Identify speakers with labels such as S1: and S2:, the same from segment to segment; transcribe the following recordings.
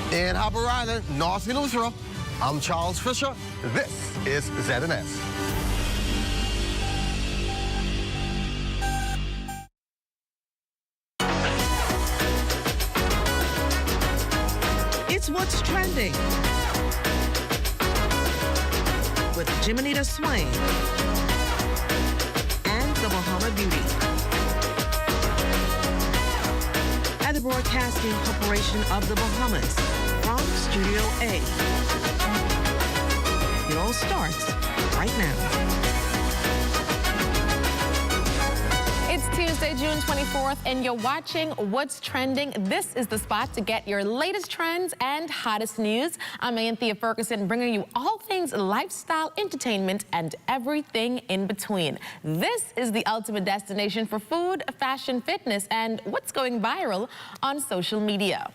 S1: In Harbor Island, North Middlesbrough, I'm Charles Fisher. This is ZNS.
S2: It's What's Trending with Jiminita Swain and the Bahama Beauty. At the Broadcasting Corporation of the Bahamas from Studio A. It all starts right now.
S3: It's Tuesday, June 24th, and you're watching What's Trending. This is the spot to get your latest trends and hottest news. I'm Anthea Ferguson, bringing you all things lifestyle, entertainment, and everything in between. This is the ultimate destination for food, fashion, fitness, and what's going viral on social media.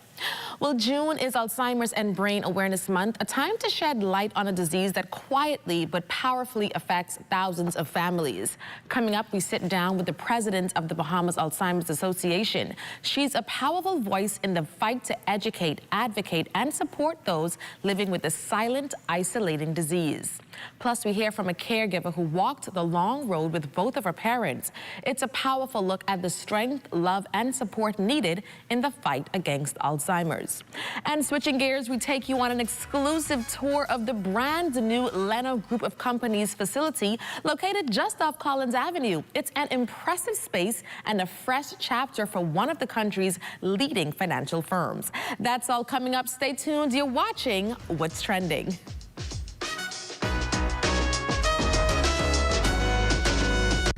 S3: Well, June is Alzheimer's and Brain Awareness Month, a time to shed light on a disease that quietly but powerfully affects thousands of families. Coming up, we sit down with the president of the Bahamas Alzheimer's Association. She's a powerful voice in the fight to educate, advocate, and support those living with this silent, isolating disease. Plus, we hear from a caregiver who walked the long road with both of her parents. It's a powerful look at the strength, love, and support needed in the fight against Alzheimer's. And switching gears, we take you on an exclusive tour of the brand new Leno Group of Companies facility located just off Collins Avenue. It's an impressive space and a fresh chapter for one of the country's leading financial firms. That's all coming up. Stay tuned. You're watching What's Trending.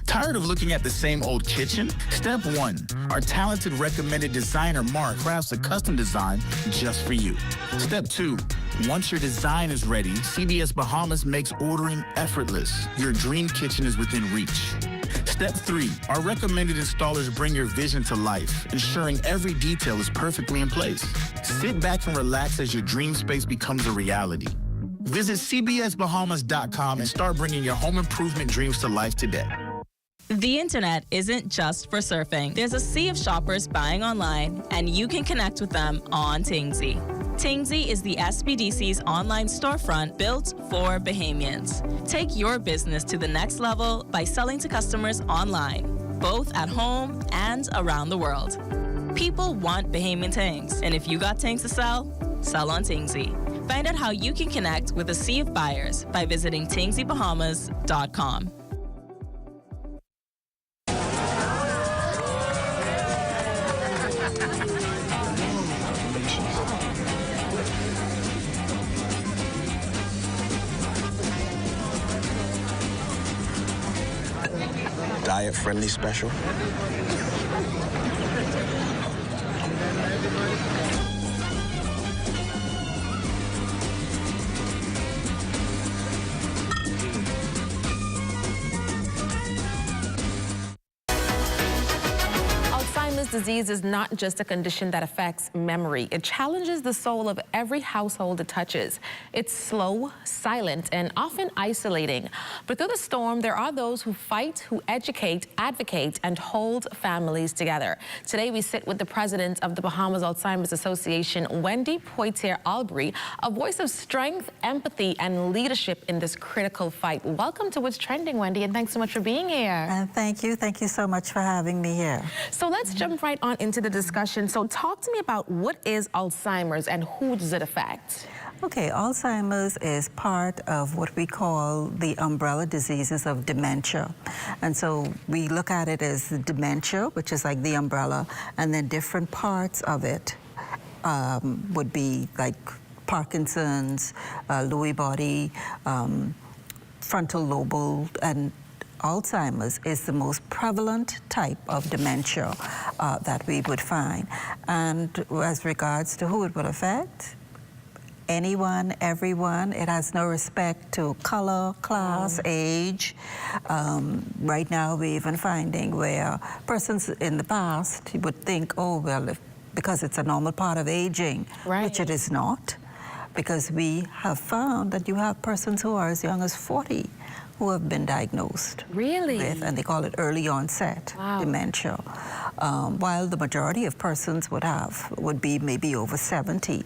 S4: Tired of looking at the same old kitchen? Step 1. Our talented recommended designer Mark crafts a custom design just for you. Step 2. Once your design is ready, CBS Bahamas makes ordering effortless. Your dream kitchen is within reach. Step 3. Our recommended installers bring your vision to life, ensuring every detail is perfectly in place. Sit back and relax as your dream space becomes a reality. Visit cbsbahamas.com and start bringing your home improvement dreams to life today.
S5: The internet isn't just for surfing. There's a sea of shoppers buying online, and you can connect with them on Tingsy. Tingsy is the SBDC's online storefront built for Bahamians. Take your business to the next level by selling to customers online, both at home and around the world. People want Bahamian things, and if you got things to sell, sell on Tingsy. Find out how you can connect with a sea of buyers by visiting tingsybahamas.com.
S6: Diet-friendly special.
S3: Alzheimer's disease is not just a condition that affects memory. It challenges the soul of every household it touches. It's slow, silent, and often isolating. But through the storm, there are those who fight, who educate, advocate, and hold families together. Today, we sit with the president of the Bahamas Alzheimer's Association, Wendy Poitier-Albury, a voice of strength, empathy, and leadership in this critical fight. Welcome to What's Trending, Wendy, and thanks so much for being here.
S7: And thank you so much for having me here.
S3: So let's jump right on into the discussion. So talk to me about what is Alzheimer's and who does it affect?
S7: Okay, Alzheimer's is part of what we call the umbrella diseases of dementia. And so we look at it as dementia, which is like the umbrella, and then different parts of it would be like Parkinson's, Lewy body, frontal lobe, and Alzheimer's is the most prevalent type of dementia that we would find. And as regards to who it would affect, anyone, everyone. It has no respect to color, class, age. Right now, we're even finding where persons in the past would think, oh, well, because it's a normal part of aging, which it is not. Because we have found that you have persons who are as young as 40 who have been diagnosed with, and they call it early onset dementia, while the majority of persons would be maybe over 70.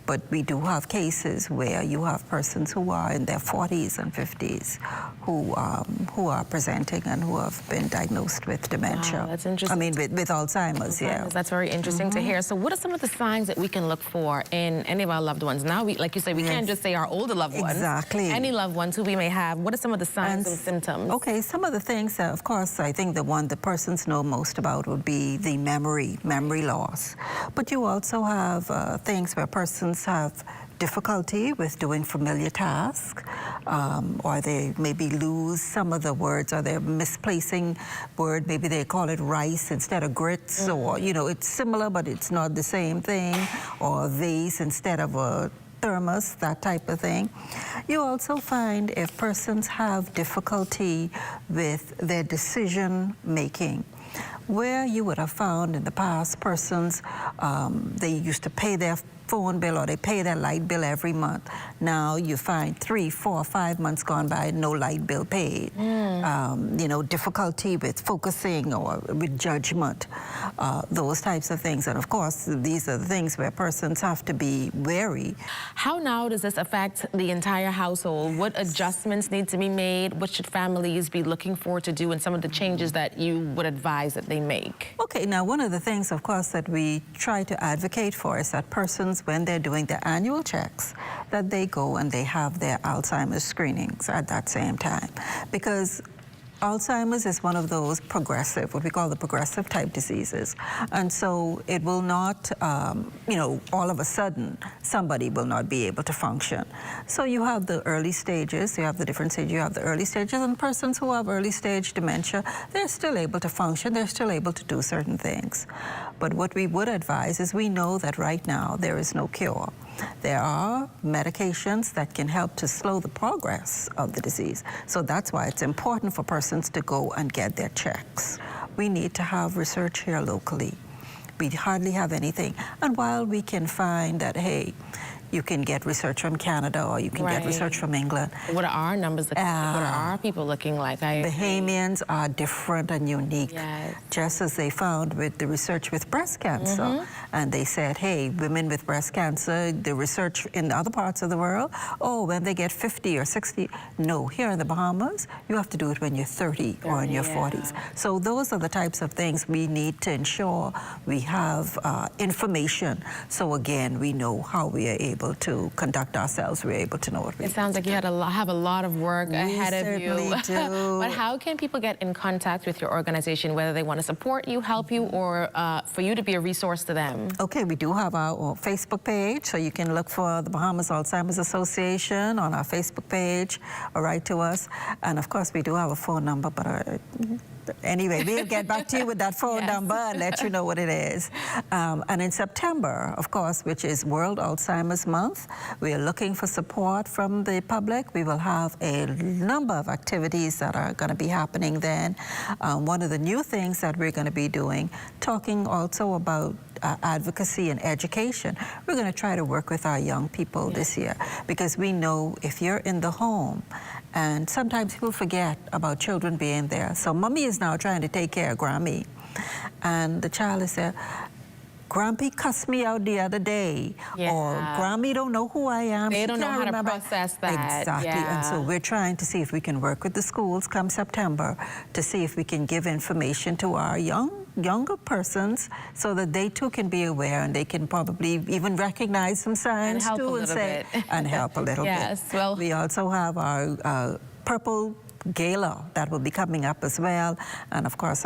S7: But we do have cases where you have persons who are in their 40s and 50s who are presenting and who have been diagnosed with dementia.
S3: Wow, that's interesting.
S7: I mean, with Alzheimer's, yeah.
S3: That's very interesting to hear. So what are some of the signs that we can look for in any of our loved ones? Now, like you say, we can't just say our older loved ones.
S7: Exactly.
S3: Any loved ones who we may have. What are some of the signs and symptoms?
S7: Okay, some of the things, of course, I think the one the persons know most about would be the memory loss. But you also have things where persons have difficulty with doing familiar tasks, or they maybe lose some of the words, or they're misplacing word. Maybe they call it rice instead of grits, or, you know, it's similar, but it's not the same thing, or vase instead of a thermos, that type of thing. You also find if persons have difficulty with their decision making, where you would have found in the past persons, they used to pay their phone bill or they pay their light bill every month. Now you find 3, 4, 5 months gone by, no light bill paid. You know, difficulty with focusing or with judgment, those types of things. And of course, these are the things where persons have to be wary.
S3: How now does this affect the entire household? What adjustments need to be made? What should families be looking for to do, and some of the changes that you would advise that they make?
S7: Okay, now one of the things, of course, that we try to advocate for is that persons, when they're doing their annual checks, that they go and they have their Alzheimer's screenings at that same time. Because Alzheimer's is one of those progressive, what we call the progressive type diseases. And so it will not, you know, all of a sudden, somebody will not be able to function. So you have the early stages, you have the different stages, you have the early stages, and persons who have early stage dementia, they're still able to function, they're still able to do certain things. But what we would advise is we know that right now there is no cure. There are medications that can help to slow the progress of the disease. So that's why it's important for persons to go and get their checks. We need to have research here locally. We hardly have anything. And while we can find that, hey, you can get research from Canada or you can get research from England.
S3: What are our numbers looking like? What are our people looking like?
S7: Bahamians are different and unique, just as they found with the research with breast cancer. And they said, hey, women with breast cancer, the research in other parts of the world, oh, when they get 50 or 60. No, here in the Bahamas, you have to do it when you're 30 or in your 40s. So those are the types of things we need to ensure we have information. So again, we know how we are able to conduct ourselves. We're able to know what we
S3: It sounds like you have a lot of work ahead of you.
S7: We certainly do.
S3: But how can people get in contact with your organization, whether they want to support you, help you, or for you to be a resource to them?
S7: Okay, we do have our Facebook page, so you can look for the Bahamas Alzheimer's Association on our Facebook page or write to us. And of course, we do have a phone number, but anyway, we'll get back to you with that phone number and let you know what it is. And in September, of course, which is World Alzheimer's Month, we are looking for support from the public. We will have a number of activities that are going to be happening then. One of the new things that we're going to be doing, talking also about advocacy and education. We're going to try to work with our young people this year, because we know if you're in the home, and sometimes people forget about children being there. So mommy is now trying to take care of Grammy, and the child is there, Grampy cussed me out the other day, or Grammy don't know who I am.
S3: They don't know how to process that.
S7: Exactly, and so we're trying to see if we can work with the schools come September to see if we can give information to our young younger persons so that they too can be aware and they can probably even recognize some signs
S3: help
S7: too
S3: a little bit.
S7: and help a little
S3: Yes,
S7: bit.
S3: well,
S7: We also have our Purple Gala that will be coming up as well, and of course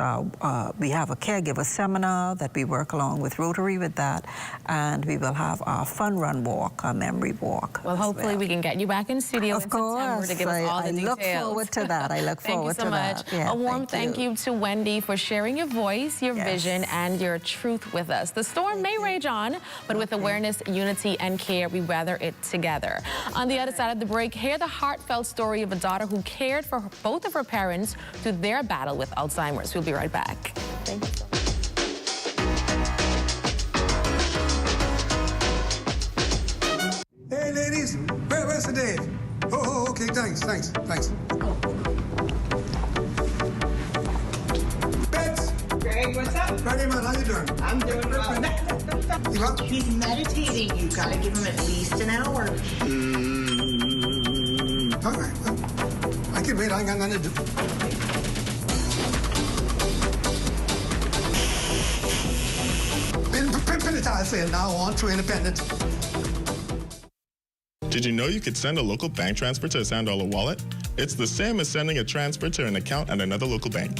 S7: we have a caregiver seminar that we work along with Rotary with that, and we will have our fun run walk, our memory walk.
S3: Well, hopefully we can get you back in studio in September to give us all the details.
S7: I look forward to that. I look forward to that.
S3: Thank you so much. A warm thank you to Wendy for sharing your voice, your vision, and your truth with us. The storm may rage on, but with awareness, unity, and care, we weather it together. On the other side of the break, hear the heartfelt story of a daughter who cared for both of her parents through their battle with Alzheimer's. We'll be right back. Thank you so much.
S8: Hey, ladies, where's the Dave? Oh, okay, thanks. Bets.
S9: Greg, what's up?
S8: Friday, man, how you doing?
S9: I'm doing well.
S8: You up?
S9: He's meditating. You gotta give him at least an hour.
S8: All right, well, I can wait. I ain't got nothing to do. Been pimping it, I say, now on to independence.
S10: Did you know you could send a local bank transfer to a Sand Dollar wallet? It's the same as sending a transfer to an account at another local bank.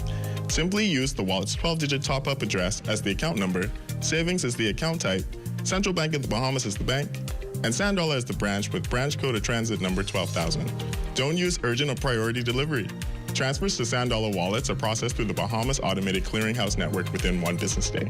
S10: Simply use the wallet's 12-digit top-up address as the account number, savings as the account type, Central Bank of the Bahamas as the bank, and Sand Dollar as the branch with branch code or transit number 12,000. Don't use urgent or priority delivery. Transfers to Sand Dollar wallets are processed through the Bahamas Automated Clearinghouse Network within 1 business day.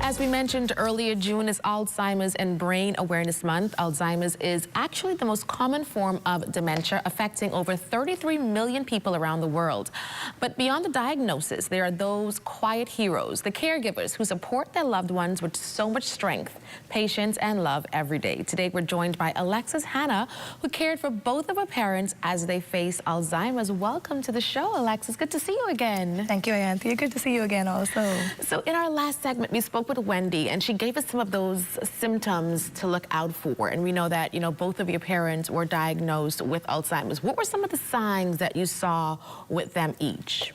S3: As we mentioned earlier, June is Alzheimer's and Brain Awareness Month. Alzheimer's is actually the most common form of dementia, affecting over 33 million people around the world. But beyond the diagnosis, there are those quiet heroes, the caregivers who support their loved ones with so much strength, patience, and love every day. Today, we're joined by Alexis Hannah, who cared for both of her parents as they face Alzheimer's. Welcome to the show, Alexis. Good to see you again.
S11: Thank you, Anthea. Good to see you again also.
S3: So in our last segment, we spoke with Wendy, and she gave us some of those symptoms to look out for. And we know that, you know, both of your parents were diagnosed with Alzheimer's. What were some of the signs that you saw with them each?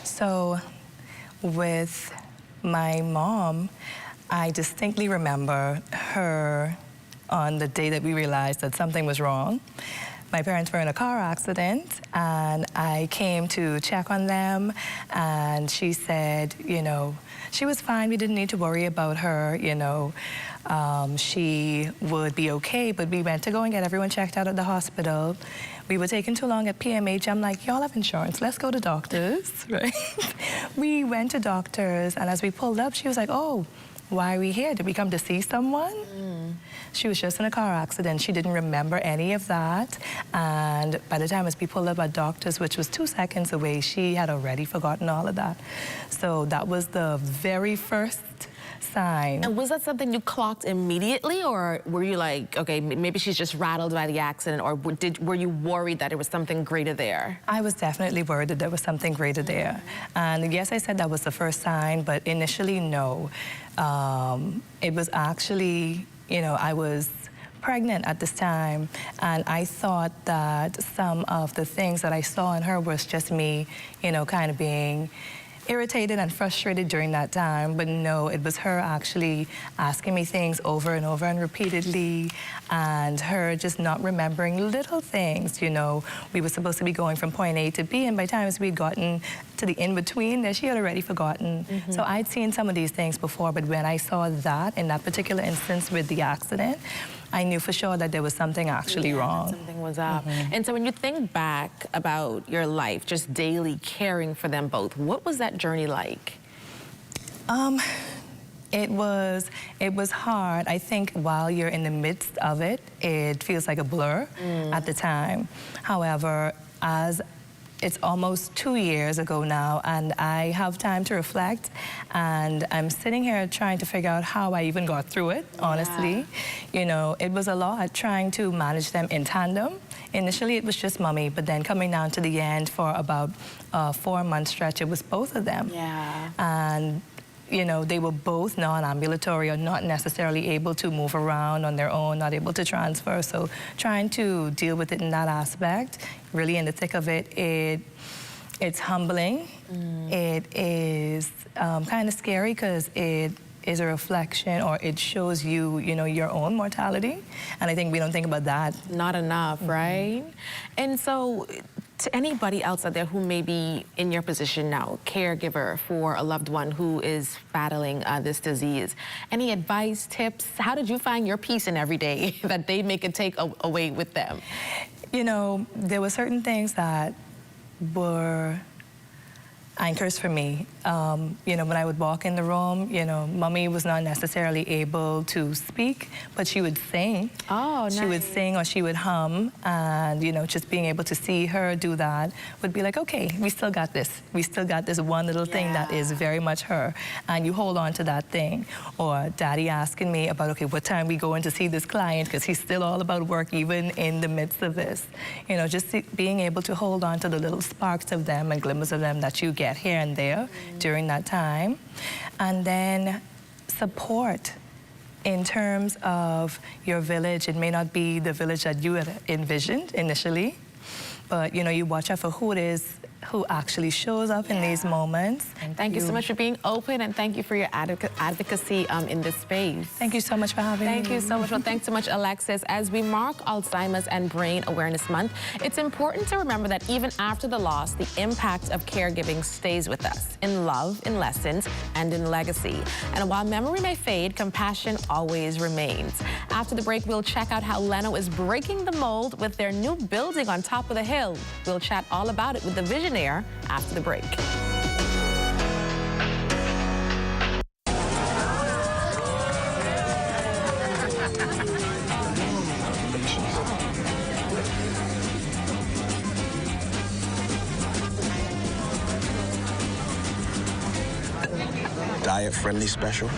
S11: So with my mom, I distinctly remember her on the day that we realized that something was wrong. My parents were in a car accident, and I came to check on them, and she said, you know, she was fine. We didn't need to worry about her, you know. She would be okay, but we went to go and get everyone checked out at the hospital. We were taking too long at PMH. I'm like, y'all have insurance. Let's go to doctors, right? We went to doctors, and as we pulled up, she was like, oh, why are we here? Did we come to see someone? She was just in a car accident. She didn't remember any of that. And by the time as we pulled up at doctors, which was 2 seconds away, she had already forgotten all of that. So that was the very first sign.
S3: And was that something you clocked immediately, or were you like, okay, maybe she's just rattled by the accident, or were you worried that there was something greater there?
S11: I was definitely worried that there was something greater there. And yes, I said that was the first sign, but initially, no. It was actually, you know, I was pregnant at this time, and I thought that some of the things that I saw in her was just me, you know, kind of being irritated and frustrated during that time, but no, it was her actually asking me things over and over and repeatedly, and her just not remembering little things, you know. We were supposed to be going from point A to B, and by the time we'd gotten to the in-between, that she had already forgotten. So I'd seen some of these things before, but when I saw that in that particular instance with the accident, I knew for sure that there was something actually wrong.
S3: Something was up. And so when you think back about your life, just daily caring for them both, what was that journey like?
S11: It was hard. I think while you're in the midst of it, it feels like a blur at the time. However, as it's almost 2 years ago now, and I have time to reflect, and I'm sitting here trying to figure out how I even got through it, honestly. You know, it was a lot trying to manage them in tandem. Initially, it was just mommy, but then coming down to the end for about a 4-month stretch, it was both of them.
S3: Yeah.
S11: And you know, they were both non-ambulatory or not necessarily able to move around on their own, not able to transfer. So trying to deal with it in that aspect, really in the thick of it, it's humbling. It is kind of scary because it is a reflection, or it shows you, you know, your own mortality. And I think we don't think about that.
S3: Not enough, right? And so, to anybody else out there who may be in your position now, caregiver for a loved one who is battling this disease, any advice, tips? How did you find your peace in every day that they may could take away with them?
S11: You know, there were certain things that were anchors for me. You know, when I would walk in the room, you know, Mommy was not necessarily able to speak, but she would sing.
S3: Oh, nice.
S11: She would sing or she would hum, and, you know, just being able to see her do that would be like, okay, we still got this. We still got this one little thing that is very much her, and you hold on to that thing. Or Daddy asking me about, okay, what time we going to see this client, because he's still all about work even in the midst of this. You know, just being able to hold on to the little sparks of them and glimmers of them that you get here and there during that time. And then support in terms of your village. It may not be the village that you had envisioned initially, but you know, you watch out for who it is who actually shows up in these moments.
S3: Thank you so much for being open, and thank you for your advocacy in this space.
S11: Thank you so much for having me.
S3: Thank you so much. Well, thanks so much, Alexis. As we mark Alzheimer's and Brain Awareness Month, it's important to remember that even after the loss, the impact of caregiving stays with us in love, in lessons, and in legacy. And while memory may fade, compassion always remains. After the break, we'll check out how Leno is breaking the mold with their new building on top of the hill. We'll chat all about it with the visionary after the break.
S6: Diet-friendly special.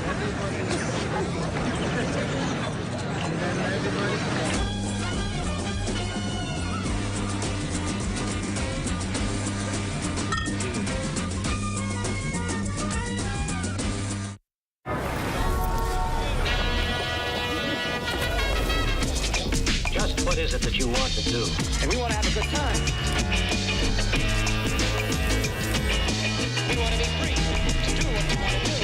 S12: What is it that you want to do? And we want to have a good time. We want to be free to do what we want to do.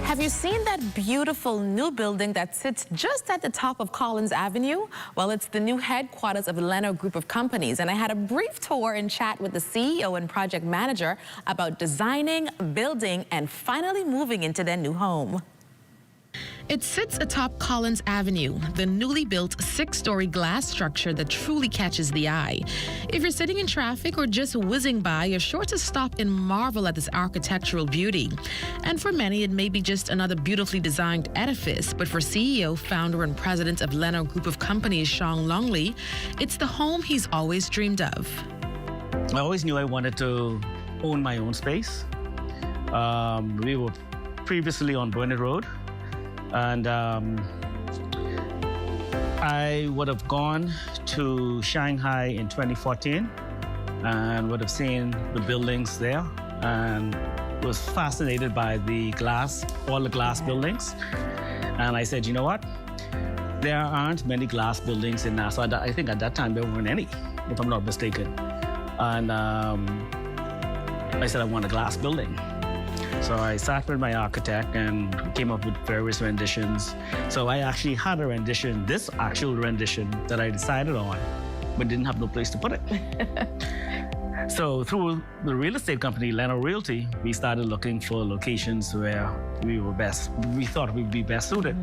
S3: Have you seen that beautiful new building that sits just at the top of Collins Avenue? Well, it's the new headquarters of the Leno Group of companies, and I had a brief tour and chat with the CEO and project manager about designing, building, and finally moving into their new home. It sits atop Collins Avenue, the newly built 6-story glass structure that truly catches the eye. If you're sitting in traffic or just whizzing by, you're sure to stop and marvel at this architectural beauty. And for many, it may be just another beautifully designed edifice, but for CEO, founder, and president of Leno Group of companies, Sean Longley, it's the home he's always dreamed of.
S13: I always knew I wanted to own my own space. We were previously on Burnett Road, and I would have gone to Shanghai in 2014 and would have seen the buildings there and was fascinated by the glass, all the glass buildings. And I said, you know what? There aren't many glass buildings in Nassau. I think at that time there weren't any, if I'm not mistaken. And I said, I want a glass building. So I sat with my architect and came up with various renditions. So I actually had a rendition, this actual rendition that I decided on, but didn't have no place to put it. So through the real estate company, Leno Realty, we started looking for locations where we thought we'd be best suited.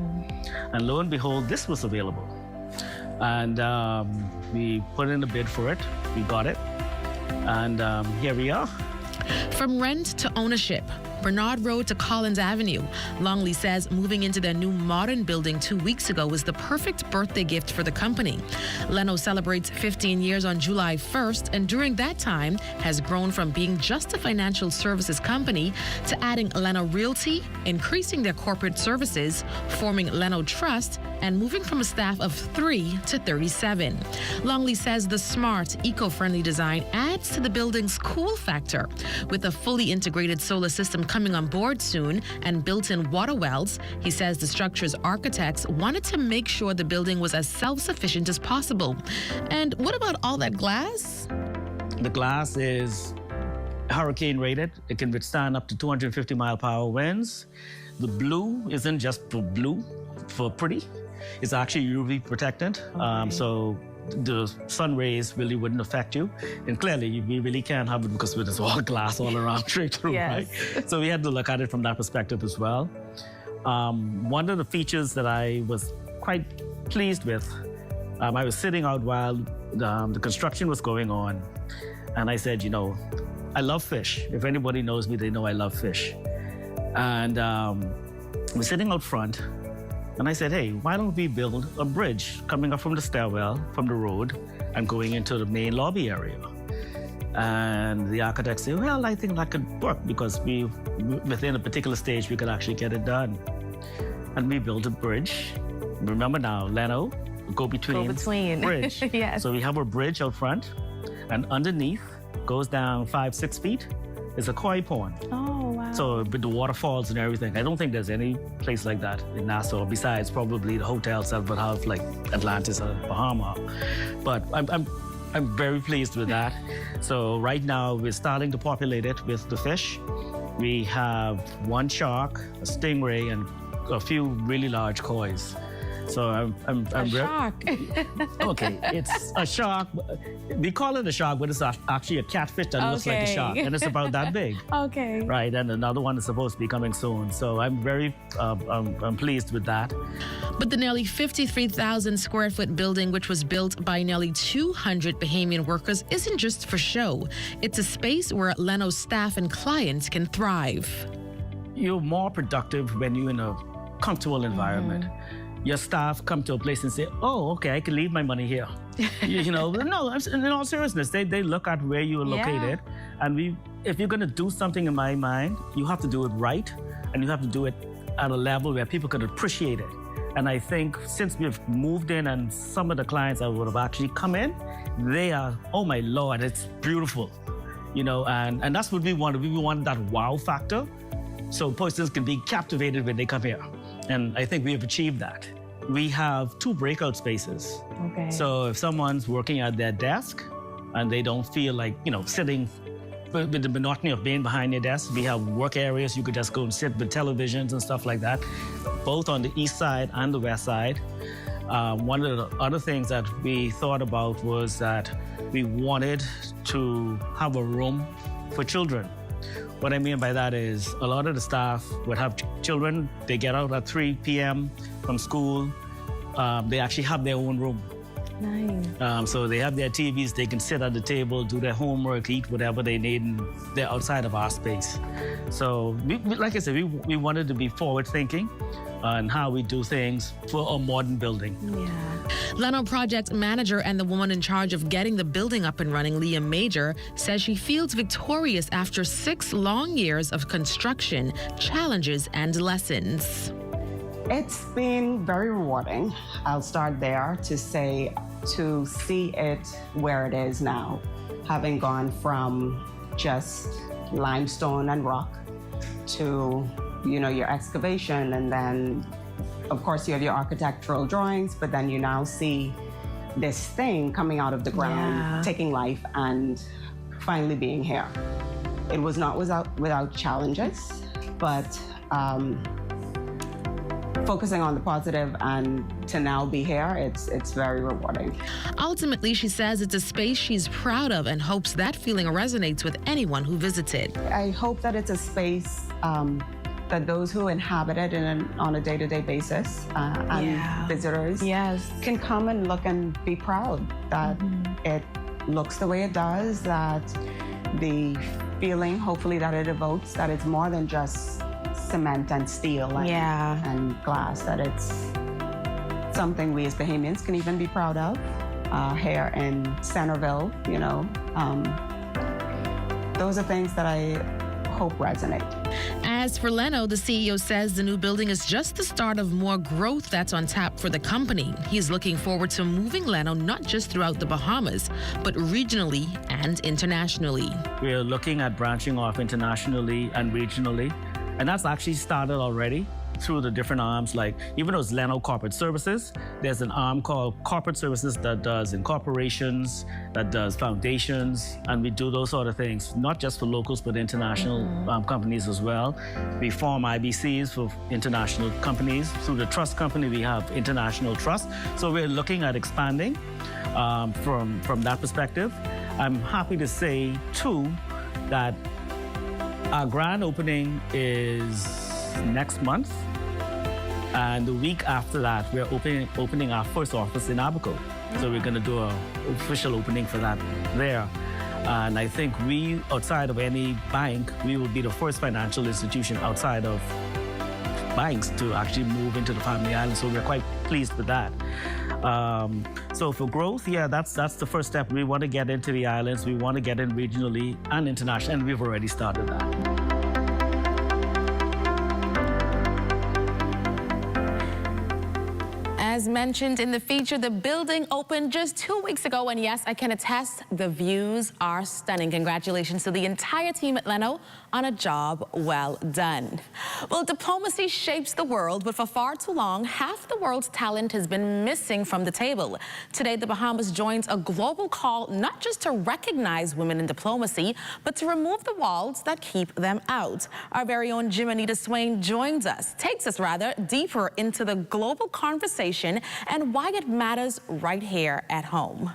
S13: And lo and behold, this was available. And we put in a bid for it, we got it, and here we are.
S3: From rent to ownership, Bernard Road to Collins Avenue. Longley says moving into their new modern building 2 weeks ago was the perfect birthday gift for the company. Leno celebrates 15 years on July 1st, and during that time has grown from being just a financial services company to adding Leno Realty, increasing their corporate services, forming Leno Trust, and moving from a staff of 3 to 37. Longley says the smart, eco-friendly design adds to the building's cool factor. With a fully integrated solar system coming on board soon and built-in water wells, he says the structure's architects wanted to make sure the building was as self-sufficient as possible. And what about all that glass?
S13: The glass is hurricane rated. It can withstand up to 250 mile-per-hour winds. The blue isn't just for blue, for pretty. It's actually UV protected, so the sun rays really wouldn't affect you. And clearly, we really can't have it because it's all glass all around straight through, right? So we had to look at it from that perspective as well. One of the features that I was quite pleased with, I was sitting out while the construction was going on, and I said, you know, I love fish. If anybody knows me, they know I love fish. And we're sitting out front, and I said, hey, why don't we build a bridge coming up from the stairwell, from the road, and going into the main lobby area? And the architect said, well, I think that could work because within a particular stage, we could actually get it done. And we built a bridge. Remember now, Leno, go-between bridge.
S3: Yes.
S13: So we have a bridge out front, and underneath goes down 5-6 feet. It's a koi pond.
S3: Oh, wow.
S13: So with the waterfalls and everything, I don't think there's any place like that in Nassau, besides probably the hotels that would have like Atlantis or Bahama. But I'm very pleased with that. So right now we're starting to populate it with the fish. We have one shark, a stingray, and a few really large kois. So
S3: a shark.
S13: Okay, it's a shark. We call it a shark, but it's actually a catfish that looks like a shark, and it's about that big.
S3: Okay.
S13: Right, and another one is supposed to be coming soon. So I'm very I'm pleased with that.
S3: But the nearly 53,000 square foot building, which was built by nearly 200 Bahamian workers, isn't just for show. It's a space where Leno's staff and clients can thrive.
S13: You're more productive when you're in a comfortable environment. Your staff come to a place and say, oh, okay, I can leave my money here. You know, no, in all seriousness, they look at where you're located. And if you're going to do something, in my mind, you have to do it right. And you have to do it at a level where people can appreciate it. And I think since we've moved in and some of the clients that would have actually come in, they are, oh my Lord, it's beautiful. You know, and that's what we wanted. We wanted that wow factor so persons can be captivated when they come here. And I think we have achieved that. We have 2 breakout spaces.
S3: Okay.
S13: So if someone's working at their desk and they don't feel like, you know, sitting with the monotony of being behind their desk, we have work areas you could just go and sit with televisions and stuff like that, both on the east side and the west side. One of the other things that we thought about was that we wanted to have a room for children. What I mean by that is a lot of the staff would have children. They get out at 3 p.m. from school. They actually have their own room.
S3: Nice.
S13: So they have their TVs. They can sit at the table, do their homework, eat whatever they need, and they're outside of our space. So like I said, we wanted to be forward-thinking on how we do things for a modern building.
S3: Yeah. Leno project manager and the woman in charge of getting the building up and running, Leah Major, says she feels victorious after 6 long years of construction, challenges, and lessons.
S14: It's been very rewarding. I'll start there to see it where it is now, having gone from just limestone and rock to, you know, your excavation, and then of course you have your architectural drawings, but then you now see this thing coming out of the ground, taking life and finally being here. It was not without challenges, but focusing on the positive and to now be here, it's very rewarding.
S3: Ultimately, she says it's a space she's proud of and hopes that feeling resonates with anyone who visits it.
S14: I hope that it's a space that those who inhabit it on a day-to-day basis and visitors can come and look and be proud that it looks the way it does, that the feeling, hopefully, that it evokes, that it's more than just cement and steel and glass, that it's something we as Bahamians can even be proud of. Here in Centerville, you know, those are things that I hope resonate.
S2: As for Leno, the CEO says the new building is just the start of more growth that's on tap for the company. He's looking forward to moving Leno not just throughout the Bahamas, but regionally and internationally.
S13: We're looking at branching off internationally and regionally, and that's actually started already through the different arms, like even though it's Leno Corporate Services, there's an arm called Corporate Services that does incorporations, that does foundations, and we do those sort of things, not just for locals, but international companies as well. We form IBCs for international companies. Through the trust company, we have international trust. So we're looking at expanding from that perspective. I'm happy to say, too, that our grand opening is next month. And the week after that, we're opening our first office in Abaco. So we're going to do an official opening for that there. And I think we, outside of any bank, we will be the first financial institution outside of banks to actually move into the Family Island. So we're quite pleased with that. So for growth, yeah, that's the first step. We want to get into the islands. We want to get in regionally and internationally, and we've already started that.
S3: As mentioned in the feature, the building opened just 2 weeks ago, and yes, I can attest, the views are stunning. Congratulations to the entire team at Leno on a job well done. Well, diplomacy shapes the world, but for far too long, half the world's talent has been missing from the table. Today, the Bahamas joins a global call not just to recognize women in diplomacy, but to remove the walls that keep them out. Our very own Jimanita Swain takes us deeper into the global conversation and why it matters right here at home.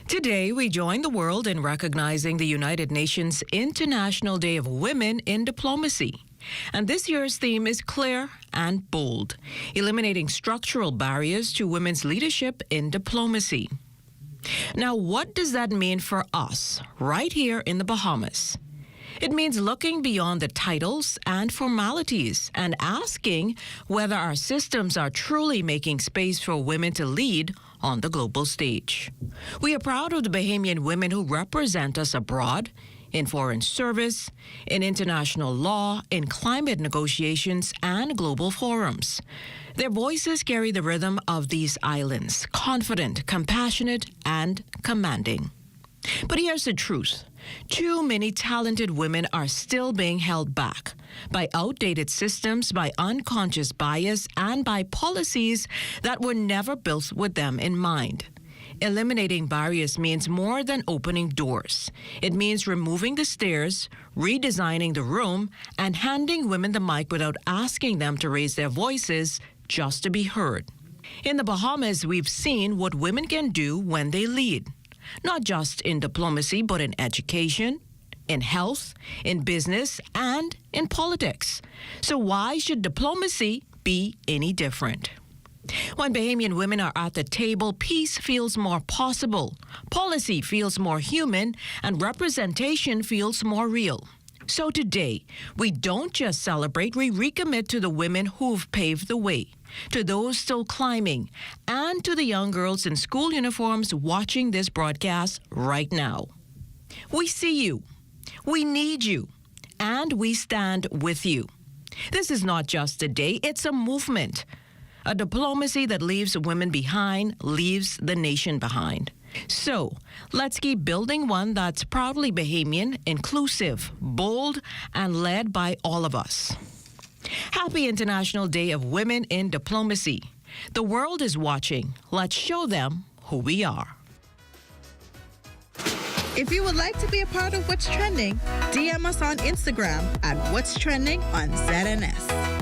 S15: Today, we join the world in recognizing the United Nations International Day of Women in Diplomacy. And this year's theme is clear and bold, eliminating structural barriers to women's leadership in diplomacy. Now, what does that mean for us right here in the Bahamas? It means looking beyond the titles and formalities and asking whether our systems are truly making space for women to lead on the global stage. We are proud of the Bahamian women who represent us abroad, in foreign service, in international law, in climate negotiations, and global forums. Their voices carry the rhythm of these islands, confident, compassionate, and commanding. But here's the truth. Too many talented women are still being held back by outdated systems, by unconscious bias, and by policies that were never built with them in mind. Eliminating barriers means more than opening doors. It means removing the stairs, redesigning the room, and handing women the mic without asking them to raise their voices just to be heard. In the Bahamas, we've seen what women can do when they lead. Not just in diplomacy, but in education, in health, in business, and in politics. So why should diplomacy be any different? When Bahamian women are at the table, peace feels more possible, policy feels more human, and representation feels more real. So today, we don't just celebrate, we recommit to the women who've paved the way, to those still climbing, and to the young girls in school uniforms watching this broadcast right now. We see you, we need you, and we stand with you. This is not just a day, it's a movement. A diplomacy that leaves women behind, leaves the nation behind. So, let's keep building one that's proudly Bahamian, inclusive, bold, and led by all of us. Happy International Day of Women in Diplomacy. The world is watching. Let's show them who we are.
S16: If you would like to be a part of What's Trending, DM us on Instagram at What's Trending on ZNS.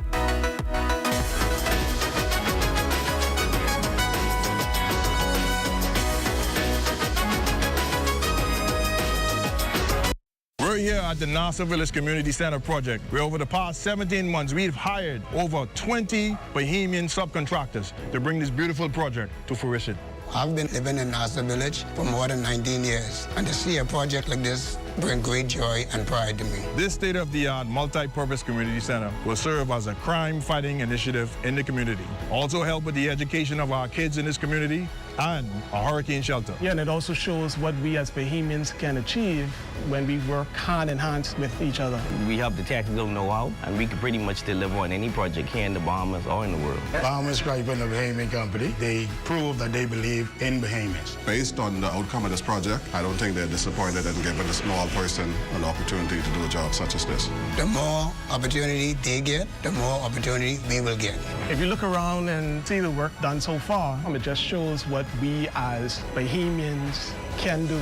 S17: We're here at the Nassau Village Community Center project, where over the past 17 months, we've hired over 20 Bahamian subcontractors to bring this beautiful project to fruition.
S18: I've been living in Nassau Village for more than 19 years, and to see a project like this bring great joy and pride to me.
S17: This state-of-the-art multi-purpose community center will serve as a crime-fighting initiative in the community. Also help with the education of our kids in this community and a hurricane shelter.
S19: Yeah, and it also shows what we as Bahamians can achieve when we work hand in hand with each other.
S6: We have the technical know-how, and we can pretty much deliver on any project here in the Bahamas or in the world.
S20: Bahamas Stripe and the Bahamian Company, they prove that they believe in Bahamians.
S21: Based on the outcome of this project, I don't think they're disappointed in giving a small person an opportunity to do a job such as this.
S18: The more opportunity they get, the more opportunity we will get.
S19: If you look around and see the work done so far, it just shows what we as Bahamians can do.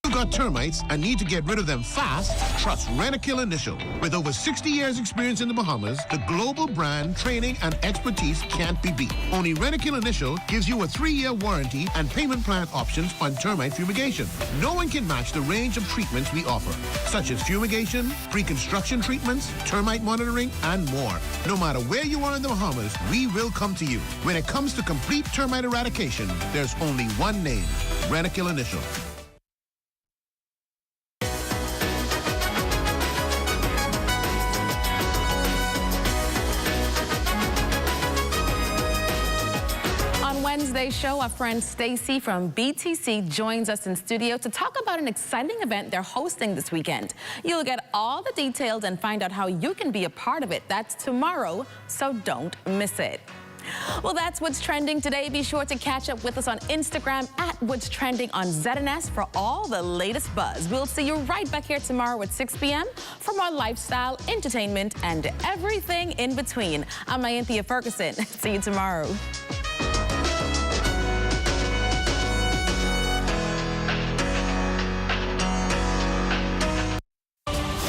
S22: You've got termites and need to get rid of them fast? Trust Rent-A-Kill Initial. With over 60 years experience in the Bahamas, the global brand, training, and expertise can't be beat. Only Rent-A-Kill Initial gives you a 3-year warranty and payment plan options on termite fumigation. No one can match the range of treatments we offer, such as fumigation, pre-construction treatments, termite monitoring, and more. No matter where you are in the Bahamas, we will come to you. When it comes to complete termite eradication, there's only one name, Rent-A-Kill Initial.
S3: Wednesday's show, our friend Stacy from BTC joins us in studio to talk about an exciting event they're hosting this weekend. You'll get all the details and find out how you can be a part of it. That's tomorrow, so don't miss it. Well, that's what's trending today. Be sure to catch up with us on Instagram at What's Trending on ZNS for all the latest buzz. We'll see you right back here tomorrow at 6 p.m. for more lifestyle, entertainment, and everything in between. I'm Anthea Ferguson. See you tomorrow.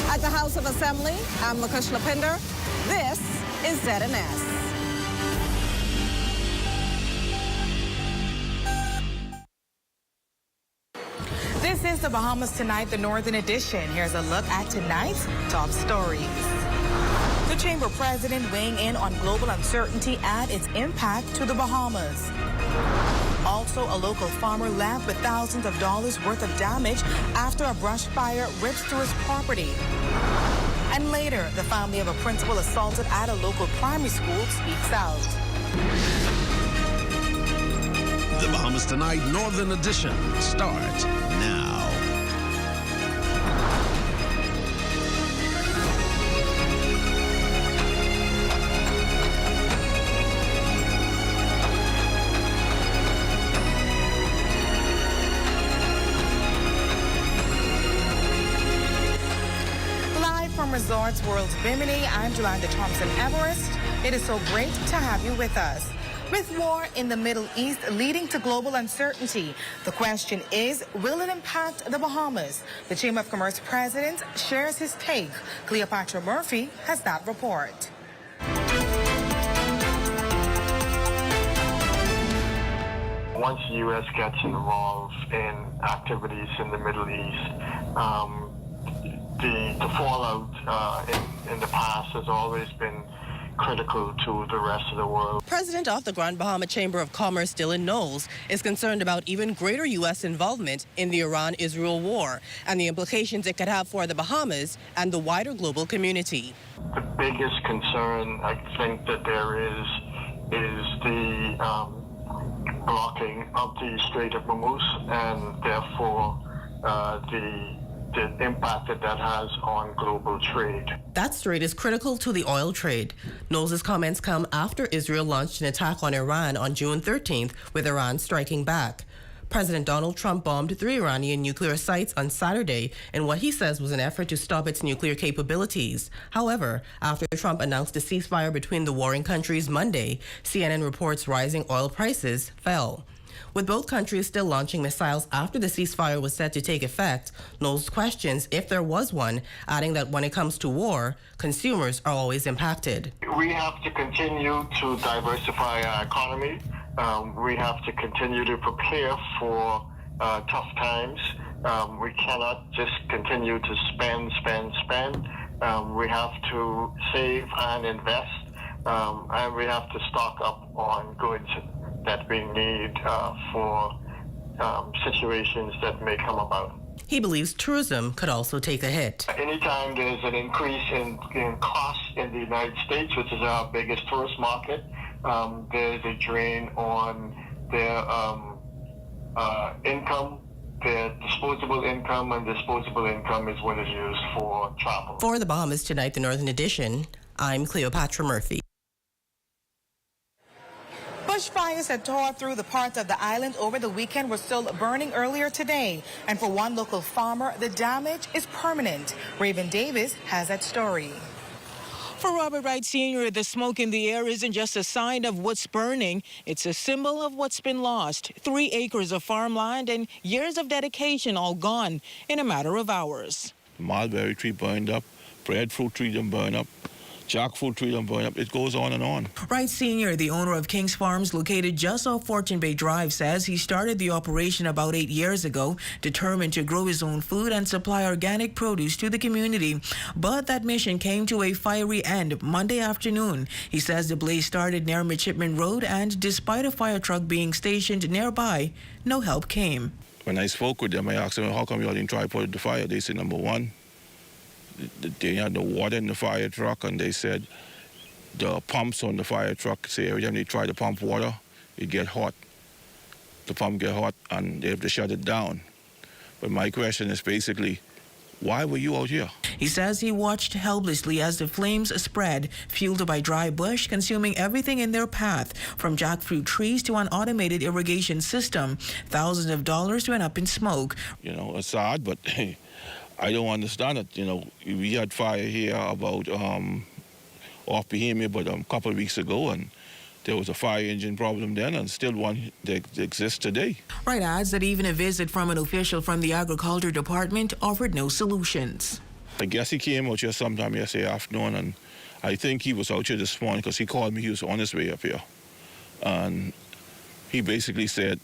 S23: At the House of Assembly, I'm Lakush Lapinder. This is ZNS.
S24: This is the Bahamas Tonight, the Northern Edition. Here's a look at tonight's top stories. The Chamber President weighing in on global uncertainty and its impact to the Bahamas. Also, a local farmer left with thousands of dollars worth of damage after a brush fire rips through his property. And later, the family of a principal assaulted at a local primary school speaks out.
S22: The Bahamas Tonight Northern Edition starts now.
S24: Resorts World's Bimini, I'm Jolanda Thompson-Everest. It is so great to have you with us. With war in the Middle East leading to global uncertainty, the question is, will it impact the Bahamas? The Chamber of Commerce president shares his take. Cleopatra Murphy has that report.
S25: Once the U.S. gets involved in activities in the Middle East, the fallout in the past has always been critical to the rest of the world.
S26: President of the Grand Bahama Chamber of Commerce, Dylan Knowles, is concerned about even greater U.S. involvement in the Iran-Israel war and the implications it could have for the Bahamas and the wider global community.
S25: The biggest concern I think that there is the blocking of the Strait of Hormuz and therefore the impact that has on global trade.
S26: That strait is critical to the oil trade. Knowles' comments come after Israel launched an attack on Iran on June 13th, with Iran striking back. President Donald Trump bombed 3 Iranian nuclear sites on Saturday in what he says was an effort to stop its nuclear capabilities. However, after Trump announced a ceasefire between the warring countries Monday, CNN reports rising oil prices fell. With both countries still launching missiles after the ceasefire was set to take effect, Knowles questions if there was one, adding that when it comes to war, consumers are always impacted.
S25: We have to continue to diversify our economy. We have to continue to prepare for tough times. We cannot just continue to spend. We have to save and invest. and we have to stock up on goods that we need for situations that may come about.
S26: He believes tourism could also take a hit.
S25: Anytime there's an increase in costs in the United States, which is our biggest tourist market, there's a drain on their income, their disposable income, and disposable income is what is used for travel.
S26: For the Bahamas Tonight, the Northern Edition, I'm Cleopatra Murphy.
S24: Bushfires that tore through the parts of the island over the weekend were still burning earlier today. And for one local farmer, the damage is permanent. Raven Davis has that story.
S15: For Robert Wright Sr., the smoke in the air isn't just a sign of what's burning. It's a symbol of what's been lost. 3 acres of farmland and years of dedication all gone in a matter of hours.
S1: The mulberry tree burned up, breadfruit tree done burned up, jackfruit tree done burned up. It goes on and on.
S15: Wright Sr., the owner of King's Farms located just off Fortune Bay Drive, says he started the operation about 8 years ago, determined to grow his own food and supply organic produce to the community. But that mission came to a fiery end Monday afternoon. He says the blaze started near Midshipman Road, and despite a fire truck being stationed nearby, no help came.
S1: When I spoke with them, I asked them, how come you all didn't try to put out the fire? They said, number one, they had no water in the fire truck, and they said the pumps on the fire truck, say every time they try to pump water, it get hot. The pump get hot, and they have to shut it down. But my question is basically, why were you out here?
S15: He says he watched helplessly as the flames spread, fueled by dry bush, consuming everything in their path, from jackfruit trees to an automated irrigation system. Thousands of dollars went up in smoke.
S1: You know, it's sad, but I don't understand it. You know, we had fire here about off Bohemia, but a couple of weeks ago, and there was a fire engine problem then, and still one that exists today.
S15: Wright adds that even a visit from an official from the Agriculture Department offered no solutions.
S1: I guess he came out here sometime yesterday afternoon, and I think he was out here this morning because he called me. He was on his way up here, and he basically said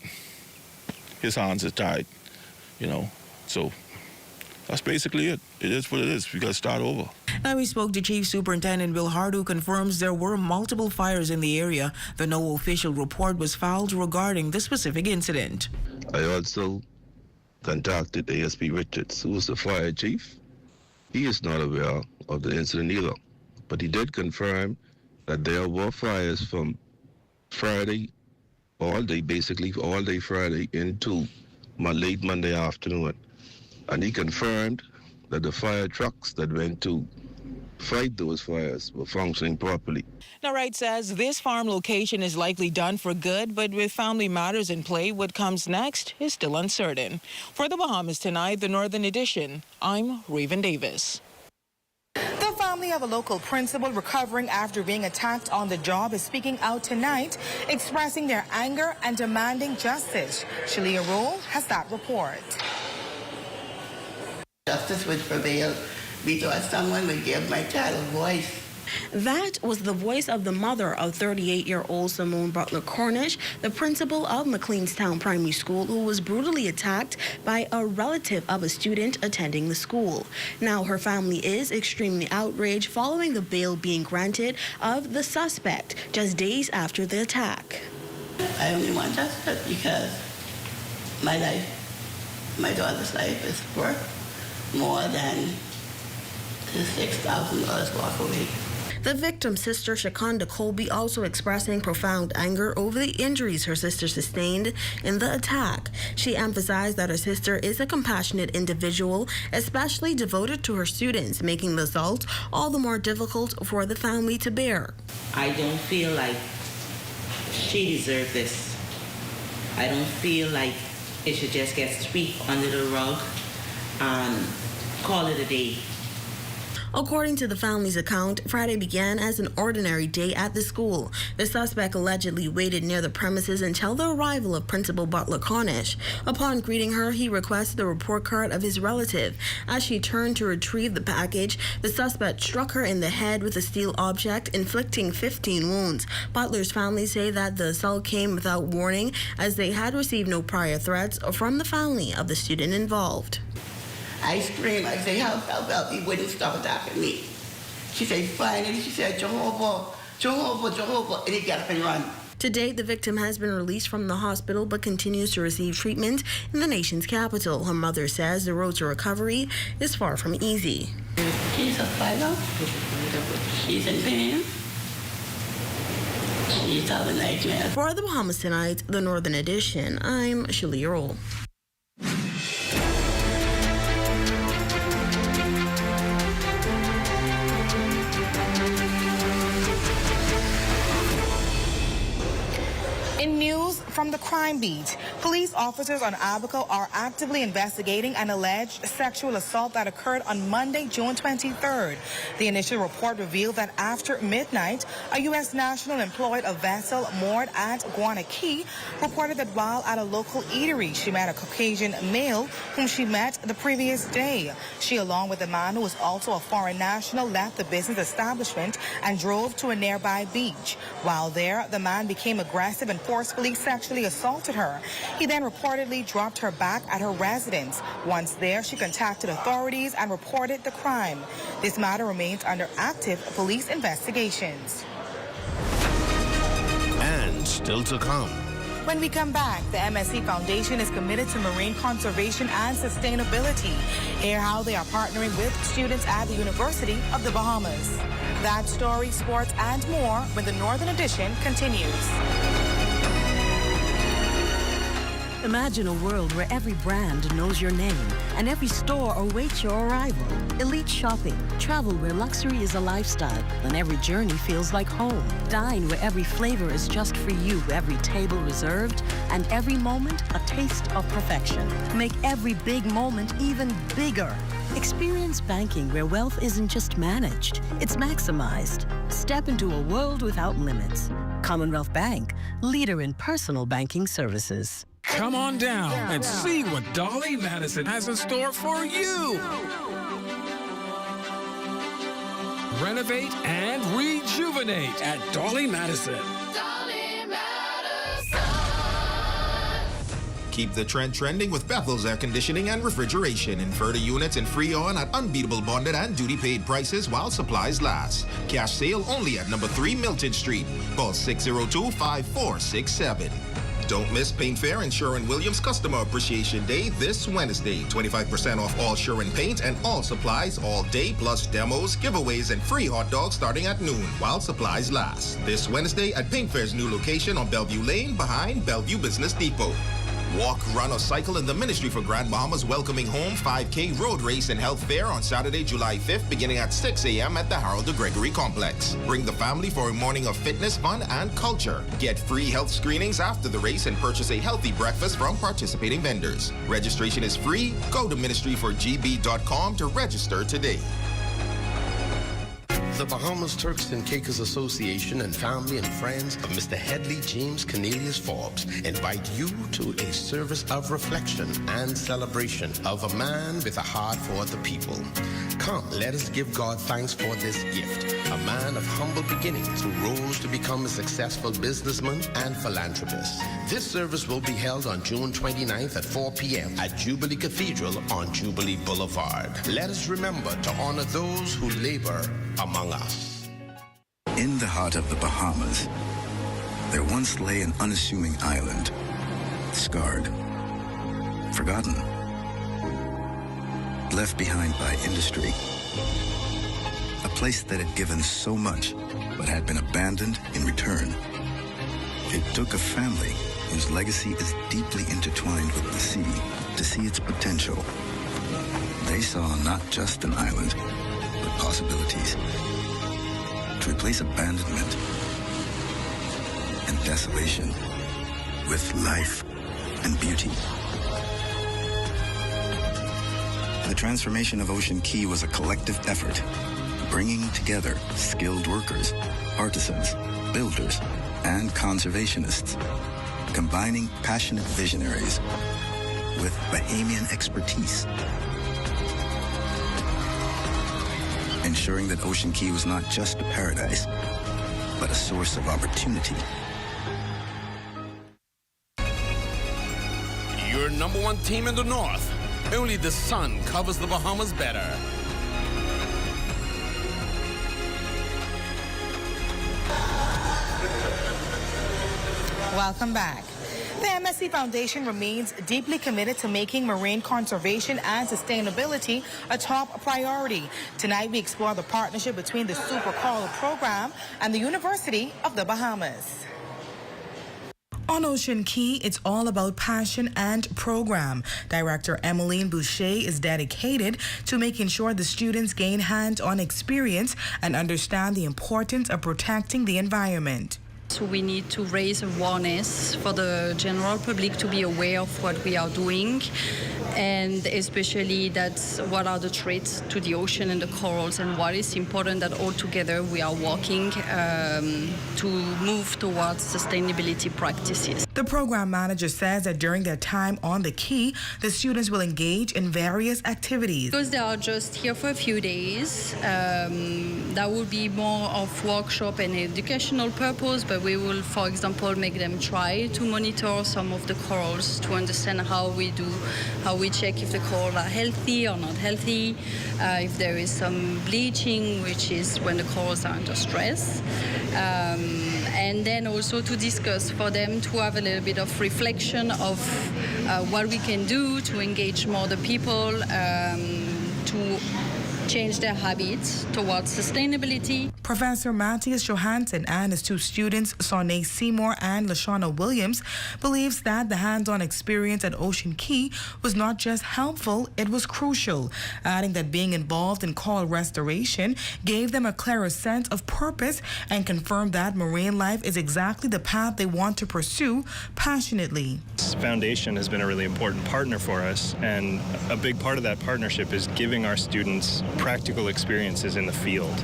S1: his hands are tied, you know, so that's basically it. It is what it is. We got to start over.
S15: Now we spoke to Chief Superintendent Bill Hart, who confirms there were multiple fires in the area, though no official report was filed regarding the specific incident.
S4: I also contacted ASP Richards, who was the fire chief. He is not aware of the incident either, but he did confirm that there were fires from Friday, all day, basically all day Friday into late Monday afternoon. And he confirmed that the fire trucks that went to fight those fires were functioning properly.
S15: Now, Wright says this farm location is likely done for good, but with family matters in play, what comes next is still uncertain. For the Bahamas Tonight, the Northern Edition, I'm Raven Davis.
S24: The family of a local principal recovering after being attacked on the job is speaking out tonight, expressing their anger and demanding justice. Shalia Rule has that report.
S5: Justice would prevail. We thought someone would give my child a voice.
S7: That was the voice of the mother of 38-year-old Simone Butler Cornish, the principal of McLeanstown Primary School, who was brutally attacked by a relative of a student attending the school. Now her family is extremely outraged following the bail being granted of the suspect just days after the attack.
S5: I only want justice because my life, my daughter's life is worth more than the $6,000 walk away.
S7: The victim's sister, Shakonda Colby, also expressing profound anger over the injuries her sister sustained in the attack. She emphasized that her sister is a compassionate individual, especially devoted to her students, making the assault all the more difficult for the family to bear.
S5: I don't feel like she deserved this. I don't feel like it should just get swept under the rug and call it a day.
S7: According to the family's account, Friday began as an ordinary day at the school. The suspect allegedly waited near the premises until the arrival of Principal Butler Cornish. Upon greeting her, he requested the report card of his relative. As she turned to retrieve the package, the suspect struck her in the head with a steel object, inflicting 15 wounds. Butler's family say that the assault came without warning, as they had received no prior threats from the family of the student involved.
S5: I screamed, I say, help, help, help. He wouldn't stop attacking me. She said, finally, she said, Jehovah,
S8: Jehovah, and he got up and run.
S7: To date, the victim has been released from the hospital but continues to receive treatment in the nation's capital. Her mother says the road to recovery is far from easy.
S8: Jesus, Father, she's in pain. She's having nightmares.
S7: For the Bahamas Tonight, the Northern Edition, I'm Shirley Earl.
S24: In news from the crime beat, police officers on Abaco are actively investigating an alleged sexual assault that occurred on Monday, June 23rd. The initial report revealed that after midnight, a U.S. national employed a vessel moored at Guanaqui reported that while at a local eatery, she met a Caucasian male whom she met the previous day. She, along with a man who was also a foreign national, left the business establishment and drove to a nearby beach. While there, the man became aggressive and forcefully sexually assaulted her. He then reportedly dropped her back at her residence. Once there, she contacted authorities and reported the crime. This matter remains under active police investigations.
S22: And still to come.
S24: When we come back, the MSC Foundation is committed to marine conservation and sustainability. Hear how they are partnering with students at the University of the Bahamas. That story, sports, and more when the Northern Edition continues.
S9: Imagine a world where every brand knows your name and every store awaits your arrival. Elite shopping, travel where luxury is a lifestyle and every journey feels like home. Dine where every flavor is just for you, every table reserved, and every moment a taste of perfection. Make every big moment even bigger. Experience banking where wealth isn't just managed, it's maximized. Step into a world without limits. Commonwealth Bank, leader in personal banking services.
S10: Come on down and see what Dolly Madison has in store for you. Renovate and rejuvenate at Dolly Madison.
S11: Keep the trend trending with Bethel's Air Conditioning and Refrigeration. Inverter units in Freon at unbeatable bonded and duty-paid prices while supplies last. Cash sale only at number 3 Milton Street. Call 602-5467. Don't miss Paint Fair and Sherwin-Williams Customer Appreciation Day this Wednesday. 25% off all Sherwin paint and all supplies all day, plus demos, giveaways, and free hot dogs starting at noon while supplies last. This Wednesday at Paint Fair's new location on Bellevue Lane behind Bellevue Business Depot. Walk, run, or cycle in the Ministry for Grand Bahamas Welcoming Home 5K Road Race and Health Fair on Saturday, July 5th, beginning at 6 a.m. at the Harold de Gregory Complex. Bring the family for a morning of fitness, fun, and culture. Get free health screenings after the race and purchase a healthy breakfast from participating vendors. Registration is free. Go to ministryforgb.com to register today.
S12: The Bahamas Turks and Caicos Association and family and friends of Mr. Headley James Cornelius Forbes invite you to a service of reflection and celebration of a man with a heart for the people. Come, let us give God thanks for this gift. A man of humble beginnings who rose to become a successful businessman and philanthropist. This service will be held on June 29th at 4 p.m. at Jubilee Cathedral on Jubilee Boulevard. Let us remember to honor those who labor among us.
S14: In the heart of the Bahamas, there once lay an unassuming island, scarred, forgotten, left behind by industry. A place that had given so much, but had been abandoned in return. It took a family whose legacy is deeply intertwined with the sea to see its potential. They saw not just an island, but possibilities to replace abandonment and desolation with life and beauty. The transformation of Ocean Key was a collective effort, bringing together skilled workers, artisans, builders, and conservationists, combining passionate visionaries with Bahamian expertise, ensuring that Ocean Key was not just a paradise, but a source of opportunity.
S10: Your number one team in the North. Only the sun covers the Bahamas better.
S24: Welcome back. The MSC Foundation remains deeply committed to making marine conservation and sustainability a top priority. Tonight, we explore the partnership between the Super Coral Program and the University of the Bahamas. On Ocean Key, it's all about passion and program. Director Emmeline Boucher is dedicated to making sure the students gain hands-on experience and understand the importance of protecting the environment.
S2: So we need to raise awareness for the general public to be aware of what we are doing, and especially that's what are the threats to the ocean and the corals, and what is important that all together we are working to move towards sustainability practices.
S23: The program manager says that during their time on the Key, the students will engage in various activities.
S2: Because they are just here for a few days, that will be more of workshop and educational purpose, but we will, for example, make them try to monitor some of the corals to understand how we check if the corals are healthy or not healthy, if there is some bleaching, which is when the corals are under stress, and then also to discuss for them to have a little bit of reflection of what we can do to engage more the people, to change their habits towards sustainability.
S23: Professor Matthias Johansson and his two students, Sonay Seymour and Lashana Williams, believes that the hands-on experience at Ocean Key was not just helpful, it was crucial, adding that being involved in coral restoration gave them a clearer sense of purpose and confirmed that marine life is exactly the path they want to pursue passionately.
S6: This foundation has been a really important partner for us, and a big part of that partnership is giving our students practical experiences in the field.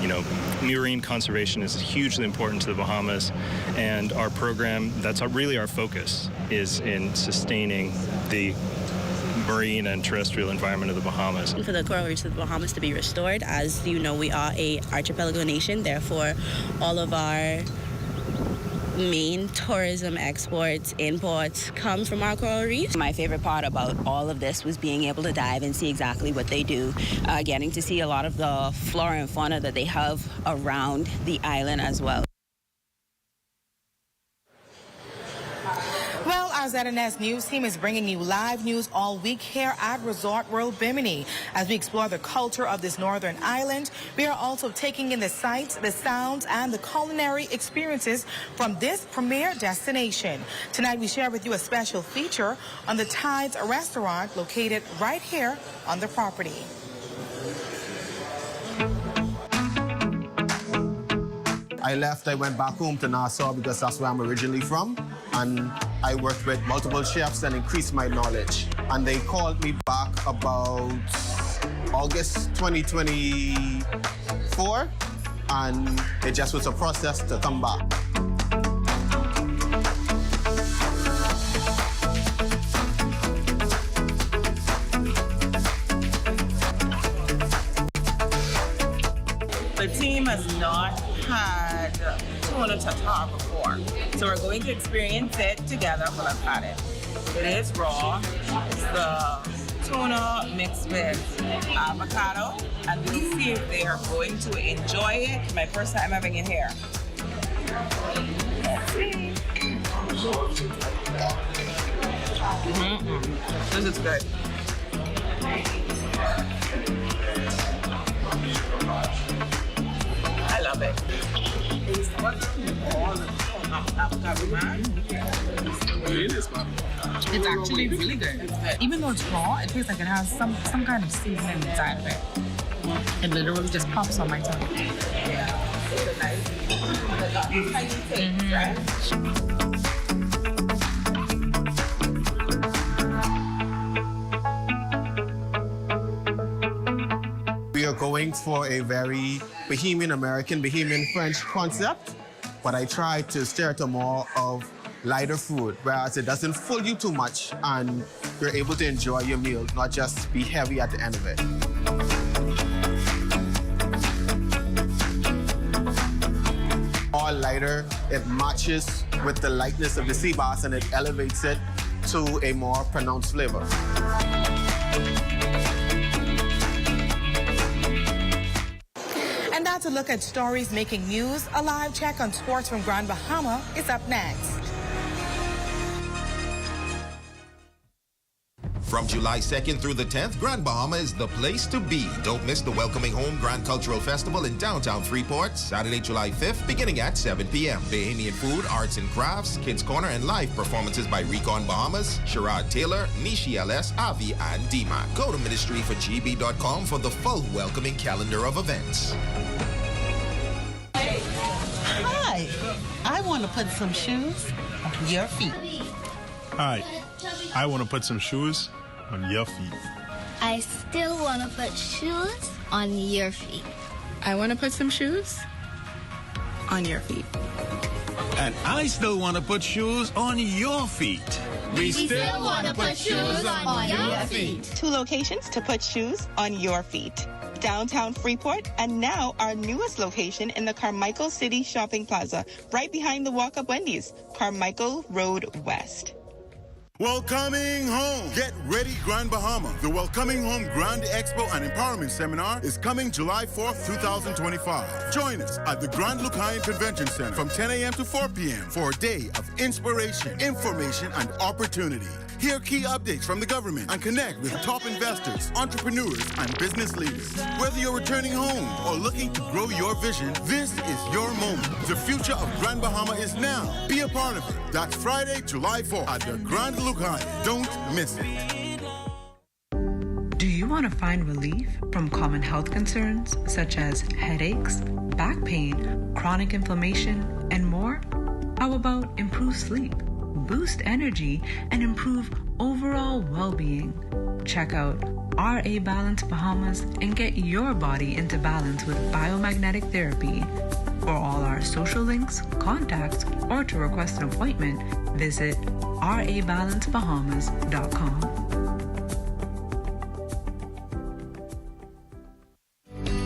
S6: You know, marine conservation is hugely important to the Bahamas, and our program, that's really our focus, is in sustaining the marine and terrestrial environment of the Bahamas.
S13: For the coral reefs of the Bahamas to be restored, as you know, we are a archipelago nation, therefore all of our main tourism exports, imports come from our coral reefs. My favorite part about all of this was being able to dive and see exactly what they do, getting to see a lot of the flora and fauna that they have around the island as well.
S24: Well, our ZNS News team is bringing you live news all week here at Resort World Bimini. As we explore the culture of this northern island, we are also taking in the sights, the sounds, and the culinary experiences from this premier destination. Tonight, we share with you a special feature on the Tides restaurant located right here on the property.
S16: I went back home to Nassau because that's where I'm originally from, and I worked with multiple chefs and increased my knowledge. And they called me back about August 2024, and it just was a process to come back.
S17: The team has not had tuna tartare before, so we're going to experience it together. We'll have had it. It is raw. It's the tuna mixed with avocado, and we'll see if they are going to enjoy it. My first time having it here. Let's see. This is good. I love it.
S24: It's actually really good. Even though it's raw, it tastes like it has some kind of seasoning inside of it. It literally just pops on my tongue.
S17: Yeah. It's a nice, tiny taste, right?
S16: We are going for a very Bahamian American, Bahamian French concept, but I try to steer to more of lighter food, whereas it doesn't fool you too much and you're able to enjoy your meal, not just be heavy at the end of it. All lighter, it matches with the lightness of the sea bass and it elevates it to a more pronounced flavor.
S24: And that's a look at stories making news. A live check on sports from Grand Bahama is up next.
S11: From July 2nd through the 10th, Grand Bahama is the place to be. Don't miss the Welcoming Home Grand Cultural Festival in downtown Freeport, Saturday, July 5th, beginning at 7 p.m. Bahamian food, arts and crafts, kids corner, and live performances by Recon Bahamas, Sherrod Taylor, Nishi LS, Avi, and Dima. Go to ministryforgb.com for the full welcoming calendar of events.
S3: Hi, I want to put some shoes on your feet.
S18: Hi, I want to put some shoes on your feet.
S19: I still want to put shoes on your feet.
S20: I want to put some shoes on your feet.
S10: And I still want to put shoes on your feet.
S19: We still want to put shoes on your feet.
S21: 2 locations to put shoes on your feet. Downtown Freeport, and now our newest location in the Carmichael City Shopping Plaza, right behind the Walk Up Wendy's, Carmichael Road West.
S22: Welcoming Home. Get ready, Grand Bahama. The Welcoming Home Grand Expo and Empowerment Seminar is coming July 4th, 2025. Join us at the Grand Lucayan Convention Center from 10 a.m. to 4 p.m. for a day of inspiration, information, and opportunity. Hear key updates from the government and connect with top investors, entrepreneurs, and business leaders. Whether you're returning home or looking to grow your vision, this is your moment. The future of Grand Bahama is now. Be a part of it. That's Friday, July 4th at the Grand Lucayan. Don't miss it.
S24: Do you want to find relief from common health concerns such as headaches, back pain, chronic inflammation, and more? How about improved sleep, boost energy, and improve overall well-being? Check out RA Balance Bahamas and get your body into balance with biomagnetic therapy. For all our social links, contacts, or to request an appointment, visit rabalancebahamas.com.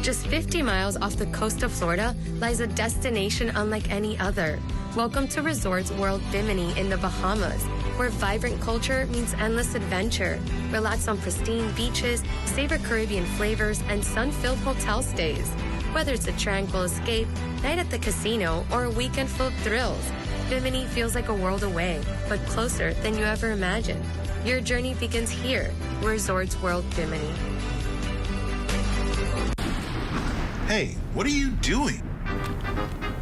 S25: Just 50 miles off the coast of Florida lies a destination unlike any other. Welcome to Resorts World Bimini in the Bahamas, where vibrant culture means endless adventure. Relax on pristine beaches, savor Caribbean flavors, and sun-filled hotel stays. Whether it's a tranquil escape, night at the casino, or a weekend full of thrills, Bimini feels like a world away, but closer than you ever imagined. Your journey begins here, Resorts World Bimini.
S22: Hey, what are you doing?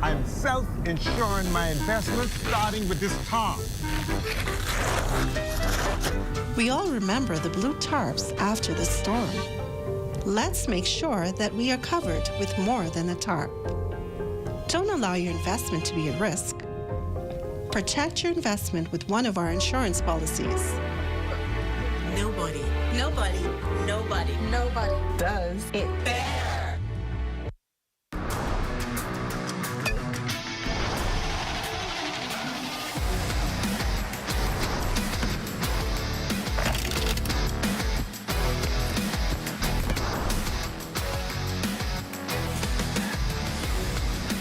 S27: I'm self-insuring my investments, starting with this tarp.
S28: We all remember the blue tarps after the storm. Let's make sure that we are covered with more than a tarp. Don't allow your investment to be at risk. Protect your investment with one of our insurance policies.
S3: Nobody does it better.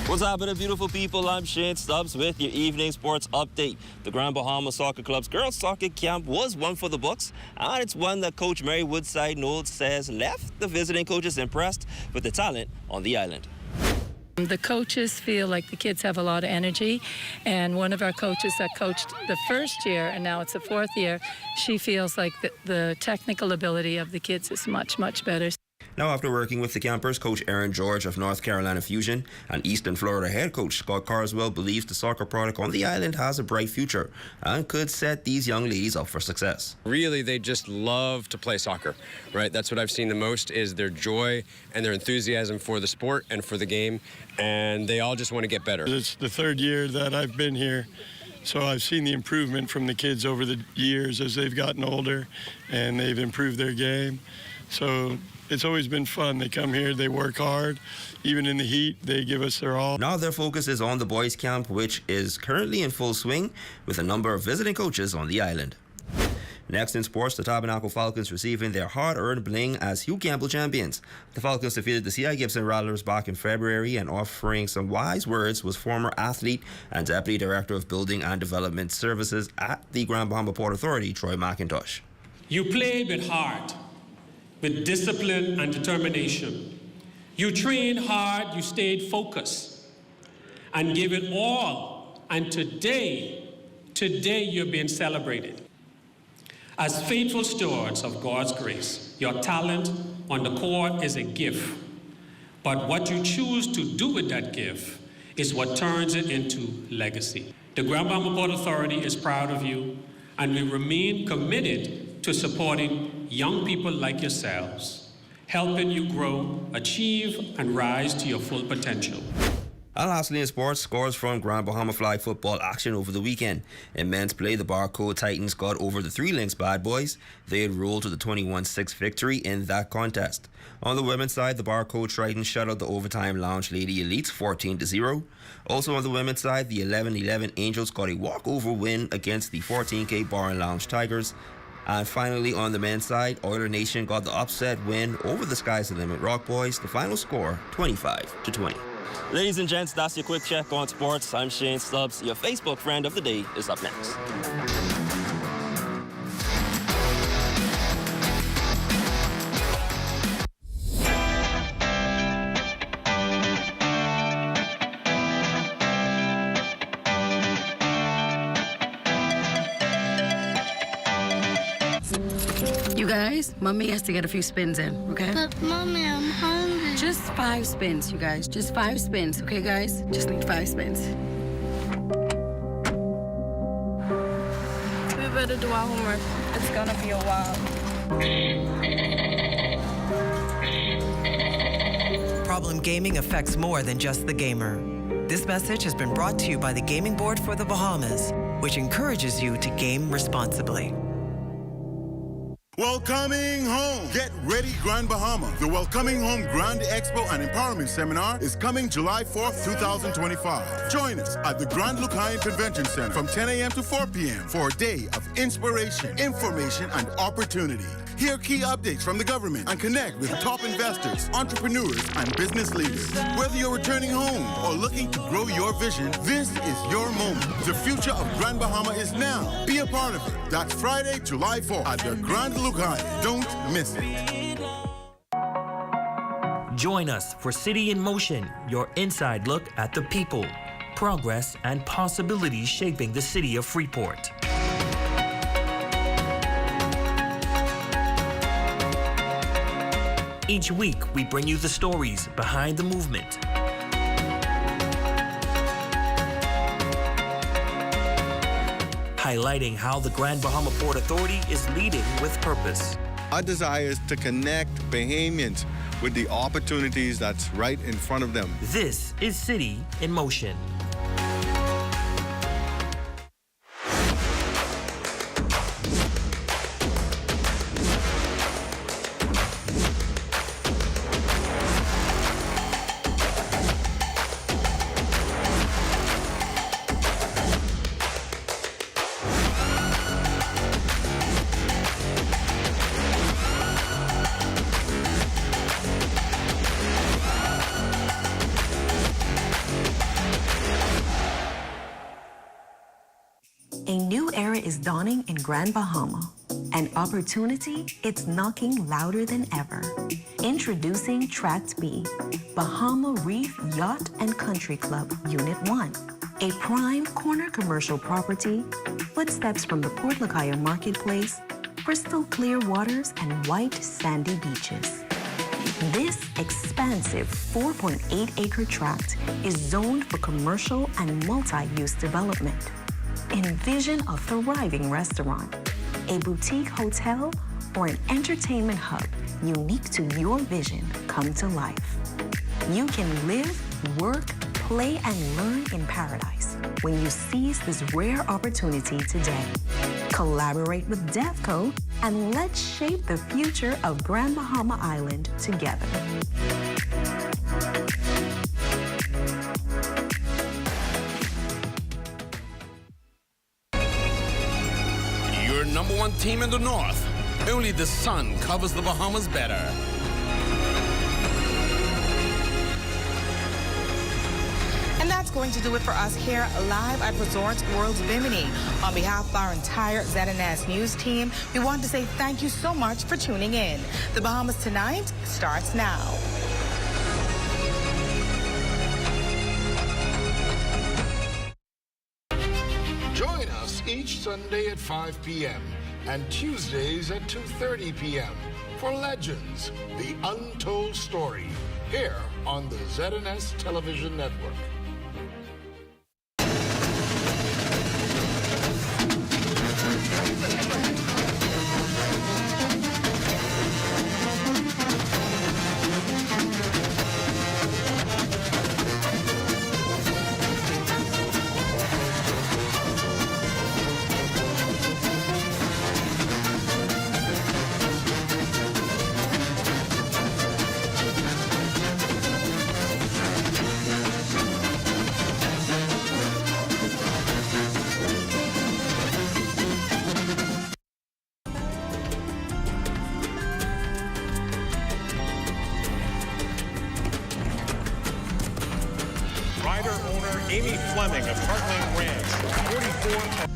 S29: What's happening, beautiful people? I'm Shane Stubbs with your evening sports update. The Grand Bahama Soccer Club's girls soccer camp was one for the books, and it's one that Coach Mary Woodside Knowles says left the visiting coaches impressed with the talent on the island.
S30: The coaches feel like the kids have a lot of energy, and one of our coaches that coached the first year, and now it's the 4th year, she feels like the technical ability of the kids is much, much better.
S29: Now, after working with the campers, Coach Aaron George of North Carolina Fusion and Eastern Florida head coach Scott Carswell believes the soccer product on the island has a bright future and could set these young ladies up for success.
S31: Really, they just love to play soccer, right? That's what I've seen the most is their joy and their enthusiasm for the sport and for the game, and they all just want to get better.
S32: It's the 3rd year that I've been here, so I've seen the improvement from the kids over the years as they've gotten older and they've improved their game. So it's always been fun. They come here, they work hard. Even in the heat, they give us their all.
S29: Now their focus is on the boys' camp, which is currently in full swing with a number of visiting coaches on the island. Next in sports, the Tabernacle Falcons receiving their hard-earned bling as Hugh Campbell champions. The Falcons defeated the C.I. Gibson Rattlers back in February, and offering some wise words was former athlete and Deputy Director of Building and Development Services at the Grand Bahama Port Authority, Troy McIntosh.
S33: You played with heart, with discipline and determination. You trained hard, you stayed focused, and gave it all. And today you're being celebrated. As faithful stewards of God's grace, your talent on the court is a gift. But what you choose to do with that gift is what turns it into legacy. The Grand Bahama Port Authority is proud of you, and we remain committed to supporting young people like yourselves, helping you grow, achieve, and rise to your full potential.
S29: And lastly in sports, scores from Grand Bahama flag football action over the weekend. In men's play, the Barcode Titans got over the Three Links Bad Boys. They had rolled to the 21-6 victory in that contest. On the women's side, the Barcode Tritons shut out the Overtime Lounge Lady Elites 14-0. Also on the women's side, the 11-11 Angels got a walkover win against the 14K Bar and Lounge Tigers. And finally, on the men's side, Oiler Nation got the upset win over the Sky's the Limit Rock Boys. The final score, 25-20. Ladies and gents, that's your quick check on sports. I'm Shane Stubbs. Your Facebook friend of the day is up next.
S1: You guys, Mommy has to get a few spins in, okay?
S19: But Mommy, I'm hungry.
S1: Just 5 spins, you guys. Just 5 spins, okay, guys? Just need 5 spins.
S24: We better do our homework. It's gonna be a while.
S2: Problem gaming affects more than just the gamer. This message has been brought to you by the Gaming Board for the Bahamas, which encourages you to game responsibly.
S4: Welcoming Home. Get ready, Grand Bahama. The Welcoming Home Grand Expo and Empowerment Seminar is coming July 4th, 2025. Join us at the Grand Lucayan Convention Center from 10 a.m. to 4 p.m. for a day of inspiration, information, and opportunity. Hear key updates from the government and connect with top investors, entrepreneurs, and business leaders. Whether you're returning home or looking to grow your vision, this is your moment. The future of Grand Bahama is now. Be a part of it. That's Friday, July 4th at the Grand Lucayan. Don't miss it.
S5: Join us for City in Motion, your inside look at the people, progress, and possibilities shaping the city of Freeport. Each week, we bring you the stories behind the movement. Highlighting how the Grand Bahama Port Authority is leading with purpose.
S6: Our desire is to connect Bahamians with the opportunities that's right in front of them.
S5: This is City in Motion.
S7: A new era is dawning in Grand Bahama. An opportunity, it's knocking louder than ever. Introducing Tract B, Bahama Reef Yacht and Country Club, Unit 1. A prime corner commercial property, footsteps from the Port Lucayo Marketplace, crystal clear waters and white sandy beaches. This expansive 4.8-acre tract is zoned for commercial and multi-use development. Envision a thriving restaurant, a boutique hotel, or an entertainment hub unique to your vision come to life. You can live, work, play, and learn in paradise when you seize this rare opportunity today. Collaborate with DEFCO and let's shape the future of Grand Bahama Island together.
S8: Your number one team in the North. Only the sun covers the Bahamas better.
S24: And that's going to do it for us here live at Resorts World Bimini. On behalf of our entire ZNS News team, we want to say thank you so much for tuning in. The Bahamas Tonight starts now.
S22: Join us each Sunday at 5 p.m.
S9: and Tuesdays at 2:30 p.m. for Legends, the Untold Story, here on the ZNS Television Network.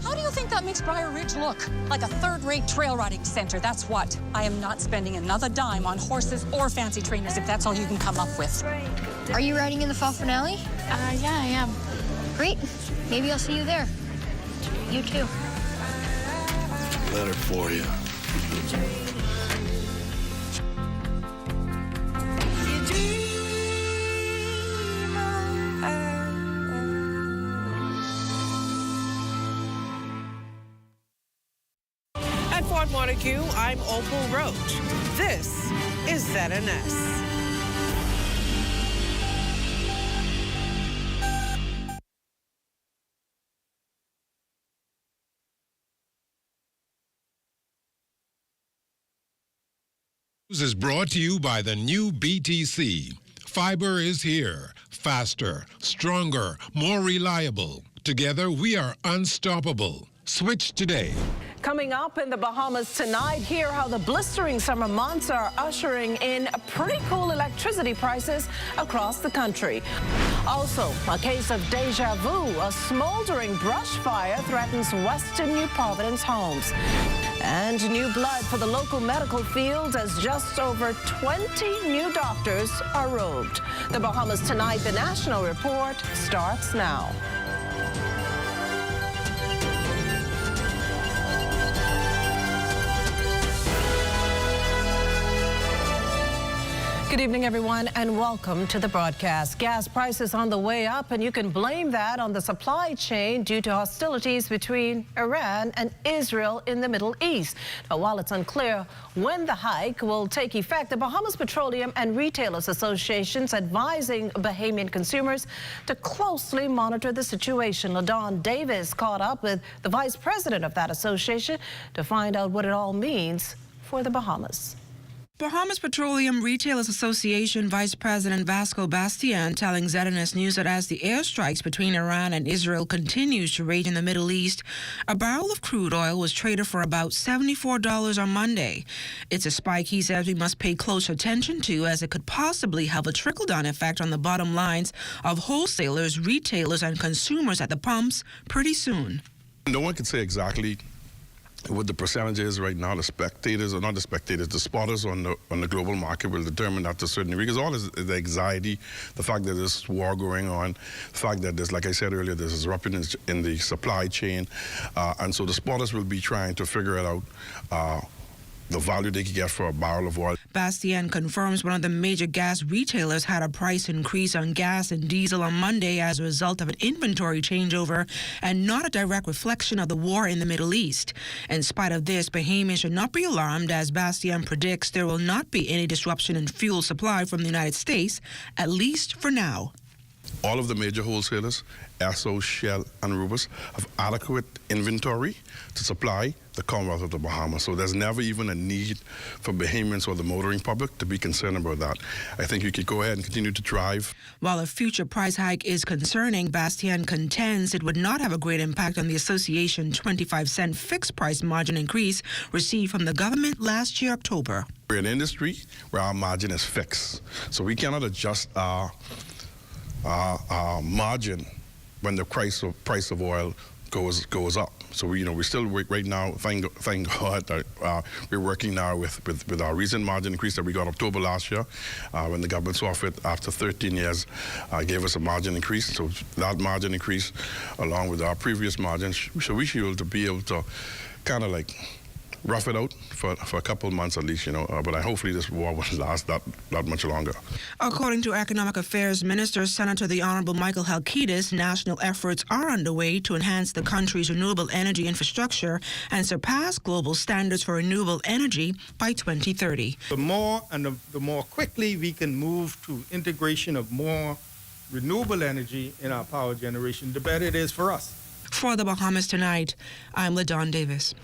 S10: How do you think that makes Briar Ridge look? Like a third-rate trail riding center, that's what. I am not spending another dime on horses or fancy trainers if that's all you can come up with.
S19: Are you riding in the fall finale?
S10: Yeah, I am.
S19: Great. Maybe I'll see you there. You too.
S9: Letter for you.
S11: Fort Montague, I'm Opal Roach. This is ZNS.
S22: News is brought to you by the new BTC. Fiber is here. Faster, stronger, more reliable. Together, we are unstoppable. Switch today.
S11: Coming up in the Bahamas tonight, hear how the blistering summer months are ushering in pretty cool electricity prices across the country. Also, a case of deja vu. A smoldering brush fire threatens Western New Providence homes. And new blood for the local medical field as just over 20 new doctors are robed. The Bahamas tonight, the National Report starts now. Good evening, everyone, and welcome to the broadcast. Gas prices on the way up, and you can blame that on the supply chain due to hostilities between Iran and Israel in the Middle East. Now, while it's unclear when the hike will take effect, the Bahamas Petroleum and Retailers Association's advising Bahamian consumers to closely monitor the situation. LaDawn Davis caught up with the vice president of that association to find out what it all means for the Bahamas.
S12: Bahamas Petroleum Retailers Association Vice President Vasco Bastian telling ZNS News that as the airstrikes between Iran and Israel continues to rage in the Middle East, a barrel of crude oil was traded for about $74 on Monday. It's a spike he says we must pay close attention to, as it could possibly have a trickle-down effect on the bottom lines of wholesalers, retailers, and consumers at the pumps pretty soon.
S13: No one can say exactly what the percentage is right now. The spectators, or not the spectators, the spotters on the global market will determine that to a certain degree, because all is the anxiety, the fact that there's war going on, the fact that there's, like I said earlier, there's disruption in the supply chain, and so the spotters will be trying to figure it out, the value they could get for a barrel of oil.
S12: Bastian confirms one of the major gas retailers had a price increase on gas and diesel on Monday as a result of an inventory changeover and not a direct reflection of the war in the Middle East. In spite of this, Bahamians should not be alarmed, as Bastian predicts there will not be any disruption in fuel supply from the United States, at least for now.
S13: All of the major wholesalers, Esso, Shell, and Rubis, have adequate inventory to supply the Commonwealth of the Bahamas. So there's never even a need for Bahamians or the motoring public to be concerned about that. I think you could go ahead and continue to drive.
S12: While a future price hike is concerning, Bastian contends it would not have a great impact on the association 25-cent fixed price margin increase received from the government last year, October.
S13: We're an industry where our margin is fixed, so we cannot adjust our margin when the price of oil goes up. So we still right now, thank God, we're working now with our recent margin increase that we got October last year, when the government saw fit after 13 years, gave us a margin increase. So that margin increase, along with our previous margins, so we should be able to kind of like rough it out for a couple of months at least, but hopefully this war won't last that much longer.
S12: According to Economic Affairs Minister Senator the Honorable Michael Halkitis, national efforts are underway to enhance the country's renewable energy infrastructure and surpass global standards for renewable energy by 2030.
S3: The more and the more quickly we can move to integration of more renewable energy in our power generation, the better it is for us.
S12: For the Bahamas Tonight, I'm LaDon Davis.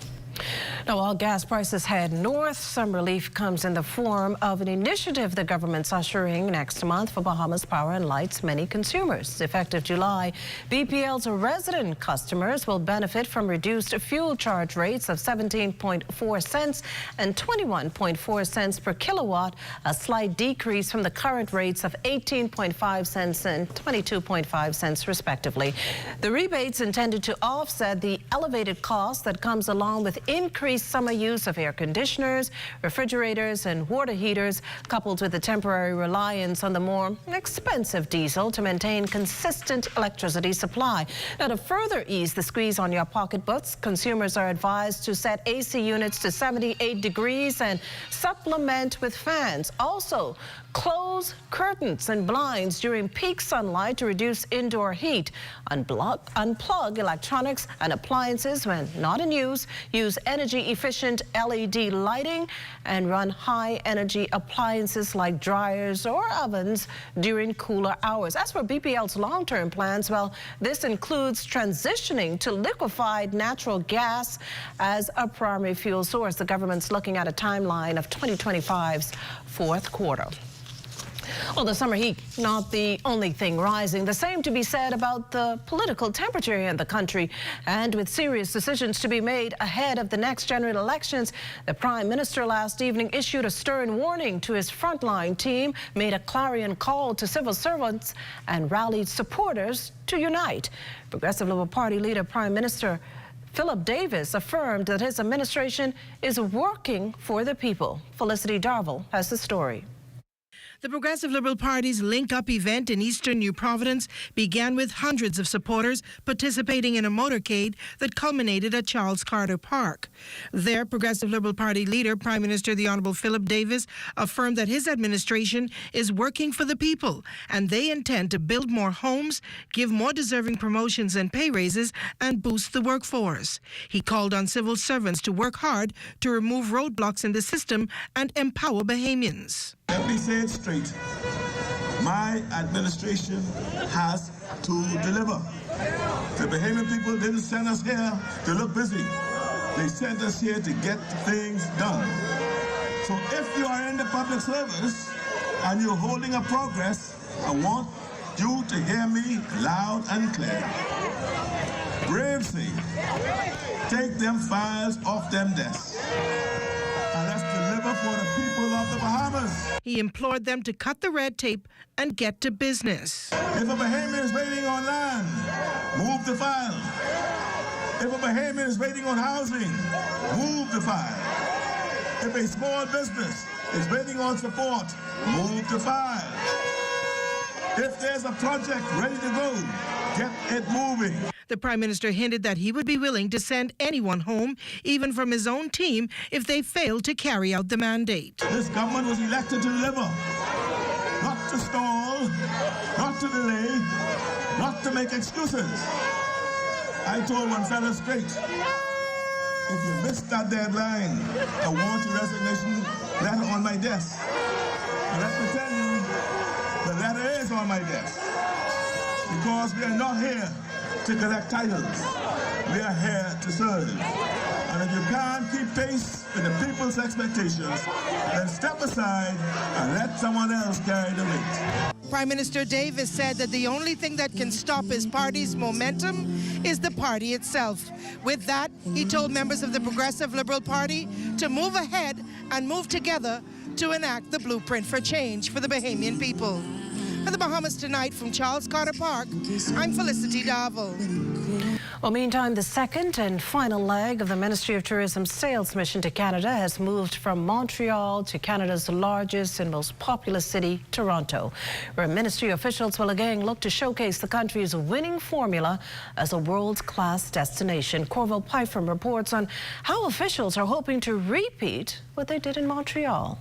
S11: Now, while gas prices head north, some relief comes in the form of an initiative the government's ushering next month for Bahamas Power and Light's many consumers. Effective July, BPL's resident customers will benefit from reduced fuel charge rates of 17.4 cents and 21.4 cents per kilowatt, a slight decrease from the current rates of 18.5 cents and 22.5 cents respectively. The rebates intended to offset the elevated cost that comes along with increased summer use of air conditioners, refrigerators, and water heaters, coupled with the temporary reliance on the more expensive diesel to maintain consistent electricity supply. Now, to further ease the squeeze on your pocketbooks, consumers are advised to set AC units to 78 degrees and supplement with fans. Also, close curtains and blinds during peak sunlight to reduce indoor heat. Unplug electronics and appliances when not in use. Use energy-efficient LED lighting and run high-energy appliances like dryers or ovens during cooler hours. As for BPL's long-term plans, well, this includes transitioning to liquefied natural gas as a primary fuel source. The government's looking at a timeline of 2025's fourth quarter. Well, the summer heat, not the only thing rising. The same to be said about the political temperature here in the country. And with serious decisions to be made ahead of the next general elections, the Prime Minister last evening issued a stern warning to his frontline team, made a clarion call to civil servants, and rallied supporters to unite. Progressive Liberal Party leader Prime Minister Philip Davis affirmed that his administration is working for the people. Felicity Darville has the story.
S14: The Progressive Liberal Party's Link Up event in eastern New Providence began with hundreds of supporters participating in a motorcade that culminated at Charles Carter Park. There, Progressive Liberal Party leader, Prime Minister the Honorable Philip Davis, affirmed that his administration is working for the people and they intend to build more homes, give more deserving promotions and pay raises, and boost the workforce. He called on civil servants to work hard to remove roadblocks in the system and empower Bahamians.
S15: Let me say it straight. My administration has to deliver. The Bahamian people didn't send us here to look busy. They sent us here to get things done. So if you are in the public service and you're holding a progress, I want you to hear me loud and clear. Brave say, take them files off them desks. And let's deliver for the people of the Bahamas.
S14: He implored them to cut the red tape and get to business.
S15: If a Bahamian is waiting on land, move the file. If a Bahamian is waiting on housing, move the file. If a small business is waiting on support, move the file. If there's a project ready to go, get it moving.
S14: The Prime Minister hinted that he would be willing to send anyone home, even from his own team, if they failed to carry out the mandate.
S15: This government was elected to deliver, not to stall, not to delay, not to make excuses. I told one fellow straight, if you missed that deadline, I want your resignation letter on my desk. And let me tell you, the letter is on my desk. Because we are not here to collect titles. We are here to serve. And if you can't keep pace with the people's expectations, then step aside and let someone else carry the weight.
S14: Prime Minister Davis said that the only thing that can stop his party's momentum is the party itself. With that, he told members of the Progressive Liberal Party to move ahead and move together to enact the blueprint for change for the Bahamian people. For the Bahamas Tonight from Charles Carter Park, I'm Felicity Darville.
S11: Well, meantime, the second and final leg of the Ministry of Tourism sales mission to Canada has moved from Montreal to Canada's largest and most populous city, Toronto, where ministry officials will again look to showcase the country's winning formula as a world-class destination. Corval Pyfrom reports on how officials are hoping to repeat what they did in Montreal.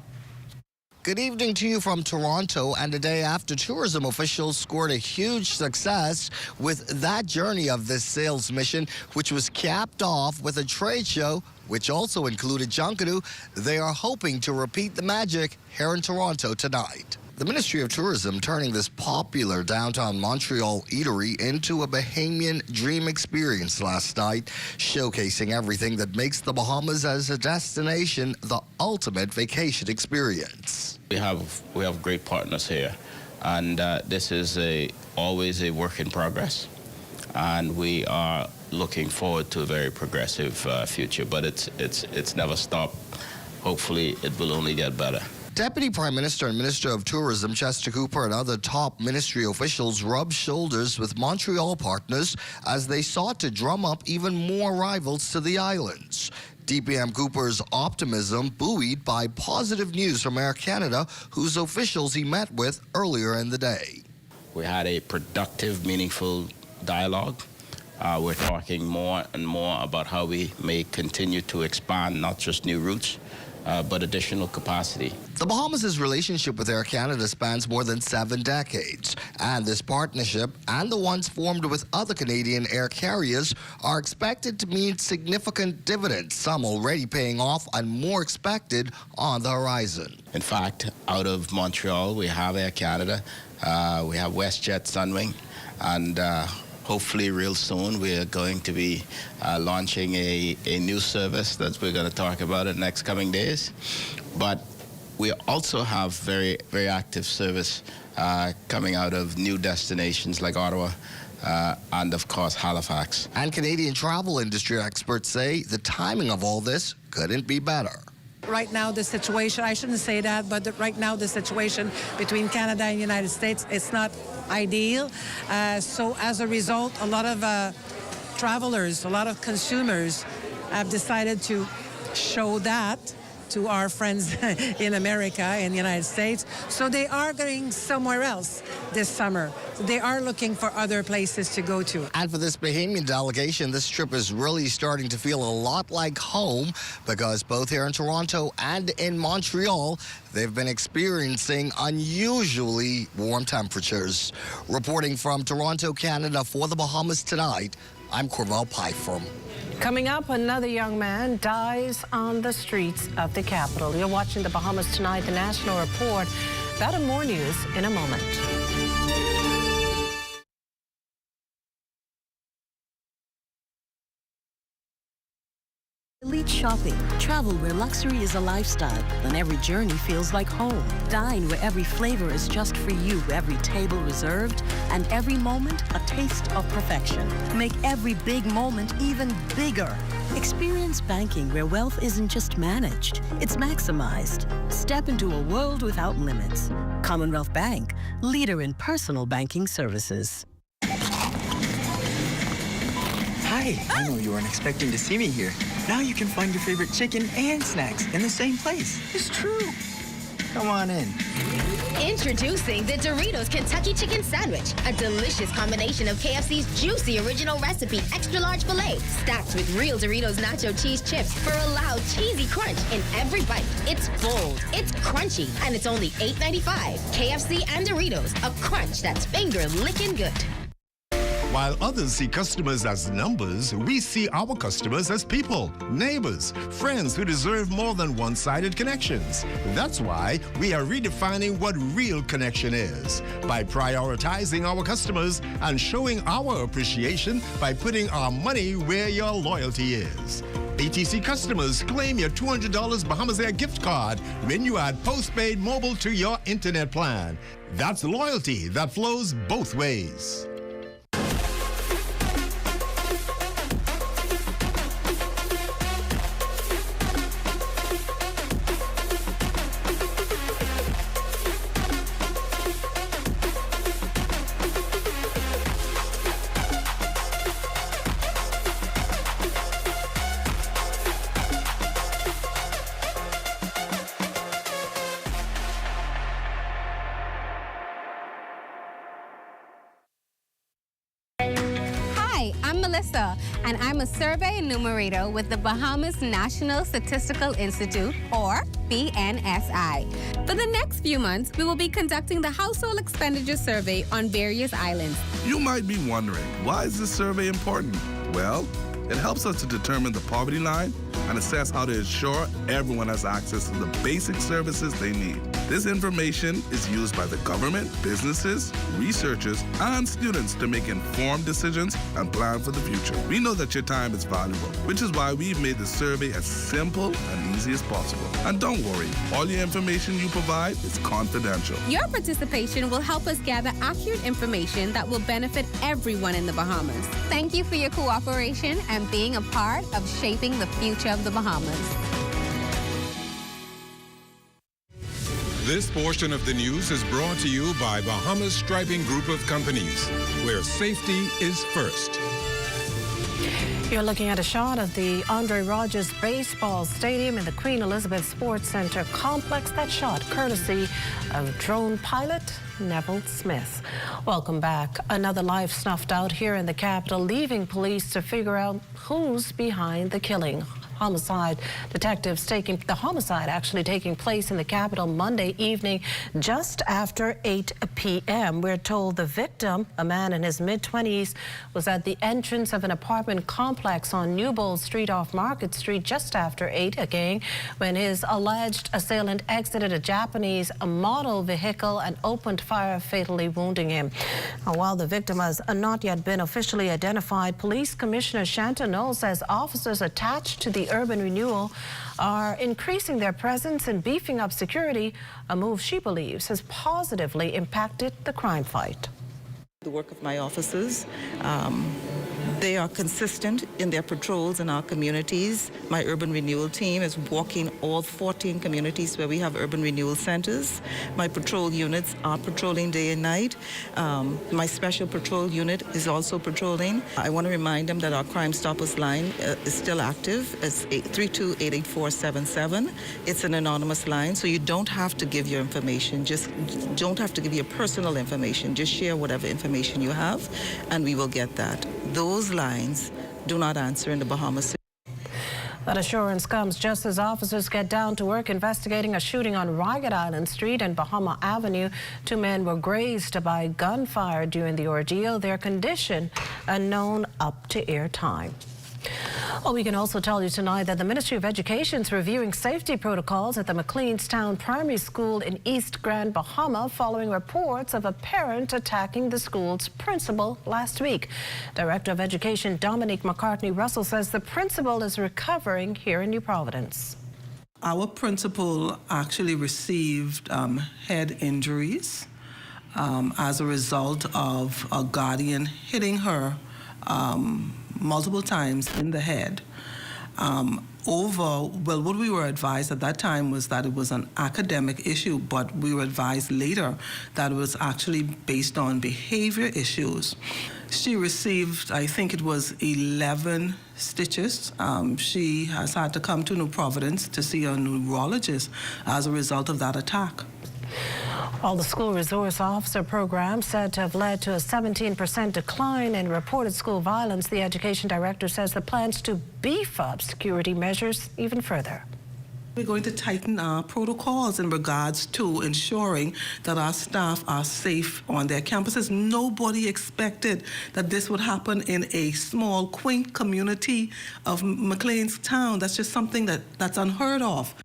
S16: Good evening to you from Toronto, and a day after tourism officials scored a huge success with that journey of this sales mission, which was capped off with a trade show, which also included Junkanoo. They are hoping to repeat the magic here in Toronto tonight. The Ministry of Tourism turning this popular downtown Montreal eatery into a Bahamian dream experience last night, showcasing everything that makes the Bahamas as a destination the ultimate vacation experience.
S17: We have great partners here, and this is always a work in progress, and we are looking forward to a very progressive future. But it's never stopped. Hopefully, it will only get better.
S16: Deputy Prime Minister and Minister of Tourism Chester Cooper and other top ministry officials rubbed shoulders with Montreal partners as they sought to drum up even more rivals to the islands. DPM Cooper's optimism buoyed by positive news from Air Canada, whose officials he met with earlier in the day.
S17: We had a productive, meaningful dialogue. We're talking more and more about how we may continue to expand not just new routes, but additional capacity.
S16: The Bahamas' relationship with Air Canada spans more than 7 decades, and this partnership and the ones formed with other Canadian air carriers are expected to mean significant dividends, some already paying off and more expected on the horizon.
S17: In fact, out of Montreal, we have Air Canada, we have WestJet Sunwing, and hopefully real soon we are going to be launching a new service that we're going to talk about in the next coming days. But we also have very, very active service coming out of new destinations like Ottawa and, of course, Halifax.
S16: And Canadian travel industry experts say the timing of all this couldn't be better.
S18: Right now, the situation, I shouldn't say that, but right now the situation between Canada and the United States, it's not ideal. So as a result, a lot of travelers, a lot of consumers have decided to show that to our friends in America and the United States. So they are going somewhere else this summer. They are looking for other places to go to.
S16: And for this Bahamian delegation, this trip is really starting to feel a lot like home, because both here in Toronto and in Montreal, they've been experiencing unusually warm temperatures. Reporting from Toronto, Canada for the Bahamas Tonight, I'm Corval Pyfrom.
S11: Coming up, another young man dies on the streets of the capital. You're watching the Bahamas Tonight, the National Report. That and more news in a moment.
S20: Elite Shopping. Travel where luxury is a lifestyle and every journey feels like home. Dine where every flavor is just for you, every table reserved, and every moment a taste of perfection. Make every big moment even bigger. Experience banking where wealth isn't just managed, it's maximized. Step into a world without limits. Commonwealth Bank, leader in personal banking services.
S21: Hi, I know you weren't expecting to see me here. Now you can find your favorite chicken and snacks in the same place. It's true. Come on in.
S23: Introducing the Doritos Kentucky Chicken Sandwich, a delicious combination of KFC's juicy original recipe extra large filet, stacked with real Doritos nacho cheese chips for a loud cheesy crunch in every bite. It's bold, it's crunchy, and it's only $8.95. KFC and Doritos, a crunch that's finger licking good.
S25: While others see customers as numbers, we see our customers as people, neighbors, friends who deserve more than one-sided connections. That's why we are redefining what real connection is, by prioritizing our customers and showing our appreciation by putting our money where your loyalty is. ATC customers, claim your $200 Bahamas Air gift card when you add postpaid mobile to your internet plan. That's loyalty that flows both ways.
S1: I'm Melissa, and I'm a survey enumerator with the Bahamas National Statistical Institute, or BNSI. For the next few months, we will be conducting the Household Expenditure Survey on various islands.
S2: You might be wondering, why is this survey important? Well, it helps us to determine the poverty line and assess how to ensure everyone has access to the basic services they need. This information is used by the government, businesses, researchers, and students to make informed decisions and plan for the future. We know that your time is valuable, which is why we've made the survey as simple and easy as possible. And don't worry, all your information you provide is confidential.
S1: Your participation will help us gather accurate information that will benefit everyone in the Bahamas. Thank you for your cooperation and being a part of shaping the future of the Bahamas.
S4: This portion of the news is brought to you by Bahamas Striping Group of Companies, where safety is first.
S11: You're looking at a shot of the Andre Rogers Baseball Stadium in the Queen Elizabeth Sports Center complex. That shot courtesy of drone pilot Neville Smith. Welcome back. Another life snuffed out here in the capital, leaving police to figure out who's behind the killing. The homicide actually taking place in the capital Monday evening just after 8 p.m. We're told the victim, a man in his mid-20s, was at the entrance of an apartment complex on Newbold Street off Market Street just after 8 again when his alleged assailant exited a Japanese model vehicle and opened fire, fatally wounding him. While the victim has not yet been officially identified, Police Commissioner Shanta Knoll says officers attached to the urban renewal are increasing their presence and beefing up security, a move she believes has positively impacted the crime fight.
S5: The work of my officers, they are consistent in their patrols in our communities. My urban renewal team is walking all 14 communities where we have urban renewal centers. My patrol units are patrolling day and night. My special patrol unit is also patrolling. I want to remind them that our Crime Stoppers line is still active. It's 832-884-77. It's an anonymous line, so you don't have to give your information. Just don't have to give your personal information. Just share whatever information you have, and we will get that. Those lines do not answer in the Bahamas.
S11: That assurance comes just as officers get down to work investigating a shooting on Ragged Island Street and Bahama Avenue. 2 men were grazed by gunfire during the ordeal, their condition unknown up to airtime. Well, we can also tell you tonight that the Ministry of Education is reviewing safety protocols at the McLeanstown Primary School in East Grand Bahama following reports of a parent attacking the school's principal last week. Director of Education Dominique McCartney-Russell says the principal is recovering here in New Providence.
S6: Our principal actually received head injuries as a result of a guardian hitting her multiple times in the head. What we were advised at that time was that it was an academic issue, but we were advised later that it was actually based on behavior issues. She received, I think it was 11 stitches. She has had to come to New Providence to see a neurologist as a result of that attack.
S11: All the school resource officer program said to have led to a 17% decline in reported school violence. The education director says the plans to beef up security measures even further.
S6: We're going to tighten our protocols in regards to ensuring that our staff are safe on their campuses. Nobody expected that this would happen in a small, quaint community of McLeanstown. That's just something that's unheard of.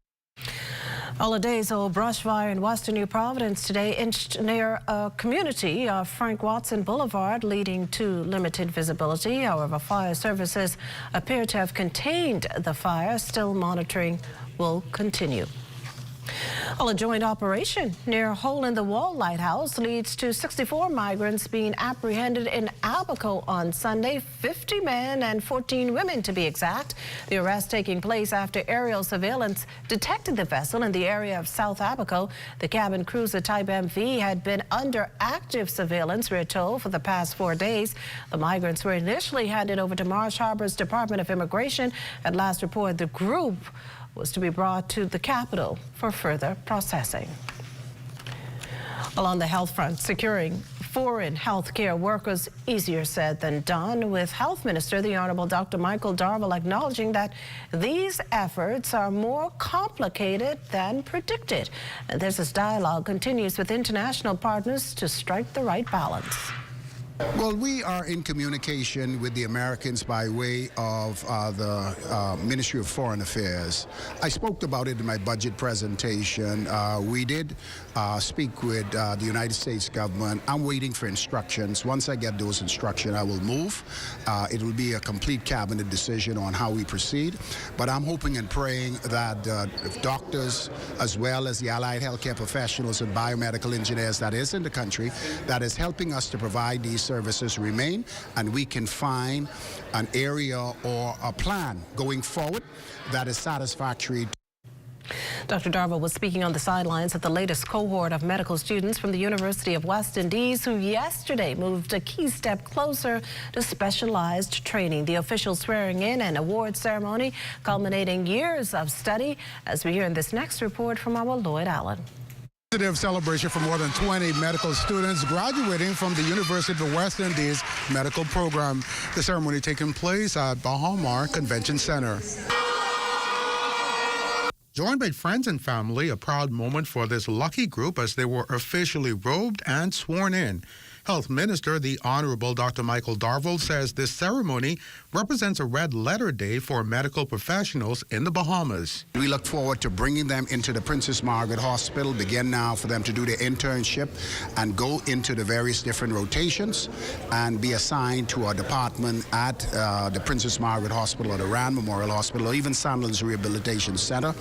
S11: Well, a days-old brush fire in western New Providence today inched near a community of Frank Watson Boulevard, leading to limited visibility. However, fire services appear to have contained the fire. Still monitoring will continue. Well, a joint operation near Hole-in-the-Wall Lighthouse leads to 64 migrants being apprehended in Abaco on Sunday, 50 men and 14 women to be exact. The arrest taking place after aerial surveillance detected the vessel in the area of South Abaco. The cabin cruiser type MV had been under active surveillance, we're told, for the past 4 days. The migrants were initially handed over to Marsh Harbor's Department of Immigration. At last report, the group was to be brought to the capital for further processing. Well, on the health front, securing foreign healthcare workers. Easier said than done, with Health Minister, the Honorable Dr. Michael Darville, acknowledging that these efforts are more complicated than predicted. And this dialogue continues with international partners to strike the right balance.
S7: Well, we are in communication with the Americans by way of the Ministry of Foreign Affairs. I spoke about it in my budget presentation. We did speak with the United States government. I'm waiting for instructions. Once I get those instructions, I will move. It will be a complete cabinet decision on how we proceed. But I'm hoping and praying that doctors, as well as the allied healthcare professionals and biomedical engineers that is in the country, that is helping us to provide these services remain, and we can find an area or a plan going forward that is satisfactory.
S11: Dr. Darville was speaking on the sidelines of the latest cohort of medical students from the University of West Indies, who yesterday moved a key step closer to specialized training. The official swearing in and award ceremony culminating years of study, as we hear in this next report from our Lloyd Allen.
S8: Celebration for more than 20 medical students graduating from the University of the West Indies medical program. The ceremony taking place at Bahamar Convention Center. Joined by friends and family, a proud moment for this lucky group as they were officially robed and sworn in. Health Minister, the Honorable Dr. Michael Darville, says this ceremony represents a red letter day for medical professionals in the Bahamas.
S7: We look forward to bringing them into the Princess Margaret Hospital, begin now for them to do their internship and go into the various different rotations and be assigned to a department at the Princess Margaret Hospital or the Rand Memorial Hospital or even Sandlands Rehabilitation Center,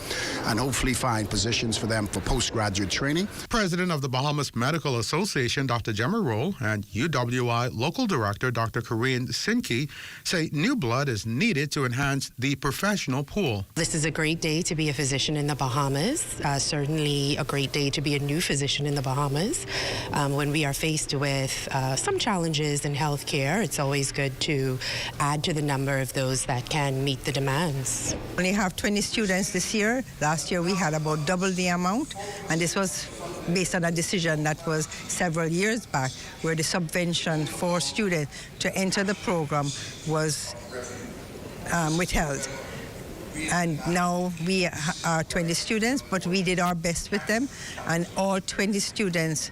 S7: and hopefully find positions for them for postgraduate training.
S8: President of the Bahamas Medical Association, Dr. Gemma Roll, and UWI local director, Dr. Corinne Sinke, say new blood is needed to enhance the professional pool.
S10: This is a great day to be a physician in the Bahamas, certainly a great day to be a new physician in the Bahamas. When we are faced with some challenges in healthcare, it's always good to add to the number of those that can meet the demands.
S19: We only have 20 students this year. Last year we had about double the amount, and this was based on a decision that was several years back, where the subvention for students to enter the program was withheld. And now we are 20 students, but we did our best with them, and all 20 students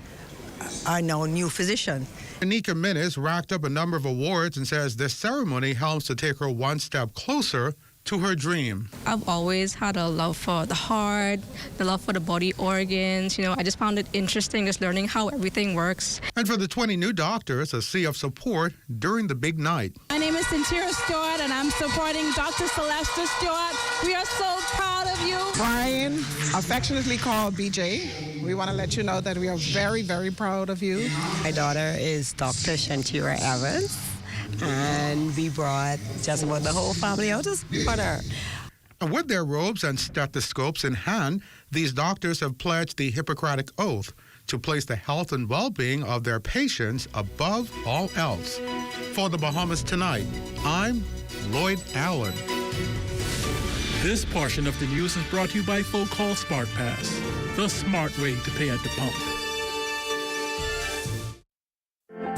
S19: are now new physicians.
S8: Anika Minnis racked up a number of awards and says this ceremony helps to take her one step closer to her dream.
S24: I've always had a love for the heart, the love for the body organs. You know, I just found it interesting just learning how everything works.
S8: And for the 20 new doctors, a sea of support during the big night.
S26: My name is Cynthia Stewart, and I'm supporting Dr. Celeste Stewart. We are so proud of you.
S27: Brian, affectionately called BJ. We want to let you know that we are very, very proud of you.
S28: My daughter is Dr. Shantira Evans. And we brought just about the whole family out to support her.
S8: And with their robes and stethoscopes in hand, these doctors have pledged the Hippocratic Oath to place the health and well-being of their patients above all else. For the Bahamas Tonight, I'm Lloyd Allen.
S29: This portion of the news is brought to you by Folk Call Smart Pass, the smart way to pay at the pump.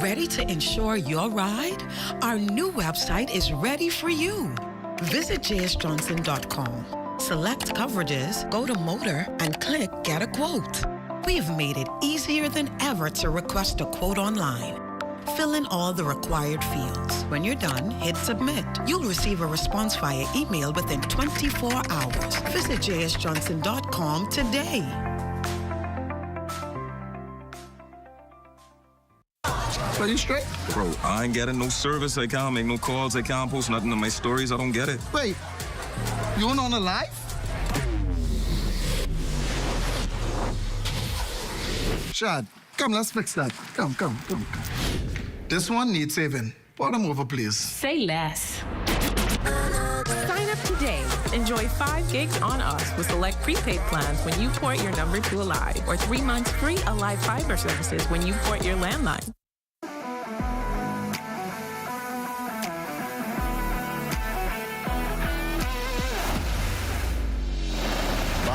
S30: Ready to insure your ride? Our new website is ready for you. Visit jsjohnson.com. Select coverages, go to motor, and click Get a Quote. We've made it easier than ever to request a quote online. Fill in all the required fields. When you're done, hit Submit. You'll receive a response via email within 24 hours. Visit jsjohnson.com today.
S31: Are you straight? Bro, I ain't getting no service. I can't make no calls. I can't post nothing on my stories. I don't get it.
S15: Wait, you on the live? Shad, come, let's fix that. Come. This one needs saving. Pour them over, please.
S32: Say less. Sign up today. Enjoy 5 gigs on us with select prepaid plans when you port your number to Alive, or 3 months free Alive Fiber services when you port your landline.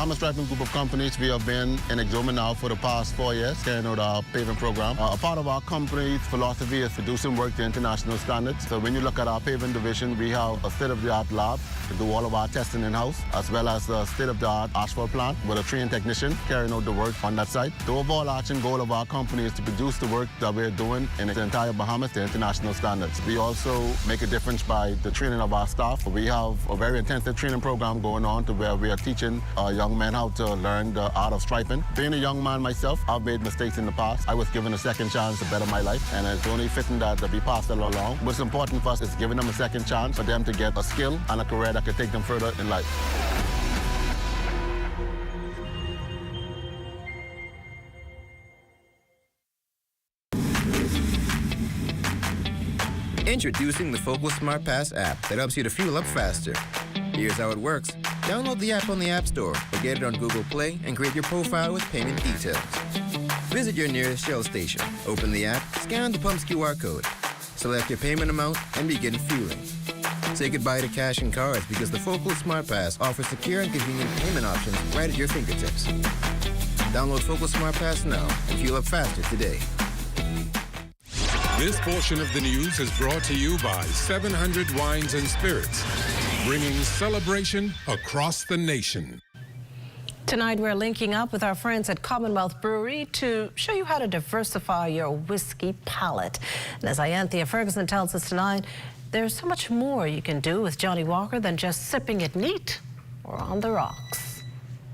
S3: Bahamas Striping Group of Companies, we have been in Exuma now for the past 4 years, carrying out our paving program. A part of our company's philosophy is producing work to international standards. So when you look at our paving division, we have a state-of-the-art lab to do all of our testing in-house, as well as a state-of-the-art asphalt plant with a trained technician carrying out the work on that site. The overarching goal of our company is to produce the work that we're doing in the entire Bahamas to international standards. We also make a difference by the training of our staff. We have a very intensive training program going on to where we are teaching young men how to learn the art of striping. Being a young man myself, I've made mistakes in the past. I was given a second chance to better my life, and it's only fitting that we pass that along. What's important for us is giving them a second chance for them to get a skill and a career that could take them further in life.
S9: Introducing the Focal Smart Pass app that helps you to fuel up faster. Here's how it works. Download the app on the App Store or get it on Google Play and create your profile with payment details. Visit your nearest Shell station. Open the app, scan the pump's QR code, select your payment amount, and begin fueling. Say goodbye to cash and cards because the Focal Smart Pass offers secure and convenient payment options right at your fingertips. Download Focal Smart Pass now and fuel up faster today.
S4: This portion of the news is brought to you by 700 Wines and Spirits, bringing celebration across the nation.
S11: Tonight, we're linking up with our friends at Commonwealth Brewery to show you how to diversify your whiskey palate. And as Ianthea Ferguson tells us tonight, there's so much more you can do with Johnnie Walker than just sipping it neat or on the rocks.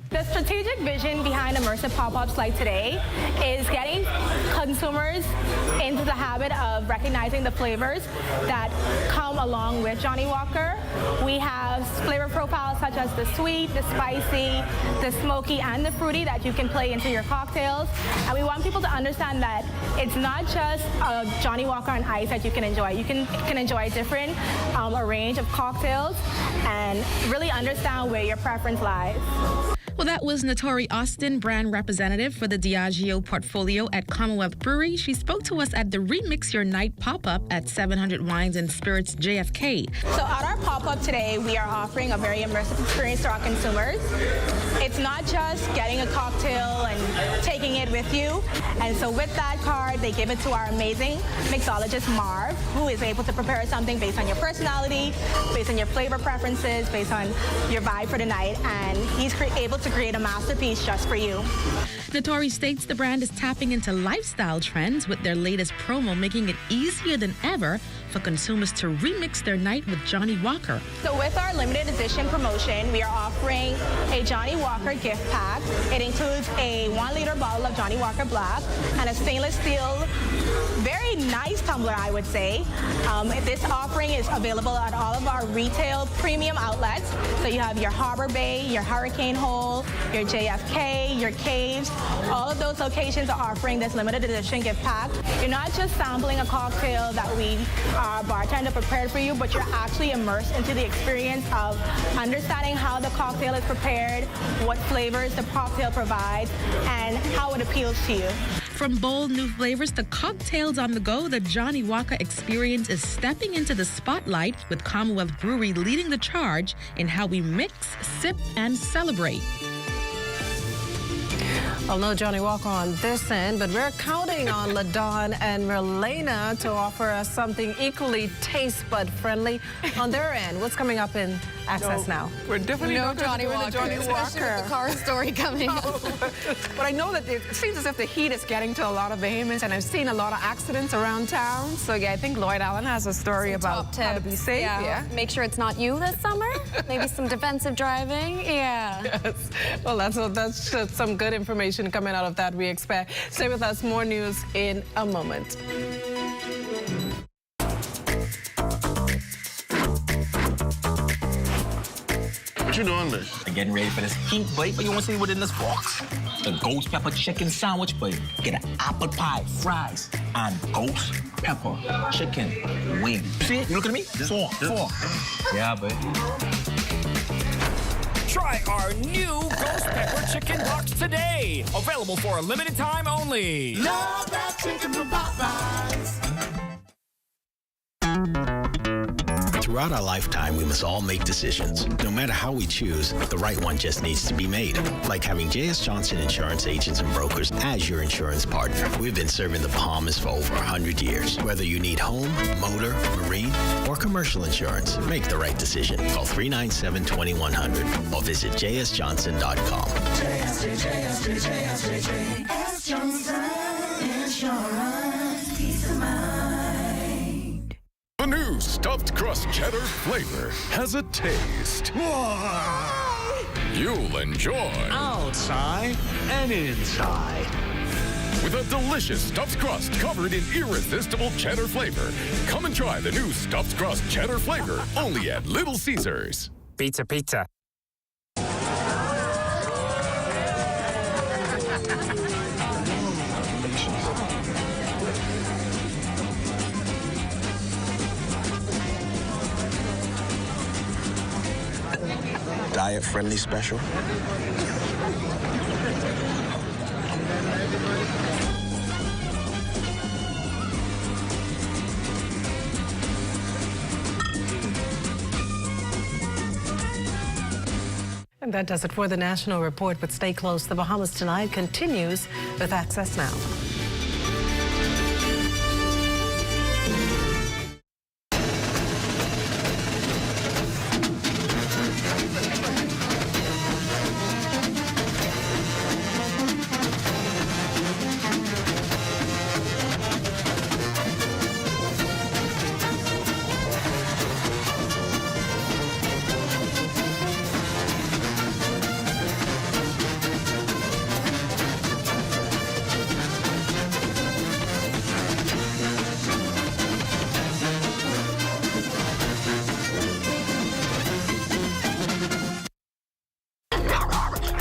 S12: The strategic vision behind immersive pop-ups like today is getting consumers into the habit of recognizing the flavors that come along with Johnnie Walker. We have flavor profiles such as the sweet, the spicy, the smoky, and the fruity that you can play into your cocktails. And we want people to understand that it's not just a Johnnie Walker on ice that you can enjoy. You can enjoy a range of cocktails and really understand where your preference lies.
S13: Well, that was Notori Austin, brand representative for the Diageo portfolio at Commonwealth Brewery. She spoke to us at the Remix Your Night pop-up at 700 Wines and Spirits JFK.
S12: So at our pop-up today, we are offering a very immersive experience to our consumers. It's not just getting a cocktail and taking it with you. And so with that card, they give it to our amazing mixologist, Marv, who is able to prepare something based on your personality, based on your flavor preferences, based on your vibe for the night. And he's able to create a masterpiece just for you.
S13: Notori states the brand is tapping into lifestyle trends with their latest promo, making it easier than ever for consumers to remix their night with Johnnie Walker.
S12: So with our limited edition promotion, we are offering a Johnnie Walker gift pack. It includes a 1-liter bottle of Johnnie Walker Black and a stainless steel, very nice tumbler, I would say. This offering is available at all of our retail premium outlets. So you have your Harbor Bay, your Hurricane Hole, your JFK, your Caves. All of those locations are offering this limited edition gift pack. You're not just sampling a cocktail that our bartender prepared for you, but you're actually immersed into the experience of understanding how the cocktail is prepared, what flavors the cocktail provides, and how it appeals to you.
S13: From bold new flavors to cocktails on the go, the Johnnie Walker experience is stepping into the spotlight with Commonwealth Brewery leading the charge in how we mix, sip, and celebrate.
S11: Well, no Johnnie Walker on this end, but we're counting on LaDawn and Merlena to offer us something equally taste bud friendly on their end. What's coming up in Access Now?
S14: We're definitely not
S16: Johnnie
S14: doing
S16: Walker,
S14: the Johnnie
S16: especially
S14: Walker.
S16: with the car story coming up.
S14: But I know that it seems as if the heat is getting to a lot of Bahamians, and I've seen a lot of accidents around town. So yeah, I think Lloyd Allen has a story about how to be safe. Yeah.
S16: Make sure it's not you this summer. Maybe some defensive driving. Yeah.
S11: Yes. Well, that's just some good information coming out of that, we expect. Stay with us. More news in a moment.
S17: What you doing there? I'm getting ready for this heat, boy. But you want to see what's in this box? The ghost pepper chicken sandwich, boy. Get an apple pie, fries, and ghost pepper chicken wing. See it? You look at me? Four. Yeah, boy.
S18: Try our new Ghost Pepper Chicken Box today. Available for a limited time only.
S20: Love that chicken from Popeyes.
S1: Throughout our lifetime, we must all make decisions. No matter how we choose, the right one just needs to be made. Like having J.S. Johnson Insurance Agents and Brokers as your insurance partner. We've been serving the Bahamas for over 100 years. Whether you need home, motor, marine, or commercial insurance, make the right decision. Call 397-2100 or visit jsjohnson.com.
S2: JS Johnson Insurance. Peace of mind.
S5: The new stuffed crust cheddar flavor has a taste you'll enjoy.
S18: Outside and inside.
S5: With a delicious stuffed crust covered in irresistible cheddar flavor. Come and try the new stuffed crust cheddar flavor only at Little Caesars.
S18: Pizza, pizza.
S17: Diet-friendly special.
S11: And that does it for the National Report, but stay close. The Bahamas Tonight continues with Access Now.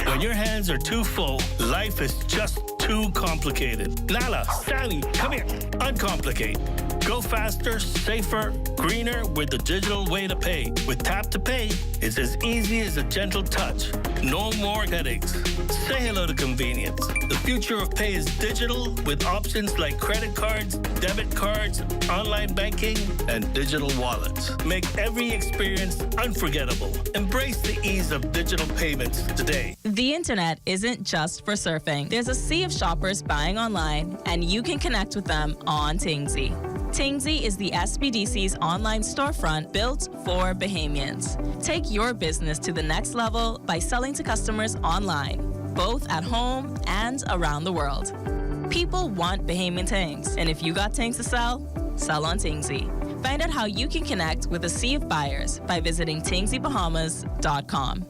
S6: When your hands are too full, life is just too complicated. Nala, Sally, come here. Uncomplicate. Go faster, safer, greener with the digital way to pay. With Tap to Pay, it's as easy as a gentle touch. No more headaches. Say hello to convenience. The future of pay is digital with options like credit cards, debit cards, online banking, and digital wallets. Make every experience unforgettable. Embrace the ease of digital payments today.
S7: The internet isn't just for surfing. There's a sea of shoppers buying online, and you can connect with them on Tingsy. Tingsy is the SBDC's online storefront built for Bahamians. Take your business to the next level by selling to customers online, both at home and around the world. People want Bahamian things, and if you got things to sell, sell on Tingsy. Find out how you can connect with a sea of buyers by visiting tingsybahamas.com.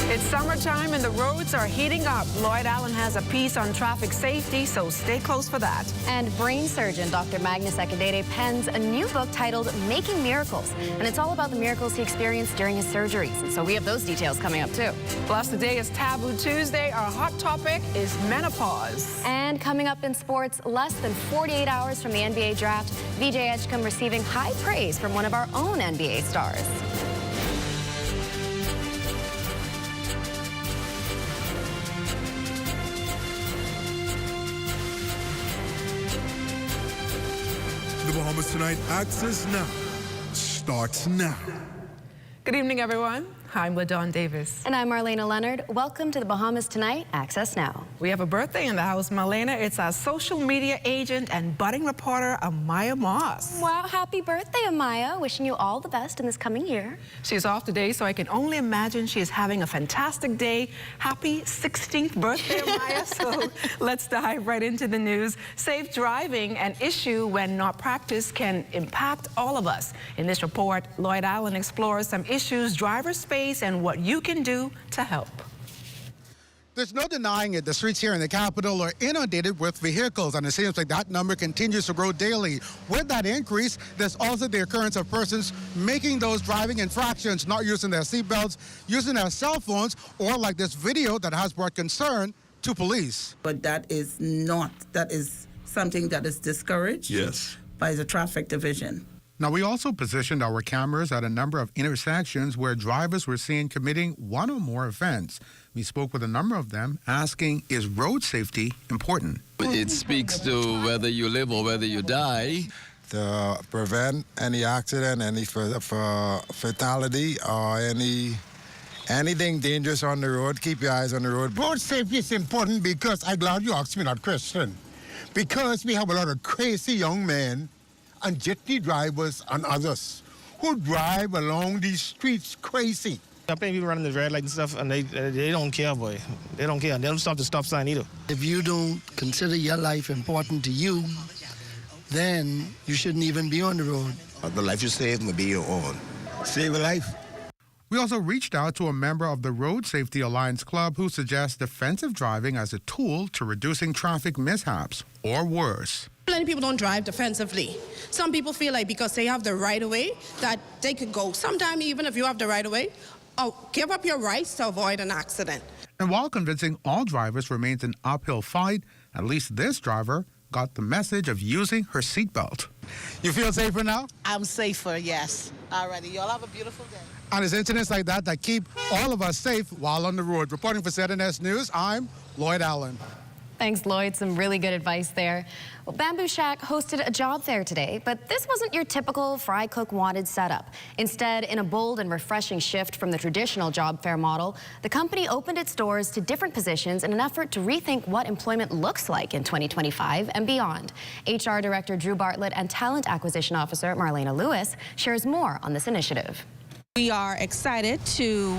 S14: It's summertime and the roads are heating up. Lloyd Allen has a piece on traffic safety, so stay close for that.
S16: And brain surgeon Dr. Magnus Ekadede pens a new book titled Making Miracles. And it's all about the miracles he experienced during his surgeries. And so we have those details coming up too.
S14: Plus, today is Taboo Tuesday. Our hot topic is menopause.
S16: And coming up in sports, less than 48 hours from the NBA draft, VJ Edgecombe receiving high praise from one of our own NBA stars.
S10: The Bahamas Tonight Access Now starts now.
S14: Good evening, everyone. I'm LaDawn Davis.
S16: And I'm Marlena Leonard. Welcome to the Bahamas Tonight Access Now.
S14: We have a birthday in the house, Marlena. It's our social media agent and budding reporter, Amaya Moss.
S16: Wow, happy birthday, Amaya. Wishing you all the best in this coming year.
S14: She's off today, so I can only imagine she is having a fantastic day. Happy 16th birthday, Amaya. So let's dive right into the news. Safe driving, an issue when not practiced, can impact all of us. In this report, Lloyd Allen explores some issues drivers face and what you can do to help.
S8: There's no denying it. The streets here in the capital are inundated with vehicles, and it seems like that number continues to grow daily. With that increase, there's also the occurrence of persons making those driving infractions, not using their seatbelts, using their cell phones, or like this video that has brought concern to police.
S19: But that is something that is discouraged by the traffic division.
S8: Now, we also positioned our cameras at a number of intersections where drivers were seen committing one or more offenses. We spoke with a number of them asking, is road safety important?
S20: It speaks to whether you live or whether you die.
S21: To prevent any accident, any fatality, or anything dangerous on the road, keep your eyes on the road.
S22: Road safety is important because, I'm glad you asked me that question, because we have a lot of crazy young men and jitney drivers and others who drive along these streets crazy.
S23: I think people running the red light and stuff, and they don't care, boy. They don't care. They don't stop the stop sign either.
S24: If you don't consider your life important to you, then you shouldn't even be on the road.
S30: The life you save will be your own. Save a life.
S8: We also reached out to a member of the Road Safety Alliance Club who suggests defensive driving as a tool to reducing traffic mishaps, or worse.
S31: Plenty of people don't drive defensively. Some people feel like because they have the right-of-way that they could go. Sometimes even if you have the right-of-way, give up your rights to avoid an accident.
S8: And while convincing all drivers remains an uphill fight, at least this driver got the message of using her seatbelt. You feel safer now?
S31: I'm safer, yes. Alrighty, y'all have a beautiful day.
S8: And it's incidents like that that keep all of us safe while on the road. Reporting for ZNS News, I'm Lloyd Allen.
S16: Thanks, Lloyd. Some really good advice there. Well, Bamboo Shack hosted a job fair today, but this wasn't your typical fry cook wanted setup. Instead, in a bold and refreshing shift from the traditional job fair model, the company opened its doors to different positions in an effort to rethink what employment looks like in 2025 and beyond. HR Director Drew Bartlett and Talent Acquisition Officer Marlena Lewis shares more on this initiative.
S12: We are excited to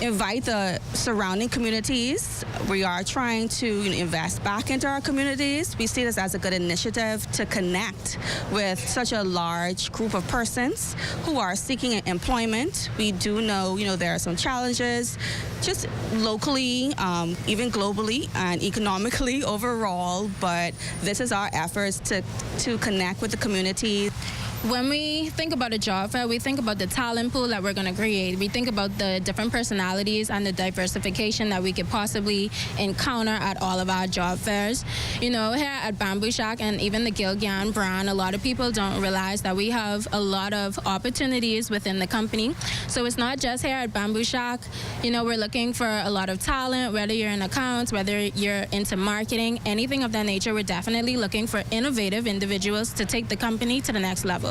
S12: invite the surrounding communities. We are trying to invest back into our communities. We see this as a good initiative to connect with such a large group of persons who are seeking employment. We do know, there are some challenges just locally, even globally and economically overall, but this is our efforts to connect with the community.
S32: When we think about a job fair, we think about the talent pool that we're going to create. We think about the different personalities and the diversification that we could possibly encounter at all of our job fairs. Here at Bamboo Shack and even the Gilgan brand, a lot of people don't realize that we have a lot of opportunities within the company. So it's not just here at Bamboo Shack. We're looking for a lot of talent, whether you're in accounts, whether you're into marketing, anything of that nature. We're definitely looking for innovative individuals to take the company to the next level.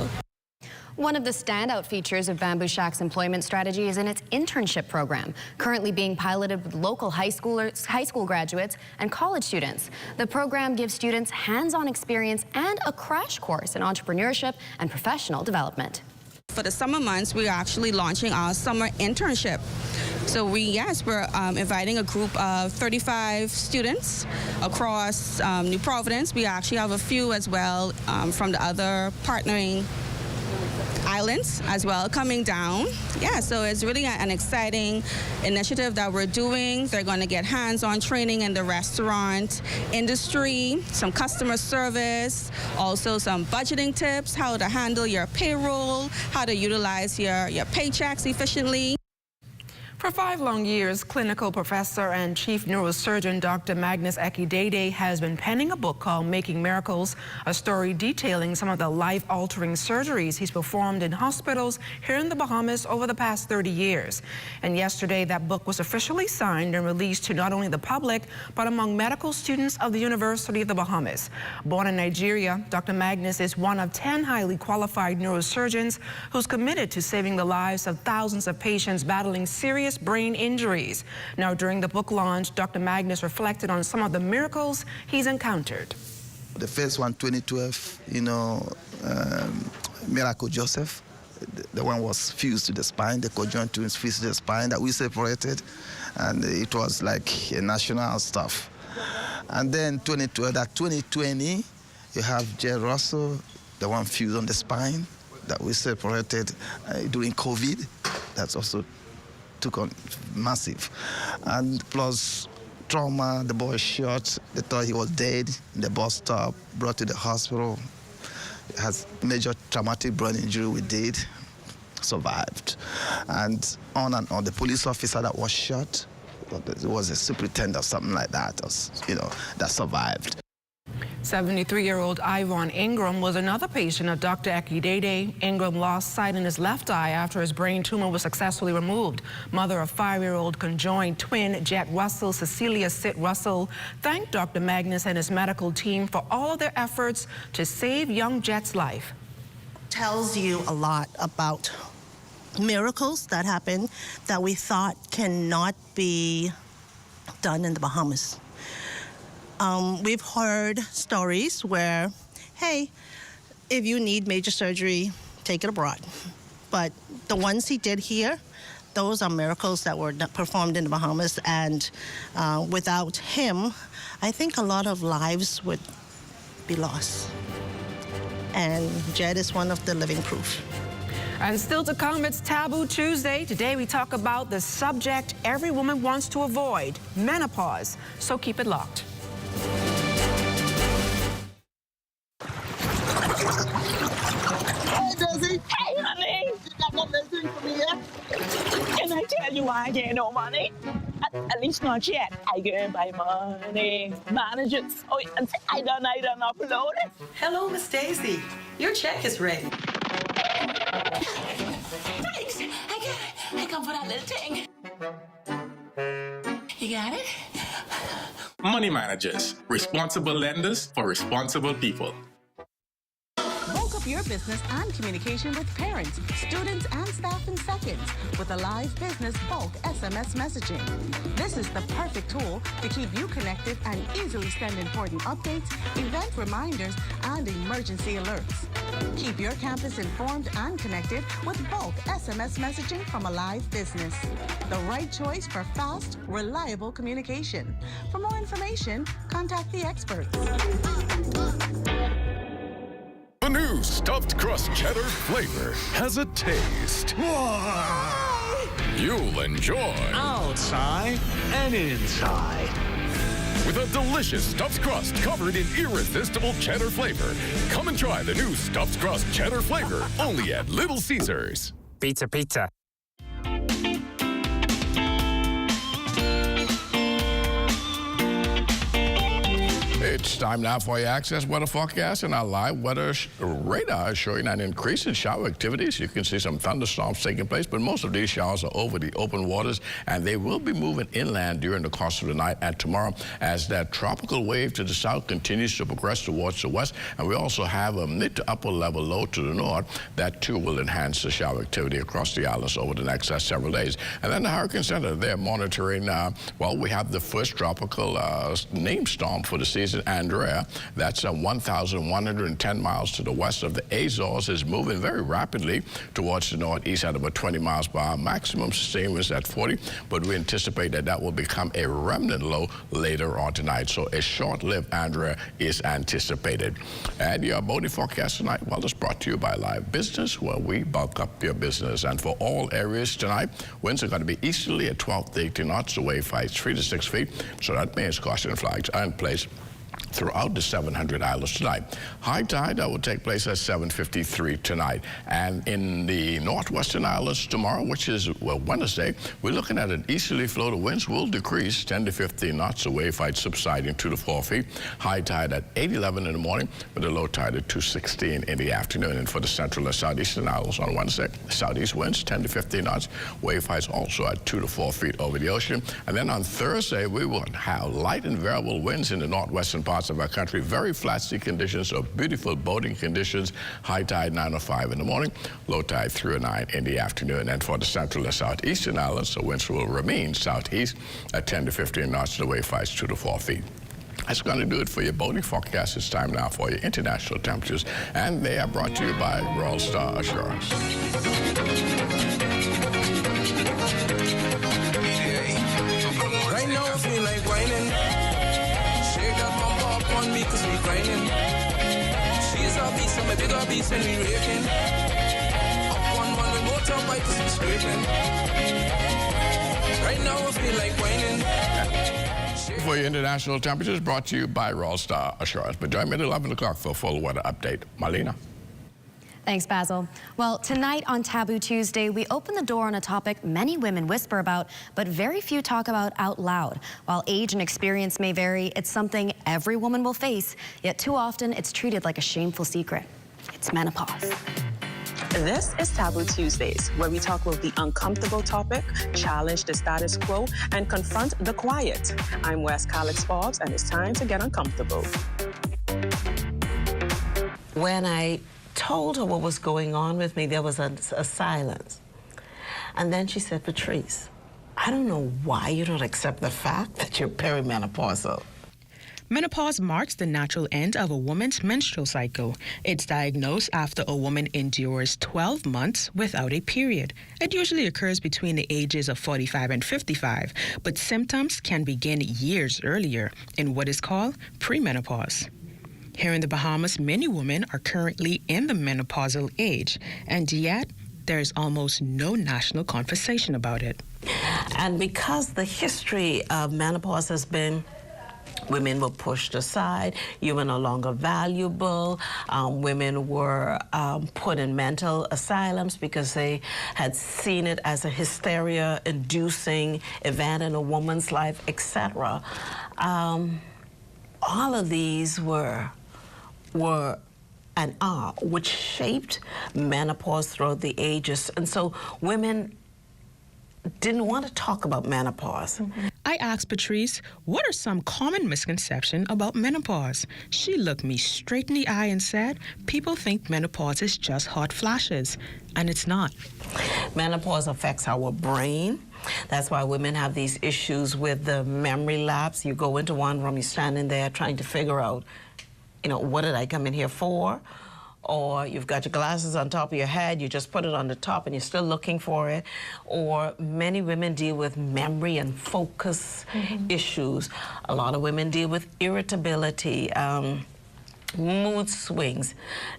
S16: One of the standout features of Bamboo Shack's employment strategy is in its internship program, currently being piloted with local high school graduates and college students. The program gives students hands-on experience and a crash course in entrepreneurship and professional development.
S12: For the summer months, we are actually launching our summer internship. So we're inviting a group of 35 students across New Providence. We actually have a few as well from the other partnering islands as well coming down. So it's really an exciting initiative that we're doing. They're going to get hands-on training in the restaurant industry, some customer service, also some budgeting tips, how to handle your payroll, how to utilize your paychecks efficiently.
S14: For 5 long years, clinical professor and chief neurosurgeon Dr. Magnus Ekidede has been penning a book called Making Miracles, a story detailing some of the life-altering surgeries he's performed in hospitals here in the Bahamas over the past 30 years. And yesterday, that book was officially signed and released to not only the public, but among medical students of the University of the Bahamas. Born in Nigeria, Dr. Magnus is one of 10 highly qualified neurosurgeons who's committed to saving the lives of thousands of patients battling serious brain injuries. Now, during the book launch, Dr. Magnus reflected on some of the miracles he's encountered.
S30: The first one, 2012, Miracle Joseph. The one was fused to the spine, the conjoined twins fused to the spine that we separated, and it was like a national stuff. And then 2020, you have Jay Russell, the one fused on the spine that we separated during COVID. That's also took on massive. And plus
S1: trauma. The boy shot. They thought he was dead in the bus stop, brought to the hospital. Has major traumatic brain injury we did. Survived. And on, the police officer that was shot, it was a superintendent or something like that, that survived.
S14: 73-year-old Ivan Ingram was another patient of Dr. Ekidede. Ingram lost sight in his left eye after his brain tumor was successfully removed. Mother of 5-year-old conjoined twin Jet Russell, Cecilia Sitt Russell, thanked Dr. Magnus and his medical team for all of their efforts to save young Jet's life.
S2: Tells you a lot about miracles that happen that we thought cannot be done in the Bahamas. We've heard stories where, hey, if you need major surgery, take it abroad. But the ones he did here, those are miracles that were performed in the Bahamas. And without him, I think a lot of lives would be lost. And Jed is one of the living proof.
S14: And still to come, it's Taboo Tuesday. Today we talk about the subject every woman wants to avoid, menopause. So keep it locked.
S3: Hey, Dizzy. Hey, honey. You got no message for me yet? Can I tell you why I get no money? At least not yet. I get my money. Managers. Oh, I done upload it.
S4: Hello, Miss Daisy. Your check is ready.
S3: Thanks. I come for that little thing. You got it?
S9: Money managers, responsible lenders for responsible people.
S13: Bulk up your business and communication with parents, students, and staff in seconds with a live business bulk SMS messaging. This is the perfect tool to keep you connected and easily send important updates, event reminders, and emergency alerts. Keep your campus informed and connected with bulk SMS messaging from a live business. The right choice for fast, reliable communication. For more information, contact the experts.
S5: The new stuffed crust cheddar flavor has a taste you'll enjoy.
S18: Outside and inside.
S5: With a delicious stuffed crust covered in irresistible cheddar flavor. Come and try the new stuffed crust cheddar flavor only at Little Caesars.
S18: Pizza, pizza.
S15: It's time now for your access weather forecast, and our live weather radar is showing an increase in shower activities. You can see some thunderstorms taking place, but most of these showers are over the open waters, and they will be moving inland during the course of the night and tomorrow as that tropical wave to the south continues to progress towards the west. And we also have a mid to upper level low to the north. That too will enhance the shower activity across the islands over the next several days. And then the Hurricane Center, they're monitoring, well, we have the first tropical named storm for the season, Andrea. That's 1,110 miles to the west of the Azores. Is moving very rapidly towards the northeast at about 20 miles per hour. Maximum sustained winds at 40, but we anticipate that that will become a remnant low later on tonight. So a short-lived Andrea is anticipated. And your boating forecast tonight, well, it's brought to you by Live Business, where we bulk up your business. And for all areas tonight, winds are going to be easterly at 12 to 18 knots. The wave height 3 to 6 feet. So that means caution flags are in place throughout the 700 islands tonight. High tide that will take place at 7:53 tonight. And in the northwestern islands tomorrow, which is Wednesday, we're looking at an easterly flow. The winds will decrease 10 to 15 knots. The wave height subsiding 2 to 4 feet. High tide at 8:11 in the morning with a low tide at 2:16 in the afternoon. And for the central and southeastern islands on Wednesday, southeast winds 10 to 15 knots. Wave heights also at 2 to 4 feet over the ocean. And then on Thursday, we will have light and variable winds in the northwestern parts of our country. Very flat sea conditions, so beautiful boating conditions. High tide 9:05 in the morning, low tide 3:09 in the afternoon. And for the central and southeastern islands, the winds will remain southeast at 10 to 15 knots. The wave heights 2 to 4 feet. That's going to do it for your boating forecast. It's time now for your international temperatures, and they are brought to you by Royal Star Assurance.
S25: Right now I feel like whining. Shake that bump up on me cause we grinding. She's our beast and my bigger beast and we raking. Up on one with motor bikes we scraping. Right now I feel like whining.
S15: for your international temperatures brought to you by Royal Star Assurance. But join me at 11 o'clock for a full weather update. Marlena.
S16: Thanks, Basil. Well, tonight on Taboo Tuesday, we open the door on a topic many women whisper about, but very few talk about out loud. While age and experience may vary, it's something every woman will face, yet too often it's treated like a shameful secret. It's menopause.
S3: This is Taboo Tuesdays, where we talk about the uncomfortable topic, challenge the status quo, and confront the quiet. I'm Wes Calix Forbes, and it's time to get uncomfortable.
S6: When I told her what was going on with me, there was a silence. And then she said, Patrice, I don't know why you don't accept the fact that you're perimenopausal.
S7: Menopause marks the natural end of a woman's menstrual cycle. It's diagnosed after a woman endures 12 months without a period. It usually occurs between the ages of 45 and 55, but symptoms can begin years earlier in what is called premenopause. Here in the Bahamas, many women are currently in the menopausal age, and yet there's almost no national conversation about it.
S6: And because the history of menopause has been women were pushed aside, you were no longer valuable, women were put in mental asylums because they had seen it as a hysteria-inducing event in a woman's life, etc. All of these were and are, which shaped menopause throughout the ages. And so women didn't want to talk about menopause.
S7: I asked Patrice, what are some common misconceptions about menopause? She looked me straight in the eye and said, people think menopause is just hot flashes, and it's not.
S6: Menopause affects our brain. That's why women have these issues with the memory lapse. You go into one room, you're standing there trying to figure out, you know, what did I come in here for? Or you've got your glasses on top of your head, you just put it on the top and you're still looking for it. Or many women deal with memory and focus issues. A lot of women deal with irritability, mood swings,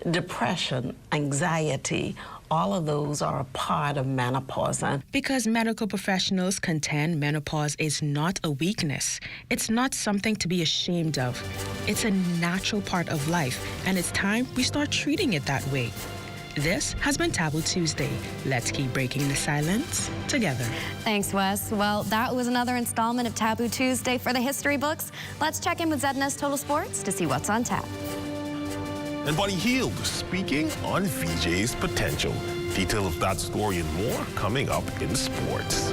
S6: depression, anxiety. All of those are a part of menopause.
S7: Because medical professionals contend menopause is not a weakness. It's not something to be ashamed of. It's a natural part of life, and it's time we start treating it that way. This has been Taboo Tuesday. Let's keep breaking the silence together.
S16: Thanks, Wes. Well, that was another installment of Taboo Tuesday for the history books. Let's check in with ZNS Total Sports to see what's on tap.
S10: And Buddy Hield speaking on VJ's potential. Detail of that story and more coming up in sports.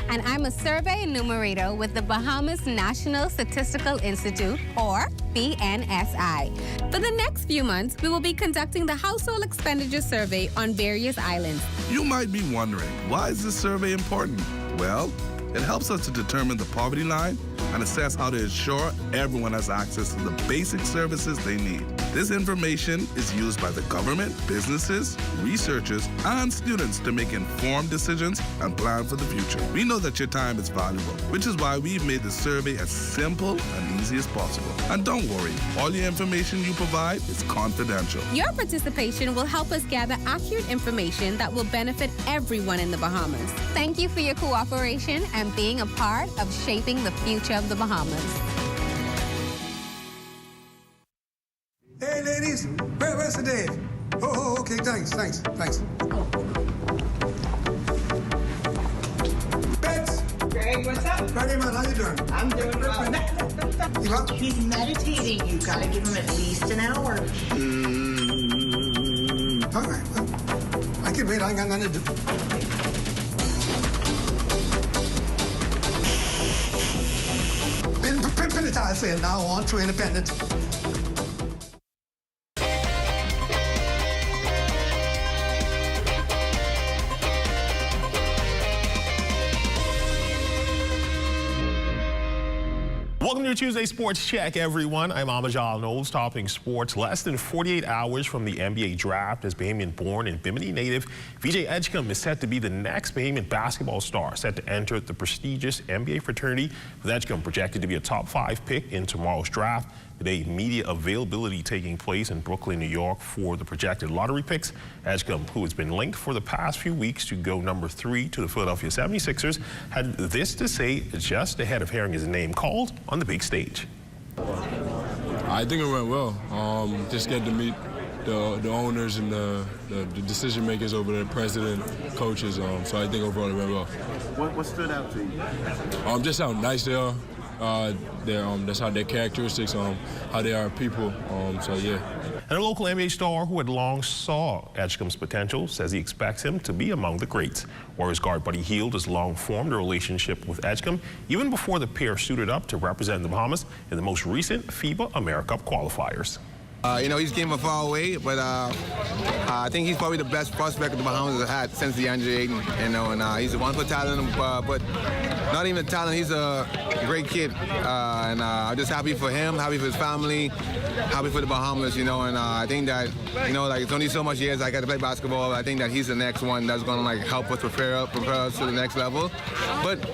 S11: And I'm a survey enumerator with the Bahamas National Statistical Institute, or BNSI. For the next few months, we will be conducting the Household Expenditure Survey on various islands.
S17: You might be wondering, why is this survey important? Well, it helps us to determine the poverty line and assess how to ensure everyone has access to the basic services they need. This information is used by the government, businesses, researchers, and students to make informed decisions and plan for the future. We know that your time is valuable, which is why we've made the survey as simple and easy as possible. And don't worry, all your information you provide is confidential.
S11: Your participation will help us gather accurate information that will benefit everyone in the Bahamas. Thank you for your cooperation and being a part of shaping the future of the Bahamas.
S19: Hey, ladies, where's the day? Oh, okay, thanks. Bets.
S20: Greg, what's up?
S19: Ready, man, how you doing?
S20: I'm doing well. He's meditating. You gotta give him at least an hour.
S19: All right, well, I can wait. I ain't got nothing to do. Been I say now on to independence.
S10: Welcome to your Tuesday Sports Check, everyone. I'm Amajal Knowles, topping sports. Less than 48 hours from the NBA draft, as Bahamian-born and Bimini native VJ Edgecombe is set to be the next Bahamian basketball star set to enter the prestigious NBA fraternity, with Edgecombe projected to be a top 5 pick in tomorrow's draft. Today, media availability taking place in Brooklyn, New York for the projected lottery picks. Edgecombe, who has been linked for the past few weeks to go number 3 to the Philadelphia 76ers, had this to say just ahead of hearing his name called on the big stage.
S8: I think it went well. Just get to meet the owners and the decision makers over there, president, coaches. So I think overall it went well.
S12: What stood out to you?
S8: Just how nice they are. That's how their characteristics, how they are people. So yeah.
S10: And a local NBA star who had long saw Edgecombe's potential says he expects him to be among the greats. Warriors guard Buddy Hield has long formed a relationship with Edgecombe, even before the pair suited up to represent the Bahamas in the most recent FIBA AmeriCup qualifiers.
S12: He's came from far away, but I think he's probably the best prospect the Bahamas have had since DeAndre Ayton. And he's a wonderful talent, but not even a talent. He's a great kid, and I'm just happy for him, happy for his family, happy for the Bahamas. And I think that like it's only so much years I got to play basketball. I think that he's the next one that's gonna help us prepare us to the next level. But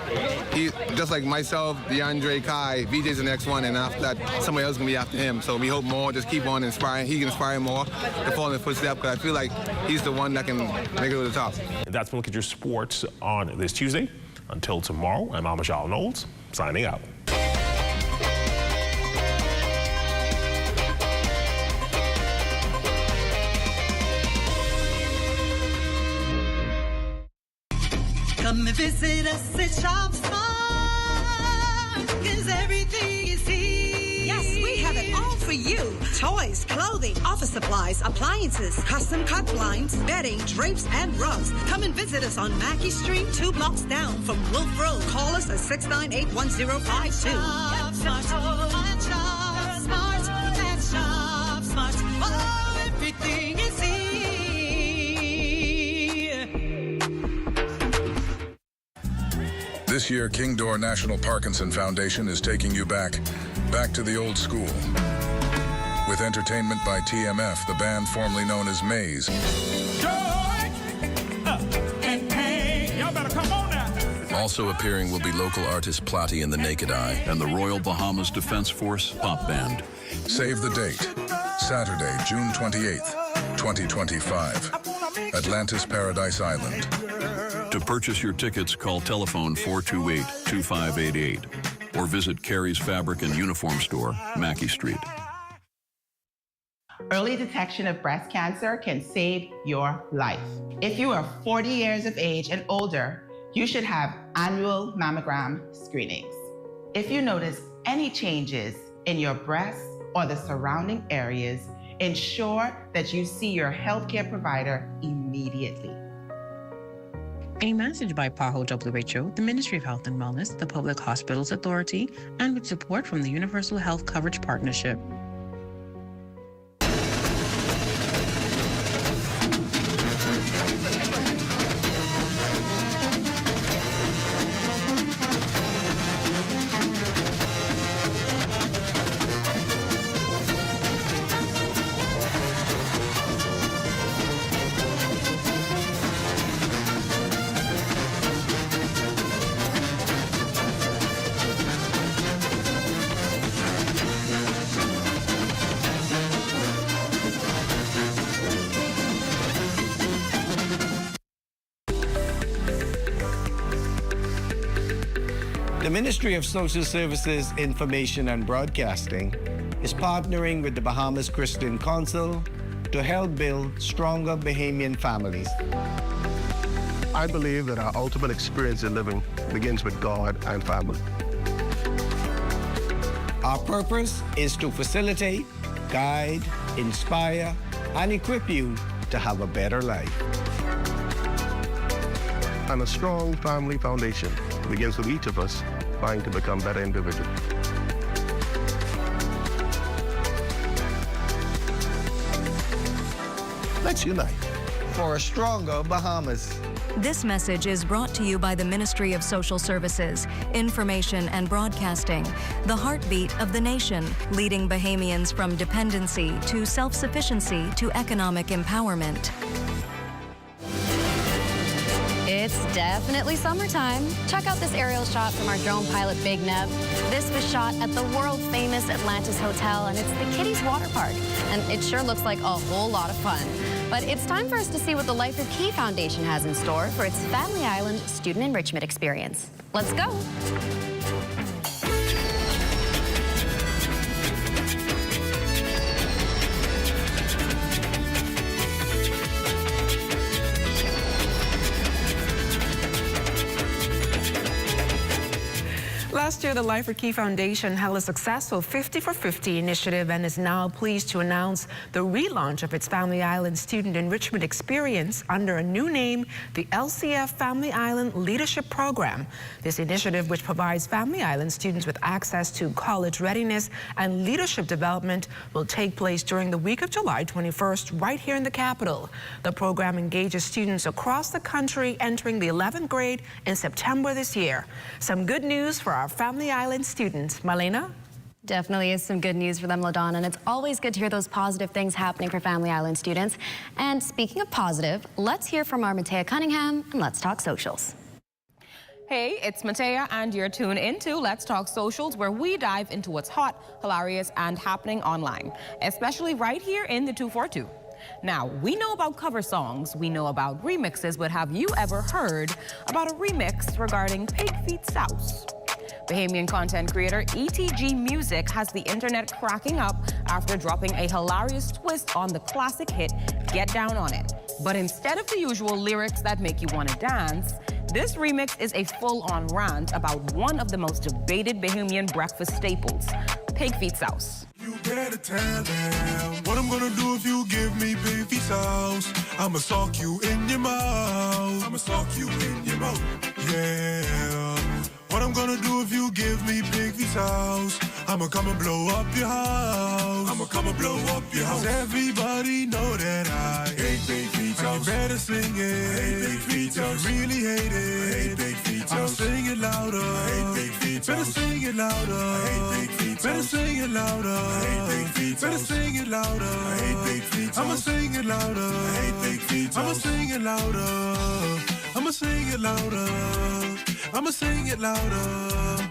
S12: he, just like myself, DeAndre, Kai, VJ's the next one, and after that, somebody else gonna be after him. So we hope more, just keep on inspiring. He can inspire more to follow in the footsteps, because I feel like he's the one that can make it to the top.
S10: And that's a look at your sports on this Tuesday. Until tomorrow, I'm Amajal Knowles, signing out.
S21: Come and visit us at Shop Smart, 'cause everything is here.
S22: Yes, we have it all for you. Toys, clothing, office supplies, appliances, custom cut blinds, bedding, drapes, and rugs. Come and visit us on Mackey Street, 2 blocks down from Wolf Road. Call us at 698-1052.
S21: Shop Smart. Oh, everything is here.
S23: This year, King Door National Parkinson Foundation is taking you back to the old school. With entertainment by TMF, the band formerly known as Maze.
S18: Y'all better come on now.
S24: Also appearing will be local artist Plotty and the Naked Eye and the Royal Bahamas Defense Force Pop Band.
S23: Save the date. Saturday, June 28th, 2025. Atlantis Paradise Island.
S24: To purchase your tickets, call telephone 428-2588 or visit Carey's Fabric and Uniform Store, Mackey Street.
S26: Early detection of breast cancer can save your life. If you are 40 years of age and older, you should have annual mammogram screenings. If you notice any changes in your breasts or the surrounding areas, ensure that you see your healthcare provider immediately.
S27: A message by PAHO WHO, the Ministry of Health and Wellness, the Public Hospitals Authority, and with support from the Universal Health Coverage Partnership.
S28: The Ministry of Social Services, Information and Broadcasting is partnering with the Bahamas Christian Council to help build stronger Bahamian families.
S29: I believe that our ultimate experience in living begins with God and family.
S28: Our purpose is to facilitate, guide, inspire, and equip you to have a better life.
S29: And a strong family foundation begins with each of us trying to become better individuals. Let's unite
S28: for a stronger Bahamas.
S1: This message is brought to you by the Ministry of Social Services, Information and Broadcasting, the heartbeat of the nation, leading Bahamians from dependency to self-sufficiency to economic empowerment.
S16: It's definitely summertime. Check out this aerial shot from our drone pilot, Big Neb. This was shot at the world-famous Atlantis Hotel, and it's the Kiddies Water Park. And it sure looks like a whole lot of fun. But it's time for us to see what the Life of Key Foundation has in store for its Family Island Student Enrichment Experience. Let's go.
S27: Last year, the Life for Key Foundation held a successful 50 for 50 initiative and is now pleased to announce the relaunch of its Family Island Student Enrichment Experience under a new name, the LCF Family Island Leadership Program. This initiative, which provides Family Island students with access to college readiness and leadership development, will take place during the week of July 21st right here in the capital. The program engages students across the country entering the 11th grade in September this year. Some good news for our Family Island students. Marlena?
S16: Definitely is some good news for them, LaDonna, and it's always good to hear those positive things happening for Family Island students. And speaking of positive, let's hear from our Matea Cunningham and Let's Talk Socials.
S2: Hey, it's Matea, and you're tuned into Let's Talk Socials, where we dive into what's hot, hilarious, and happening online, especially right here in the 242. Now, we know about cover songs, we know about remixes, but have you ever heard about a remix regarding Pig Feet Souse? Bahamian content creator ETG Music has the internet cracking up after dropping a hilarious twist on the classic hit Get Down On It. But instead of the usual lyrics that make you want to dance, this remix is a full-on rant about one of the most debated Bahamian breakfast staples, Pig Feet Souse.
S4: You better tell them what I'm gonna do if you give me pig feet sauce. I'ma sock you in your mouth. I'ma sock you in your mouth. Yeah. What I'm gonna do if you give me pig feet sauce? I'ma come and blow up your house. I'ma come and blow up your house. Everybody know that I hate pig feet sauce. You better sing it. I hate pig feet sauce. Really hate it. I hate pig feet sauce. I'ma sing it louder. I hate pig feet sauce. Better sing it louder. I hate pig feet sauce. Better sing it louder. I hate pig feet sauce. Better sing it louder. I hate pig feet sauce. I'ma sing it louder. I hate pig feet sauce. I'ma sing it louder. I'ma sing it louder. I'ma sing it louder.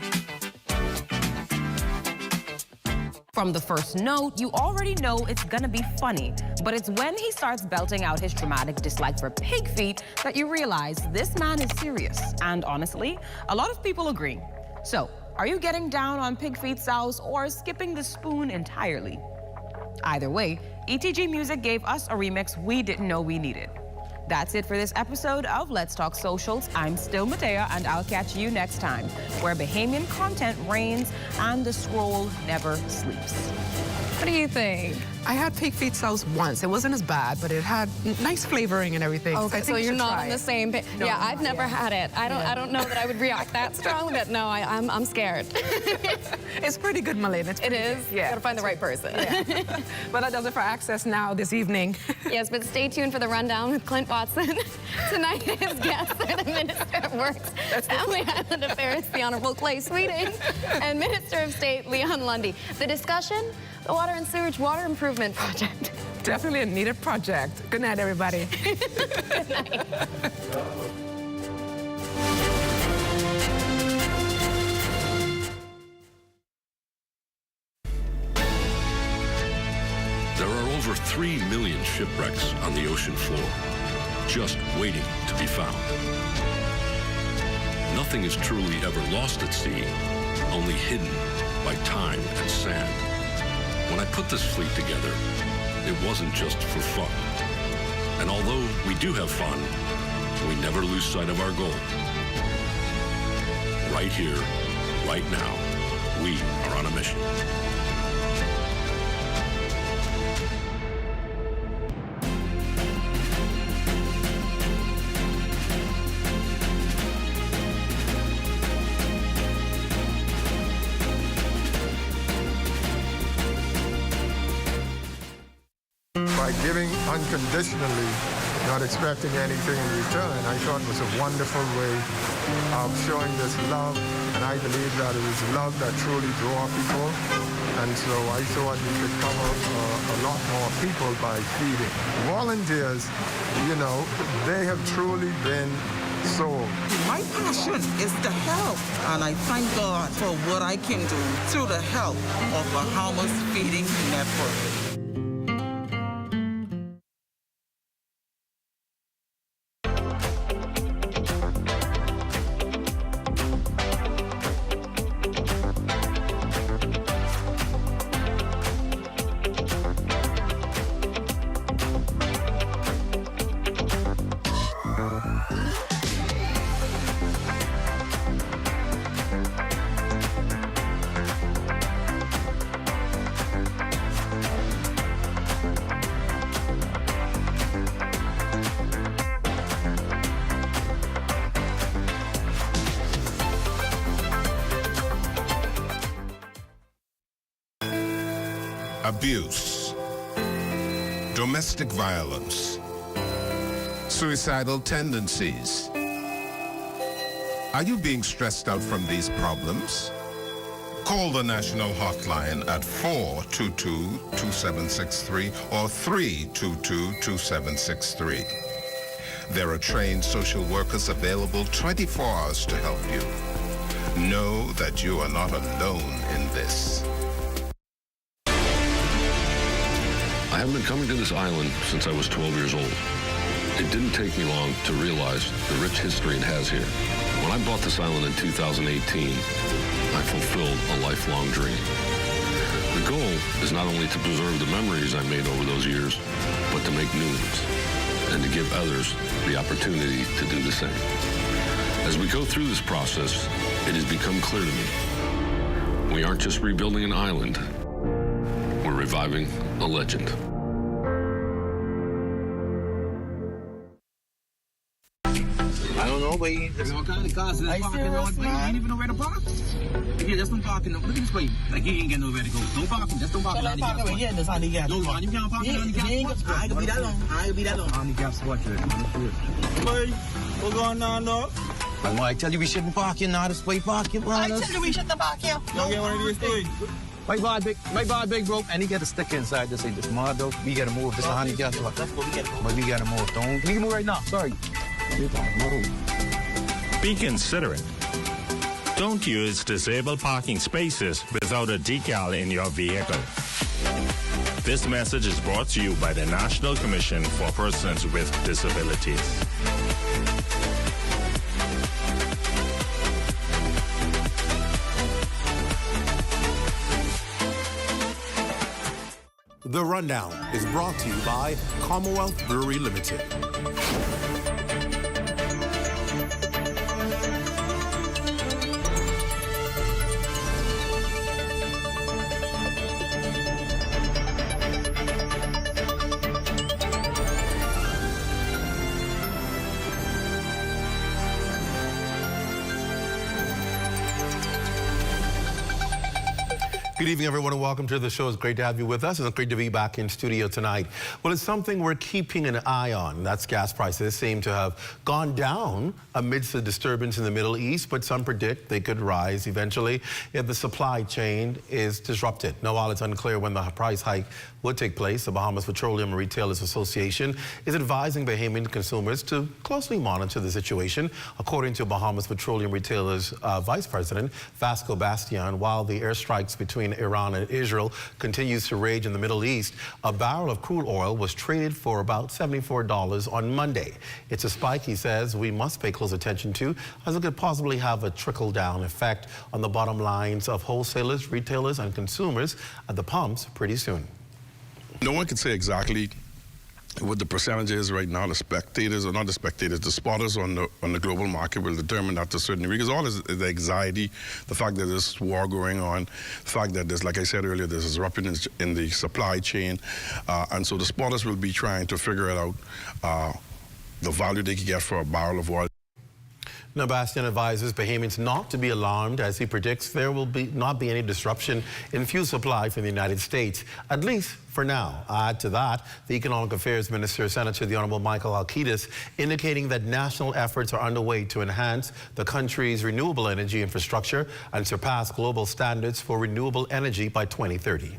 S2: From the first note, you already know it's gonna be funny, but it's when he starts belting out his dramatic dislike for pig feet that you realize this man is serious. And honestly, a lot of people agree. So, are you getting down on Pig Feet Souse or skipping the spoon entirely? Either way, ETG Music gave us a remix we didn't know we needed. That's it for this episode of Let's Talk Socials. I'm still Matea, and I'll catch you next time, where Bahamian content reigns and the scroll never sleeps.
S27: What do you think? I had pig feet sauce once. It wasn't as bad, but it had nice flavoring and everything.
S16: Okay, so you're not on the same page.
S27: No,
S16: yeah, I've never had it. I don't know that I would react that strongly, but no, I'm scared.
S27: It's pretty good, Malin.
S16: It is? Yeah. Gotta find the right person.
S27: Yeah. But that does it for Access Now this evening.
S16: Yes, but stay tuned for the rundown with Clint Watson. Tonight, his guests are the Minister of Works, Family Island Affairs, the Honorable Clay Sweeting, and Minister of State Leon Lundy. The discussion, the Water and Sewage Water Improvement Project.
S27: Definitely a needed project. Good night, everybody.
S16: Good night.
S5: There are over 3 million shipwrecks on the ocean floor, just waiting to be found. Nothing is truly ever lost at sea, only hidden by time and sand. When I put this fleet together, it wasn't just for fun. And although we do have fun, we never lose sight of our goal. Right here, right now, we are on a mission.
S9: By giving unconditionally
S3: not expecting anything in return, I thought it was a wonderful way of showing this love, and I believe that it is love that truly draws people, and so I thought we could cover a lot more people by feeding. Volunteers, you know, they have truly been sold.
S6: My passion is to help, and I thank God for what I can do through the help of Bahamas Feeding Network.
S7: Abuse, domestic violence, suicidal tendencies. Are you being stressed out from these problems? Call the national hotline at 422-2763 or 322-2763. There are trained social workers available 24 hours to help you. Know that you are not alone in this.
S5: I have been coming to this island since I was 12 years old. It didn't take me long to realize the rich history it has here. When I bought this island in 2018, I fulfilled a lifelong dream. The goal is not only to preserve the memories I made over those years, but to make new ones, and to give others the opportunity to do the same. As we go through this process, it has become clear to me, we aren't just rebuilding an island, we're reviving a legend.
S9: I don't know, but there's all kinds of cars in this parking lot, but you ain't even know where to park. Yeah, just don't park in the, look at this way. Like, you ain't get nowhere to go. Don't park him, just don't park in the handicap spot. Yeah, there's handicap spot. No, you can't park in the handicap spot. I ain't gonna be that long. I ain't gonna be that long. Handicap spot, boy, what's going on, dog? I tell you we shouldn't park here now, this way park here, I tell you we shouldn't park here. Don't get one of these things. My bad big bro, and he got a sticker inside that say this mod though. We gotta move. This is a handicap spot. Let's go, we gotta move. But we gotta move. Don't we can move right now. Sorry.
S13: Be considerate. Don't use disabled parking spaces without a decal in your vehicle. This message is brought to you by the National Commission for Persons with Disabilities.
S14: The Rundown is brought to you by Commonwealth Brewery Limited.
S15: Good evening, everyone, and welcome to the show. It's great to have you with us. It's great to be back in studio tonight. Well, it's something we're keeping an eye on. That's gas prices seem to have gone down amidst the disturbance in the Middle East, but some predict they could rise eventually if the supply chain is disrupted. Now, while it's unclear when the price hike would take place, the Bahamas Petroleum Retailers Association is advising Bahamian consumers to closely monitor the situation. According to Bahamas Petroleum Retailers Vice President Vasco Bastian, while the airstrikes between Iran and Israel continues to rage in the Middle East, a barrel of crude oil was traded for about $74 on Monday. It's a spike, he says, we must pay close attention to, as it could possibly have a trickle-down effect on the bottom lines of wholesalers, retailers, and consumers at the pumps pretty soon.
S7: No one can say exactly what the percentage is right now. The spectators, or not the spectators, the spotters on the global market will determine that to a certain degree, because all is the anxiety, the fact that there's war going on, the fact that there's, like I said earlier, there's disruption in the supply chain, and so the spotters will be trying to figure it out, the value they can get for a barrel of oil.
S15: Now, Bastian advises Bahamians not to be alarmed as he predicts there will not be any disruption in fuel supply from the United States, at least for now. Add to that, the Economic Affairs Minister, Senator the Honorable Michael Alcides, indicating that national efforts are underway to enhance the country's renewable energy infrastructure and surpass global standards for renewable energy by 2030.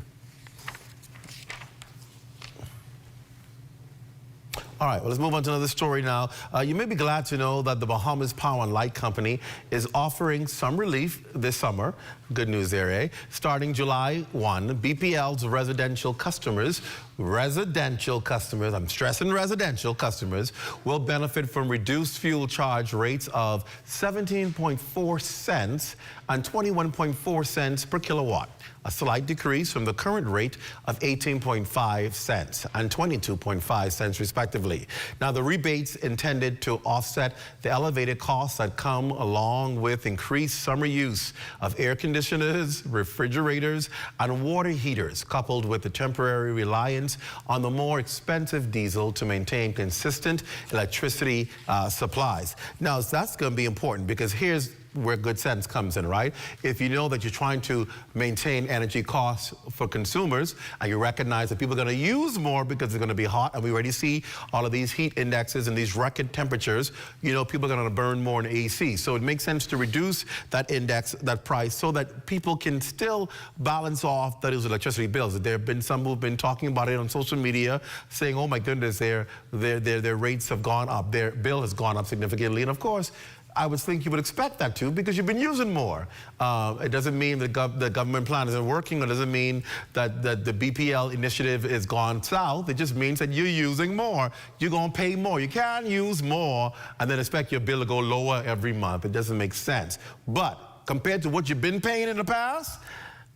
S15: All right, well, let's move on to another story now. You may be glad to know that the Bahamas Power and Light Company is offering some relief this summer. Good news there, eh? Starting July 1, BPL's residential customers, I'm stressing residential customers, will benefit from reduced fuel charge rates of 17.4 cents and 21.4 cents per kilowatt, a slight decrease from the current rate of 18.5 cents and 22.5 cents respectively. Now, the rebates intended to offset the elevated costs that come along with increased summer use of air conditioners, refrigerators, and water heaters, coupled with the temporary reliance on the more expensive diesel to maintain consistent electricity supplies. Now, that's going to be important because here's where good sense comes in, right? If you know that you're trying to maintain energy costs for consumers and you recognize that people are going to use more because it's going to be hot, and we already see all of these heat indexes and these record temperatures, you know, people are going to burn more in AC. So it makes sense to reduce that index, that price, so that people can still balance off those electricity bills. There have been some who've been talking about it on social media, saying, oh my goodness, their rates have gone up, their bill has gone up significantly. And of course, I would think you would expect that too, because you've been using more. It doesn't mean the government plan isn't working, or doesn't mean that the BPL initiative has gone south. It just means that you're using more. You're going to pay more. You can't use more and then expect your bill to go lower every month. It doesn't make sense. But compared to what you've been paying in the past,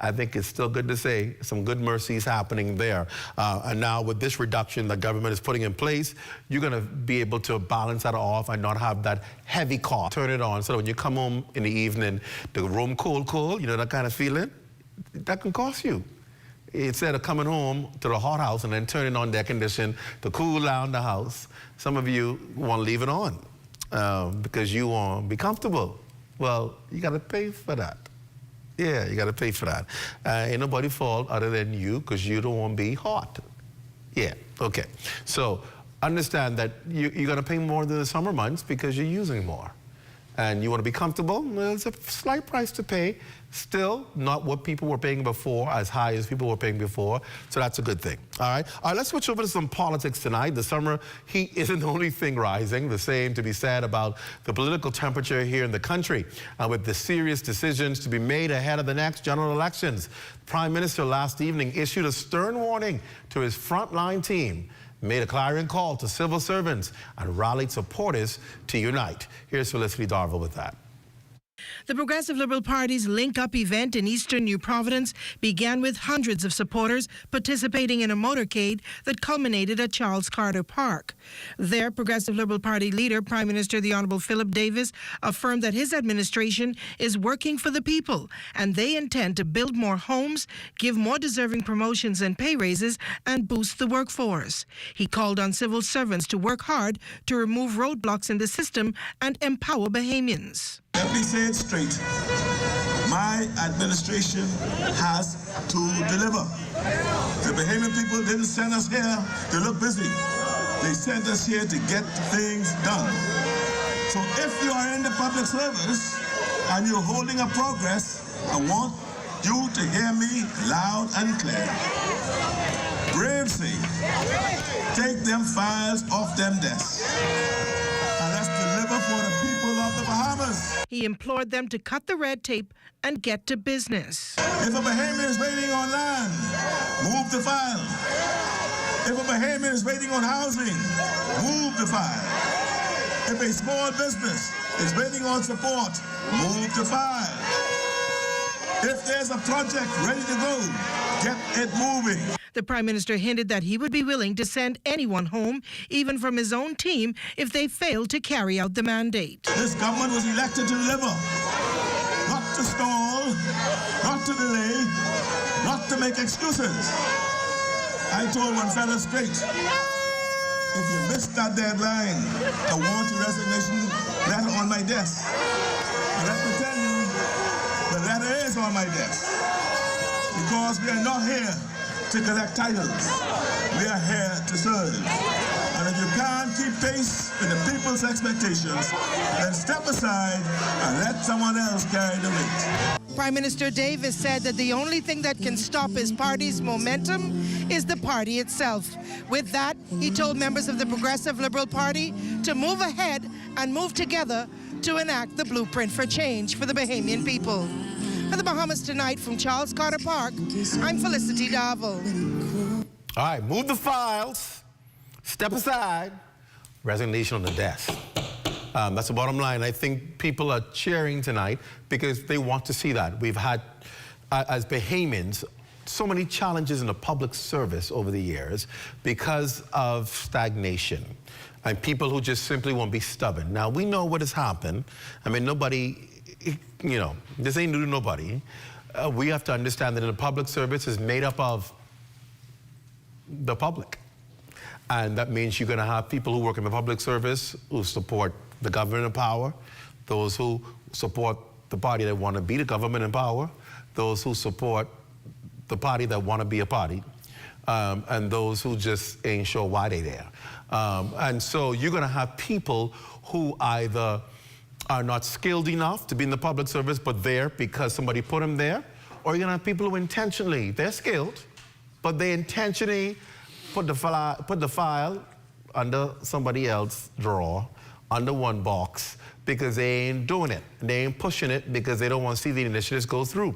S15: I think it's still good to say some good mercies happening there. And now with this reduction the government is putting in place, you're going to be able to balance that off and not have that heavy cost. Turn it on so that when you come home in the evening, the room cool, you know, that kind of feeling, that can cost you. Instead of coming home to the hot house and then turning on the air condition to cool down the house, some of you want to leave it on because you want to be comfortable. Well, you got to pay for that. Yeah, you got to pay for that. Ain't nobody fault other than you, because you don't want to be hot. Yeah, okay. So understand that you're going to pay more than the summer months because you're using more. And you want to be comfortable, well, it's a slight price to pay. Still not what people were paying before, as high as people were paying before. So that's a good thing. All right, let's switch over to some politics tonight. The summer heat isn't the only thing rising. The same to be said about the political temperature here in the country. With the serious decisions to be made ahead of the next general elections. The Prime Minister last evening issued a stern warning to his frontline team, made a clarion call to civil servants, and rallied supporters to unite. Here's Felicity Darville with that.
S8: The Progressive Liberal Party's Link Up event in eastern New Providence began with hundreds of supporters participating in a motorcade that culminated at Charles Carter Park. There, Progressive Liberal Party leader, Prime Minister the Honorable Philip Davis, affirmed that his administration is working for the people and they intend to build more homes, give more deserving promotions and pay raises, and boost the workforce. He called on civil servants to work hard to remove roadblocks in the system and empower Bahamians.
S10: Let me say it straight. My administration has to deliver. The Bahamian people didn't send us here to look busy. They sent us here to get things done. So if you are in the public service and you're holding a progress, I want you to hear me loud and clear. Brave say, take them files off them desks. And let's deliver for the people of the Bahamas.
S8: He implored them to cut the red tape and get to business.
S10: If a Bahamian is waiting on land, move the file. If a Bahamian is waiting on housing, move the file. If a small business is waiting on support, move the file. If there's a project ready to go, get it moving.
S8: The Prime Minister hinted that he would be willing to send anyone home, even from his own team, if they failed to carry out the mandate.
S10: This government was elected to deliver, not to stall, not to delay, not to make excuses. I told one fella straight, if you missed that deadline, I want your resignation letter on my desk. And let me tell you, the letter is on my desk. Because we are not here to collect titles. We are here to serve. And if you can't keep pace with the people's expectations, then step aside and let someone else carry the weight.
S8: Prime Minister Davis said that the only thing that can stop his party's momentum is the party itself. With that, he told members of the Progressive Liberal Party to move ahead and move together to enact the blueprint for change for the Bahamian people. For the Bahamas Tonight from Charles Carter Park, I'm Felicity Darville.
S15: All right, move the files, step aside, resignation on the desk. That's the bottom line. I think people are cheering tonight because they want to see that. We've had, as Bahamians, so many challenges in the public service over the years because of stagnation and people who just simply won't be stubborn. Now, we know what has happened. I mean, nobody, you know, this ain't new to nobody. We have to understand that the public service is made up of the public. And that means you're going to have people who work in the public service who support the government in power, those who support the party that want to be the government in power, those who support the party that want to be a party, and those who just ain't sure why they're there. And so you're going to have people who either are not skilled enough to be in the public service, but there because somebody put them there, or you're going to have people who intentionally, they're skilled, but they intentionally put the file under somebody else's drawer, under one box, because they ain't doing it. They ain't pushing it because they don't want to see the initiatives go through.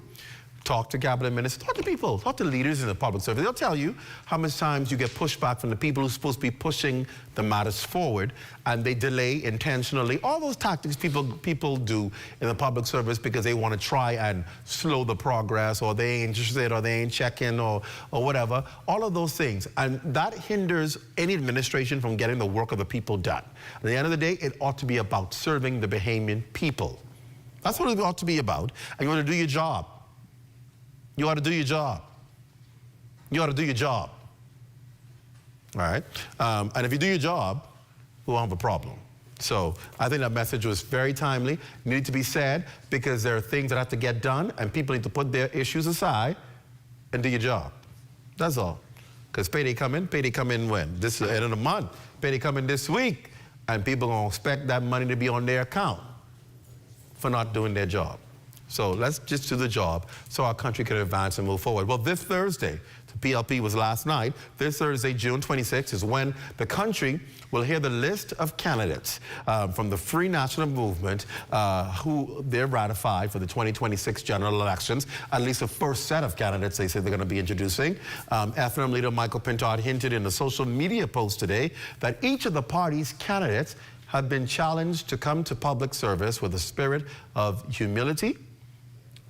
S15: Talk to cabinet ministers, talk to people, talk to leaders in the public service. They'll tell you how much times you get pushback from the people who are supposed to be pushing the matters forward, and they delay intentionally. All those tactics people do in the public service because they want to try and slow the progress, or they ain't interested, or they ain't checking, or whatever. All of those things. And that hinders any administration from getting the work of the people done. At the end of the day, it ought to be about serving the Bahamian people. That's what it ought to be about. And you want to do your job. You ought to do your job. You ought to do your job. All right? And if you do your job, we won't have a problem. So I think that message was very timely, needed to be said, because there are things that have to get done, and people need to put their issues aside and do your job. That's all. Because payday come in when? This is the end of the month. Payday come in this week, and people are going to expect that money to be on their account for not doing their job. So let's just do the job so our country can advance and move forward. Well, this Thursday, the PLP was last night, this Thursday, June 26th, is when the country will hear the list of candidates from the Free National Movement who they're ratified for the 2026 general elections, at least the first set of candidates they said they're going to be introducing. FNM leader Michael Pintard hinted in a social media post today that each of the party's candidates have been challenged to come to public service with a spirit of humility,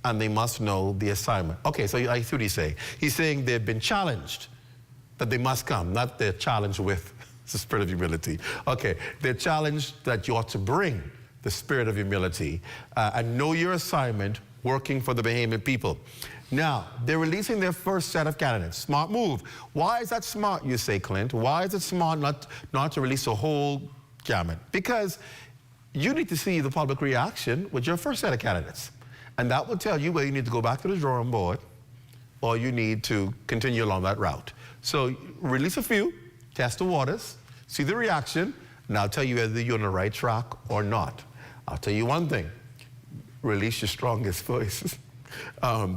S15: and they must know the assignment. Okay, so I see what he's saying. He's saying they've been challenged, that they must come, not they're challenged with the spirit of humility. Okay, they're challenged that you ought to bring the spirit of humility and know your assignment working for the Bahamian people. Now, they're releasing their first set of candidates. Smart move. Why is that smart, you say, Clint? Why is it smart not to release a whole gamut? Because you need to see the public reaction with your first set of candidates. And that will tell you whether you need to go back to the drawing board or you need to continue along that route. So release a few, test the waters, see the reaction, and I'll tell you whether you're on the right track or not. I'll tell you one thing, release your strongest voices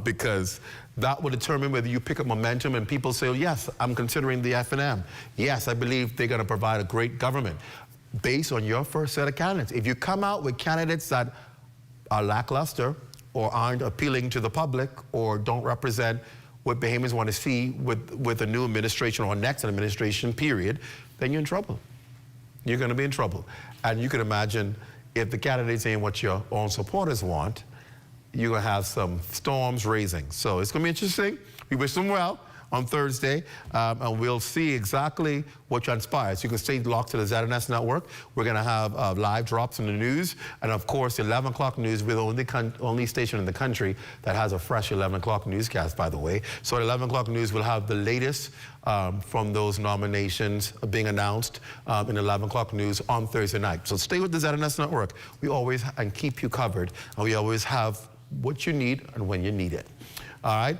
S15: because that will determine whether you pick up momentum and people say, oh, yes, I'm considering the FNM. Yes, I believe they're going to provide a great government based on your first set of candidates. If you come out with candidates that are lackluster, or aren't appealing to the public, or don't represent what Bahamians want to see with a new administration or next administration period, then you're in trouble. You're going to be in trouble. And you can imagine if the candidates ain't what your own supporters want, you're going to have some storms raising. So it's going to be interesting. We wish them well. on Thursday, and we'll see exactly what transpires. You can stay locked to the ZNS network. We're going to have live drops in the news, and of course, 11 o'clock news. We're the only station in the country that has a fresh 11 o'clock newscast, by the way. So at 11 o'clock news, we'll have the latest from those nominations being announced in 11 o'clock news on Thursday night. So stay with the ZNS network. We always and keep you covered, and we always have what you need and when you need it. All right.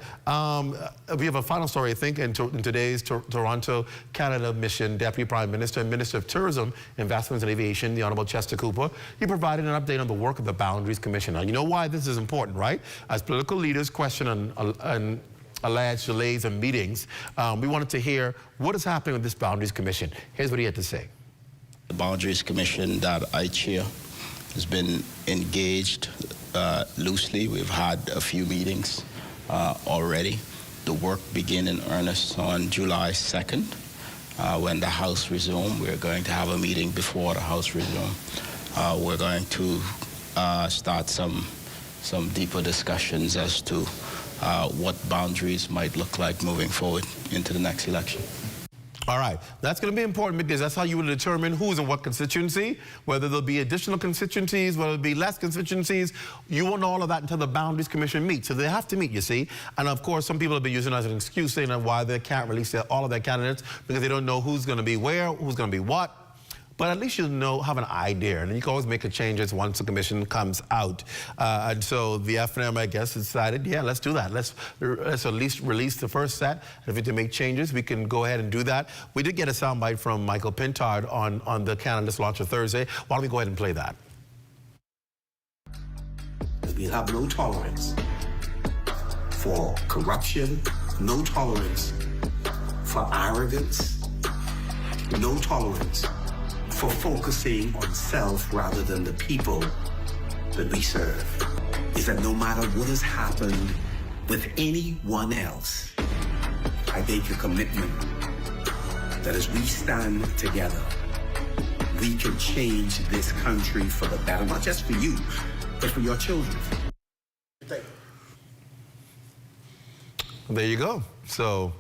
S15: We have a final story, I think, in today's Toronto, Canada mission. Deputy Prime Minister and Minister of Tourism, Investments and Aviation, the Honourable Chester Cooper, he provided an update on the work of the Boundaries Commission. Now, you know why this is important, right? As political leaders question and alleged delays in meetings, we wanted to hear what is happening with this Boundaries Commission. Here's what he had to say.
S11: The Boundaries Commission that I chair has been engaged loosely. We've had a few meetings already. The work began in earnest on July 2nd when the House resumed. We're going to have a meeting before the House resumed. We're going to start some deeper discussions as to what boundaries might look like moving forward into the next election.
S15: All right, that's going to be important because that's how you will determine who's in what constituency, whether there'll be additional constituencies, whether it'll be less constituencies. You won't know all of that until the Boundaries Commission meets. So they have to meet, you see. And of course, some people have been using it as an excuse saying that why they can't release all of their candidates because they don't know who's going to be where, who's going to be what. But at least you know, have an idea, and you can always make the changes once the commission comes out. And so the FNM, I guess, decided, yeah, let's do that. Let's at least release the first set. And if we have to make changes, we can go ahead and do that. We did get a soundbite from Michael Pintard on the candidates launch of Thursday. Why don't we go ahead and play that?
S12: We'll have no tolerance for corruption, no tolerance for arrogance, no tolerance for focusing on self rather than the people that we serve. Is that no matter what has happened with anyone else, I make a commitment that as we stand together, we can change this country for the better, not just for you, but for your children.
S15: There you go. So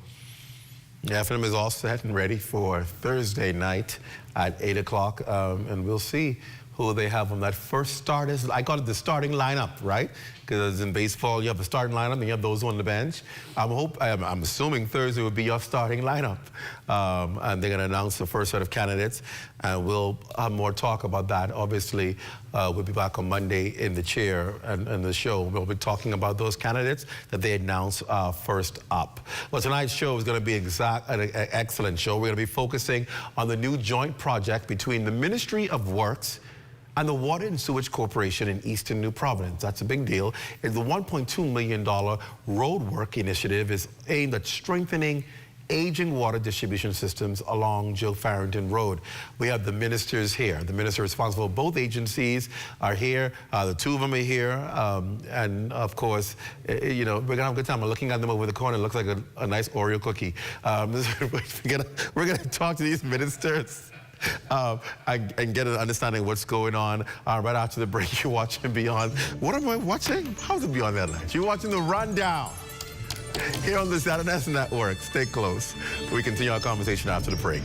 S15: the FNM is all set and ready for Thursday night at 8 o'clock, and we'll see who they have on that first start. I call it the starting lineup, right? Because in baseball, you have the starting lineup and you have those on the bench. I'm assuming Thursday will be your starting lineup. And they're going to announce the first set of candidates, and we'll have more talk about that. Obviously, we'll be back on Monday in the chair and the show. We'll be talking about those candidates that they announce first up. Well, tonight's show is going to be an excellent show. We're going to be focusing on the new joint project between the Ministry of Works and the Water and Sewage Corporation in Eastern New Providence. That's a big deal. The $1.2 million road work initiative is aimed at strengthening aging water distribution systems along Jill Farrington Road. We have the ministers here. The minister responsible for both agencies are here. The two of them are here. And of course, you know, we're gonna have a good time. I'm looking at them over the corner. It looks like a nice Oreo cookie. We're gonna talk to these ministers and get an understanding of what's going on. Right after the break, you're watching Beyond. What am I watching? How's it Beyond that night? You're watching The Rundown here on the ZNS Network. Stay close. We continue our conversation after the break.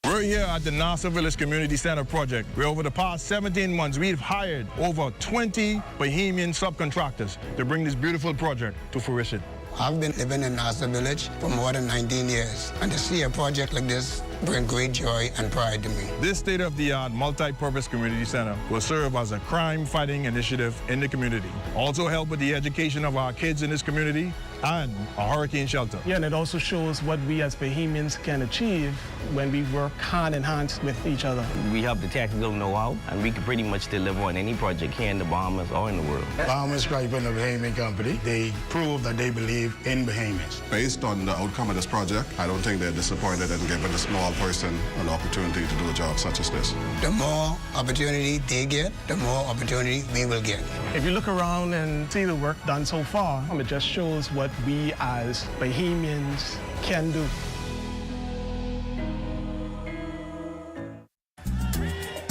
S17: We're here at the Nassau Village Community Center project, where over the past 17 months, we've hired over 20 Bahamian subcontractors to bring this beautiful project to fruition.
S18: I've been living in Nassau Village for more than 19 years, and to see a project like this bring great joy and pride to me.
S17: This state-of-the-art multi-purpose community center will serve as a crime-fighting initiative in the community. Also help with the education of our kids in this community and a hurricane shelter.
S19: Yeah, and it also shows what we as Bahamians can achieve when we work hand in hand with each other.
S20: We have the technical know-how, and we can pretty much deliver on any project here in the Bahamas or in the world.
S21: Bahamas Stripe and the Bahamian Company, they prove that they believe in Bahamians.
S22: Based on the outcome of this project, I don't think they're disappointed in giving a small person an opportunity to do a job such as this.
S18: The more opportunity they get, the more opportunity we will get.
S19: If you look around and see the work done so far, it just shows what we as Bahamians can do.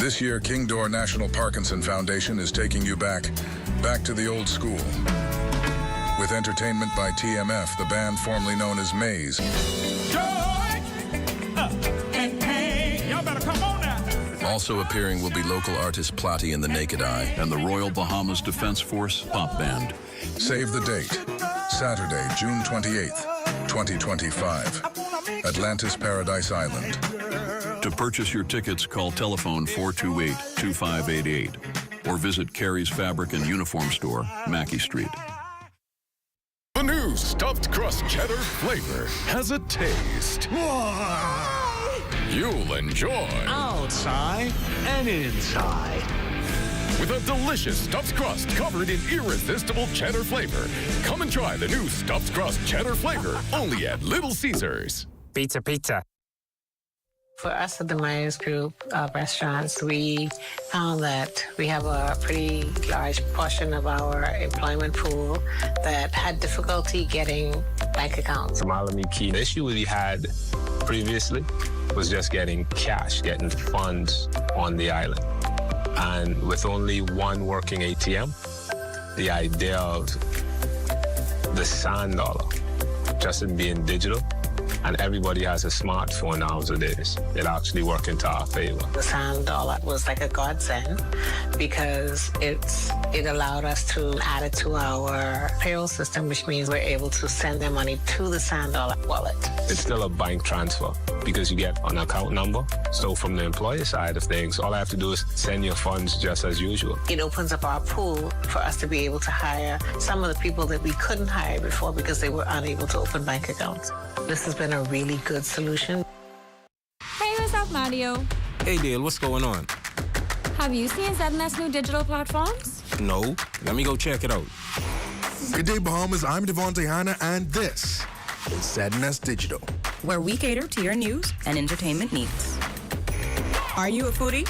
S1: This year, King Door National Parkinson Foundation is taking you back to the old school. With entertainment by TMF, the band formerly known as Maze.
S2: Y'all better come on now.
S5: Also appearing will be local artist Platty and the Naked Eye and the Royal Bahamas Defense Force Pop Band.
S1: Save the date, Saturday, June 28th, 2025, Atlantis Paradise Island.
S5: To purchase your tickets, call telephone 428-2588 or visit Carey's Fabric and Uniform Store, Mackey Street.
S4: The new stuffed crust cheddar flavor has a taste you'll enjoy.
S2: Outside and inside.
S4: With a delicious stuffed crust covered in irresistible cheddar flavor. Come and try the new stuffed crust cheddar flavor only at Little Caesars.
S23: Pizza, pizza.
S24: For us at the Leno Group of restaurants, we found that we have a pretty large portion of our employment pool that had difficulty getting bank accounts.
S23: The issue we had previously was just getting cash, getting funds on the island. And with only one working ATM, the idea of the sand dollar just in being digital, and everybody has a smartphone nowadays. It actually works into our favor.
S24: The sand dollar was like a godsend because it allowed us to add it to our payroll system, which means we're able to send their money to the sand dollar wallet.
S23: It's still a bank transfer because you get an account number. So from the employer side of things, all I have to do is send your funds just as usual.
S24: It opens up our pool for us to be able to hire some of the people that we couldn't hire before because they were unable to open bank accounts. This has been a really good solution.
S25: Hey, what's up, Mario?
S26: Hey, Dale, what's going on?
S25: Have you seen ZNS new digital platforms?
S26: No. Let me go check it out.
S28: Good day, Bahamas. I'm Devontae Hanna, and this is ZNS Digital,
S29: where we cater to your news and entertainment needs.
S30: Are you a foodie?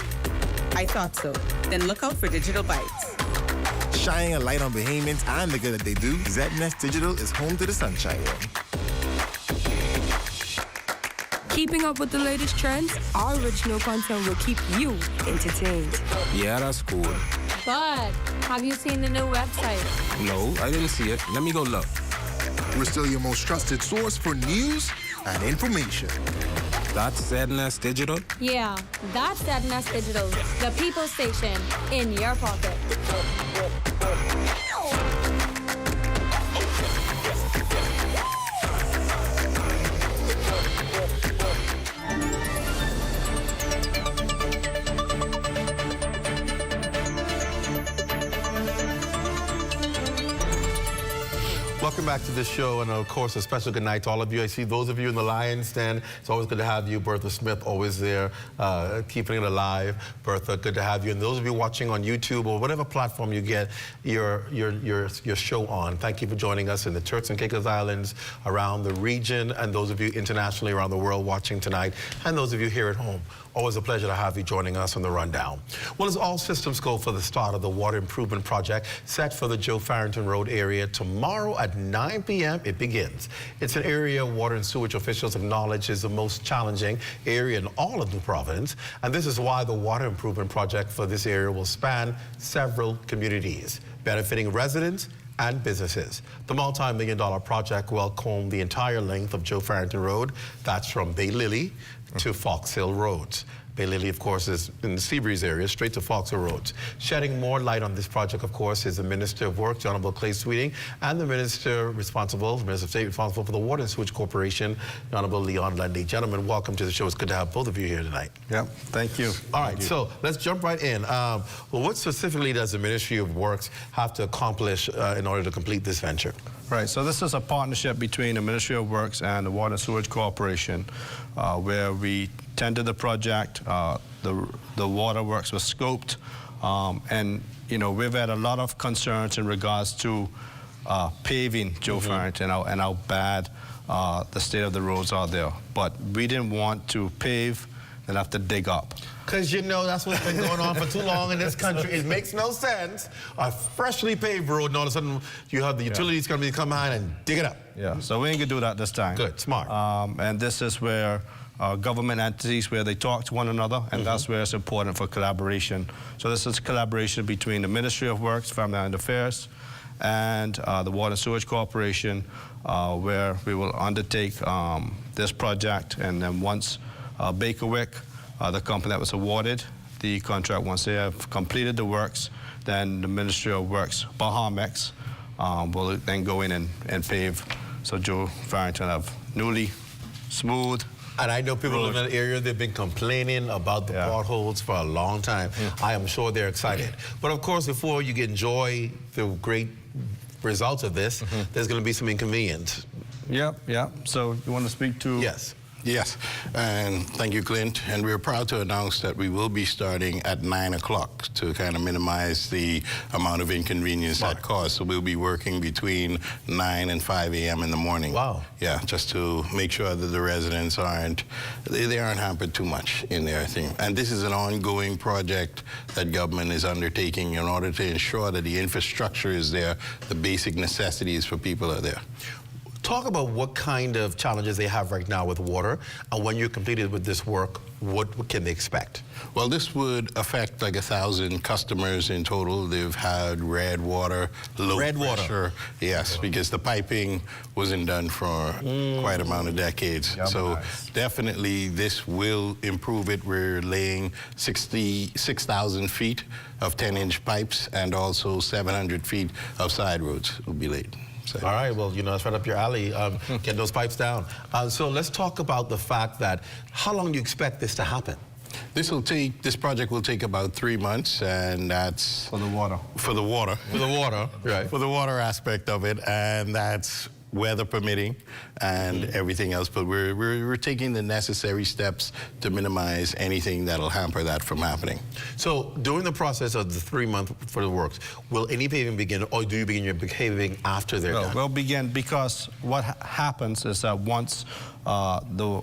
S30: I thought so. Then look out for Digital Bites.
S31: Shining a light on Bahamians and the good that they do, ZNS Digital is home to the Sunshine Room.
S29: Keeping up with the latest trends, our original content will keep you entertained.
S26: Yeah, that's cool.
S25: But have you seen the new website?
S26: No, I didn't see it. Let me go look.
S28: We're still your most trusted source for news and information.
S26: That's ZNS Digital?
S25: Yeah, that's ZNS Digital, the people station in your pocket.
S15: Welcome back to the show, and of course, a special good night to all of you. I see those of you in the Lions Den. It's always good to have you. Bertha Smith, always there, keeping it alive. Bertha, good to have you. And those of you watching on YouTube or whatever platform you get your show on, thank you for joining us in the Turks and Caicos Islands, around the region, and those of you internationally around the world watching tonight, and those of you here at home. Always a pleasure to have you joining us on the Rundown. Well, as all systems go for the start of the water improvement project set for the Joe Farrington Road area, tomorrow at 9 p.m. it begins. It's an area water and sewage officials acknowledge is the most challenging area in all of New Providence, and this is why the water improvement project for this area will span several communities, benefiting residents and businesses. The multi-million-dollar project will comb the entire length of Joe Farrington Road. That's from Bay Lily to Fox Hill Roads. Bay Lily, of course, is in the Seabreeze area, straight to Fox Hill Roads. Shedding more light on this project, of course, is the Minister of Works, the Honorable Clay Sweeting, and the Minister of State responsible for the Water and Sewage Corporation, the Honorable Leon Lundy. Gentlemen, welcome to the show. It's good to have both of you here tonight.
S32: Yep, thank you.
S15: All right, so let's jump right in. Well, what specifically does the Ministry of Works have to accomplish in order to complete this venture?
S32: Right, so this is a partnership between the Ministry of Works and the Water and Sewage Corporation, where we tendered the project, the water works were scoped, and we've had a lot of concerns in regards to paving Joe Farrington and how bad the state of the roads are there. But we didn't want to pave and have to dig up.
S15: Because that's what's been going on for too long in this country. It makes no sense. A freshly paved road, and all of a sudden you have the utilities come behind and dig it up.
S32: Yeah, so we ain't gonna do that this time.
S15: Good, smart.
S32: And this is where government entities where they talk to one another, and that's where it's important for collaboration. So this is collaboration between the Ministry of Works, Family and Affairs, and the Water and Sewage Corporation, where we will undertake this project. And then once Bakerwick, the company that was awarded the contract, once they have completed the works, then the Ministry of Works, Bahamex, will then go in and pave. So Joe Farrington have newly smooth.
S15: And I know people in that area, they've been complaining about the potholes for a long time. I am sure they're excited. But of course, before you can enjoy the great results of this, there's going to be some inconvenience.
S32: Yep. So you want to speak to?
S3: Yes. Yes, and thank you, Clint. And we're proud to announce that we will be starting at 9 o'clock to kind of minimize the amount of inconvenience that caused. So we'll be working between 9 and 5 a.m. in the morning.
S15: Wow.
S3: Yeah, just to make sure that the residents aren't hampered too much in their thing. And this is an ongoing project that government is undertaking in order to ensure that the infrastructure is there, the basic necessities for people are there.
S15: Talk about what kind of challenges they have right now with water, and when you're completed with this work, what can they expect?
S3: Well, this would affect like 1,000 customers in total. They've had red water, low pressure. Yes, because the piping wasn't done for quite amount of decades. So definitely this will improve it. We're laying 66,000 feet of 10-inch pipes, and also 700 feet of side roads will be laid. So.
S15: All right, well, you know, it's right up your alley, get those pipes down. So let's talk about the fact that, how long do you expect this to happen?
S3: This project will take about 3 months, and that's...
S32: For the water.
S3: For the water.
S15: For the water, right.
S3: For the water aspect of it, and that's weather permitting and everything else. But we're taking the necessary steps to minimize anything that'll hamper that from happening.
S15: So during the process of the 3 month for the works, will any paving begin, or do you begin your paving after they're done?
S32: We'll begin, because what happens is that once the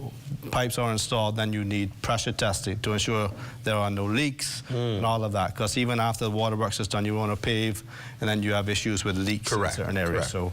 S32: pipes are installed, then you need pressure testing to ensure there are no leaks and all of that. Because even after the waterworks is done, you want to pave, and then you have issues with leaks in certain areas. So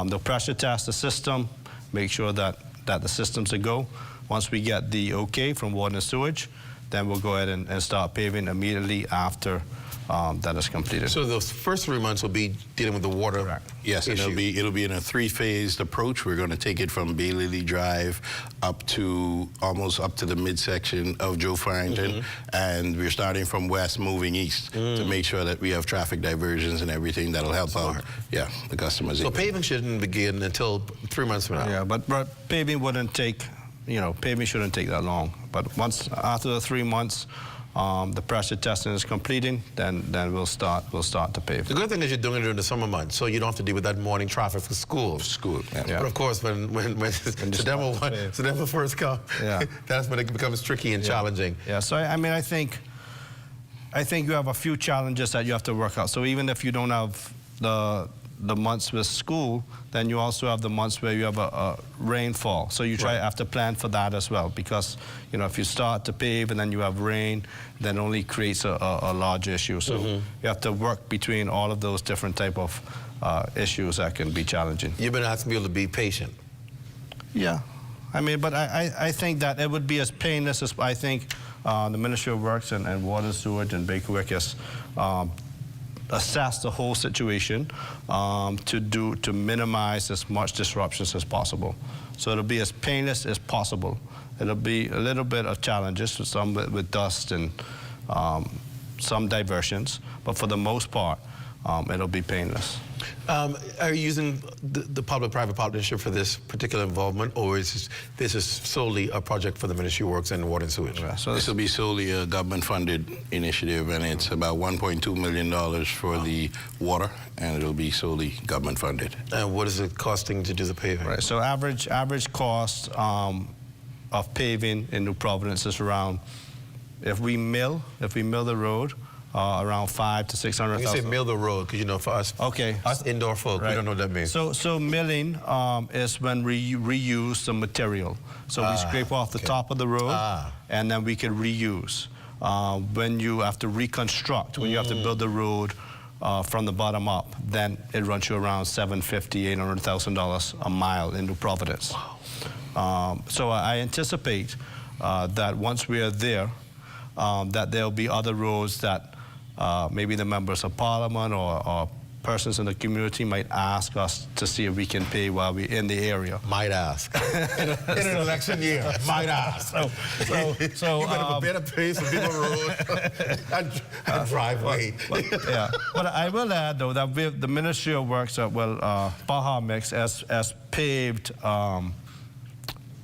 S32: the pressure test the system, make sure that the system's a go. Once we get the okay from water and sewage, then we'll go ahead and start paving immediately after that is completed.
S15: So those first 3 months will be dealing with the water.
S3: Yes, and it'll be in a 3-phased approach. We're going to take it from Bay Lily Drive up to almost up to the midsection of Joe Farrington, and we're starting from west, moving east to make sure that we have traffic diversions and everything that'll help out. Yeah, the customers.
S15: So paving shouldn't begin until 3 months from now.
S32: Yeah, but paving wouldn't take, paving shouldn't take that long. But once after the 3 months, the pressure testing is completing, then we'll start to pave.
S15: The good thing is you're doing it during the summer months, so you don't have to deal with that morning traffic for school.
S3: Yeah.
S15: But of course, when September first comes, that's when it becomes tricky and challenging.
S32: Yeah. So I mean, I think you have a few challenges that you have to work out. So even if you don't have the months with school, then you also have the months where you have a rainfall. So you have to plan for that as well, because if you start to pave and then you have rain, then it only creates a large issue. So you have to work between all of those different type of issues that can be challenging.
S15: You've been asking people to be patient.
S32: Yeah, I mean, but I think that it would be as painless as I think the Ministry of Works and Water and Sewage and Bakerwick has assess the whole situation to minimize as much disruptions as possible. So it'll be as painless as possible. It'll be a little bit of challenges, some with dust and some diversions, but for the most part, it'll be painless.
S15: Are you using the public-private partnership for this particular involvement, or is this is solely a project for the Ministry of Works and Water and Sewage?
S3: So this will be solely a government-funded initiative, and it's about $1.2 million for the water, and it'll be solely government-funded.
S15: And what is it costing to do the paving?
S32: Right. So average cost of paving in New Providence is around, if we mill the road, around $500,000 to $600,000.
S15: You say mill the road, because for us, us indoor folk, we don't know what that means.
S32: So milling is when we reuse the material. So we scrape off the top of the road, and then we can reuse. When you have to reconstruct, when you have to build the road from the bottom up, then it runs you around $750,000, $800,000 a mile in New Providence. So I anticipate that once we are there, that there'll be other roads that maybe the members of parliament or persons in the community might ask us to see if we can pay while we're in the area.
S15: Might ask. in an election year, might ask. So you better prepare to pay some people road and driveway.
S32: Yeah, but I will add though that the Ministry of Works, Baja Mix has paved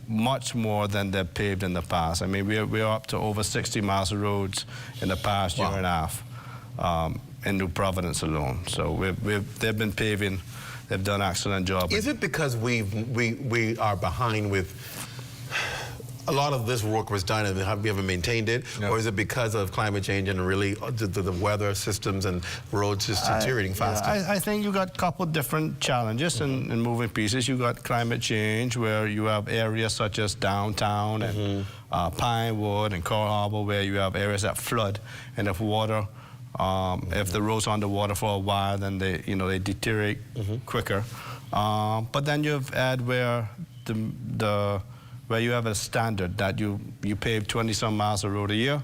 S32: much more than they've paved in the past. I mean, we're up to over 60 miles of roads in the past year and a half. In New Providence alone. So they've been paving, they've done an excellent job.
S15: Is it because we are behind with a lot of this work was done and we haven't maintained it? No. Or is it because of climate change and really the weather systems and roads just deteriorating faster?
S32: I think you got a couple different challenges in moving pieces. You got climate change where you have areas such as downtown and Pinewood and Coral Harbor where you have areas that flood, and if water if the road's underwater for a while, then they deteriorate quicker. But then you've had where where you have a standard that you pave 20-some miles of road a year,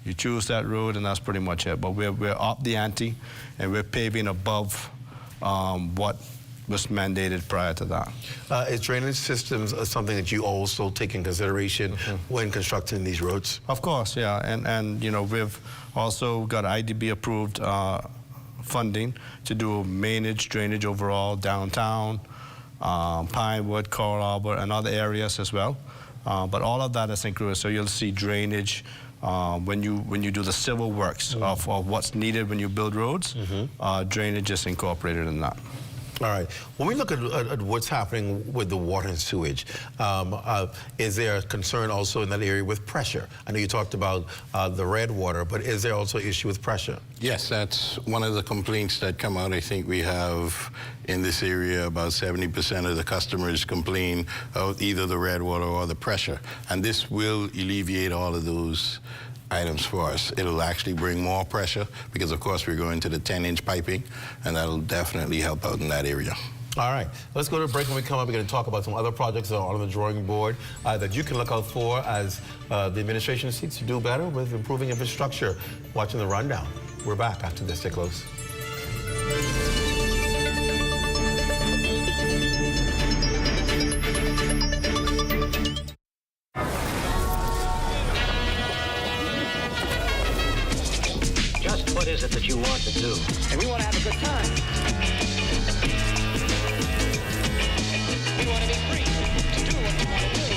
S32: you choose that road, and that's pretty much it. But we're up the ante, and we're paving above what was mandated prior to that.
S15: Is drainage systems something that you also take in consideration when constructing these roads?
S32: Of course, yeah, and we've also got IDB approved funding to do managed drainage overall downtown, Pinewood, Coral Harbor, and other areas as well. But all of that is included, so you'll see drainage when you do the civil works of what's needed when you build roads. Drainage is incorporated in that.
S15: All right. When we look at what's happening with the water and sewage, is there a concern also in that area with pressure? I know you talked about the red water, but is there also an issue with pressure?
S3: Yes, that's one of the complaints that come out. I think we have in this area about 70% of the customers complain of either the red water or the pressure. And this will alleviate all of those items for us. It'll actually bring more pressure because, of course, we're going to the 10-inch piping, and that'll definitely help out in that area.
S15: All right. Let's go to a break. When we come up, we're going to talk about some other projects that are on the drawing board that you can look out for as the administration seeks to do better with improving infrastructure. Watching the rundown. We're back after this. Stay close.
S6: What is it that you want to do? And we want to have a good time. We want to be free to do what we want to do.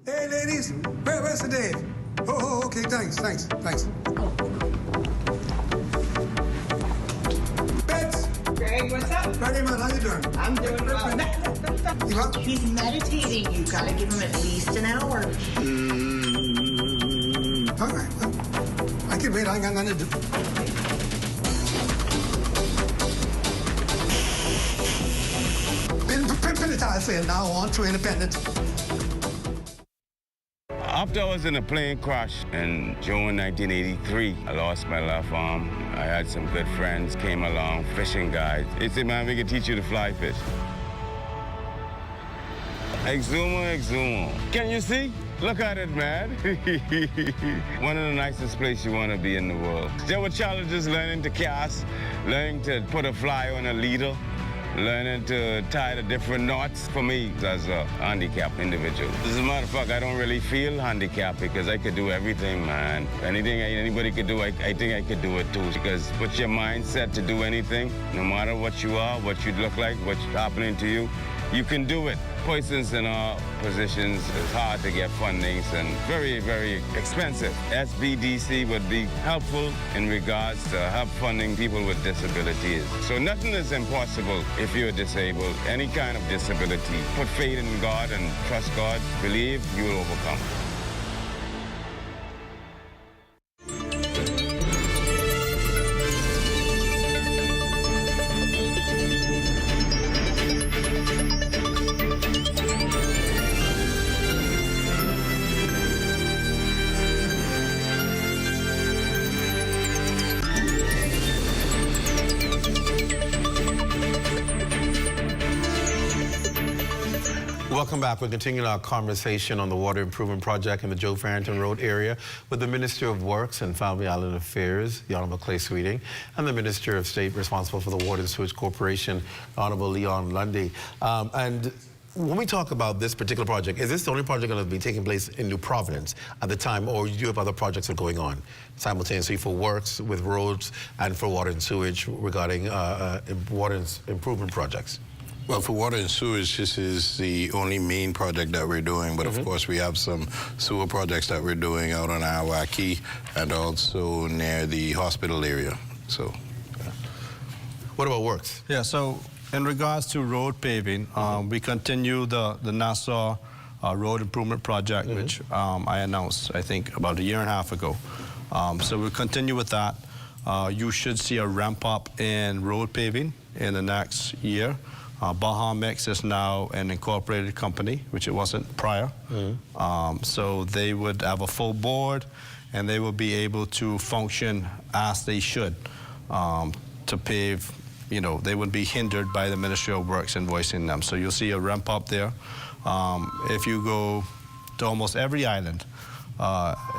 S7: Hey, ladies, where's the Dave? Oh, okay, thanks.
S8: Greg, what's up?
S7: Ready, man, how you doing?
S8: I'm doing well.
S7: You up?
S8: He's meditating. You gotta give him at least an hour.
S7: All right, well, I can wait. I ain't got nothing to do. Been I say now on to independence.
S9: After I was in a plane crash in June 1983, I lost my left arm. I had some good friends, came along, fishing guides. They said, man, we can teach you to fly fish. Exumo. Can you see? Look at it, man. One of the nicest places you want to be in the world. There were challenges learning to cast, learning to put a fly on a leader, learning to tie the different knots for me as a handicapped individual. As a matter of fact, I don't really feel handicapped because I could do everything, man. Anything anybody could do, I think I could do it too. Because with your mindset to do anything, no matter what you are, what you look like, what's happening to you, you can do it. Persons in our positions, it's hard to get fundings and very, very expensive. SBDC would be helpful in regards to help funding people with disabilities. So nothing is impossible if you're disabled, any kind of disability. Put faith in God and trust God. Believe you will overcome.
S15: Welcome back. We're continuing our conversation on the water improvement project in the Joe Farrington Road area with the Minister of Works and Family Island Affairs, the Honorable Clay Sweeting, and the Minister of State responsible for the Water and Sewage Corporation, Honorable Leon Lundy. And when we talk about this particular project, is this the only project going to be taking place in New Providence at the time, or do you have other projects that are going on simultaneously for works with roads and for water and sewage regarding water improvement projects?
S3: Well, for water and sewage, this is the only main project that we're doing, but of course we have some sewer projects that we're doing out on Awaki and also near the hospital area. So,
S15: what about works?
S32: Yeah, so in regards to road paving, we continue the Nassau Road Improvement Project, which I announced, I think, about a year and a half ago. So we'll continue with that. You should see a ramp up in road paving in the next year. Baja Mix is now an incorporated company, which it wasn't prior. So they would have a full board, and they will be able to function as they should to pave. You know, they would be hindered by the Ministry of Works invoicing them. So you'll see a ramp up there. If you go to almost every island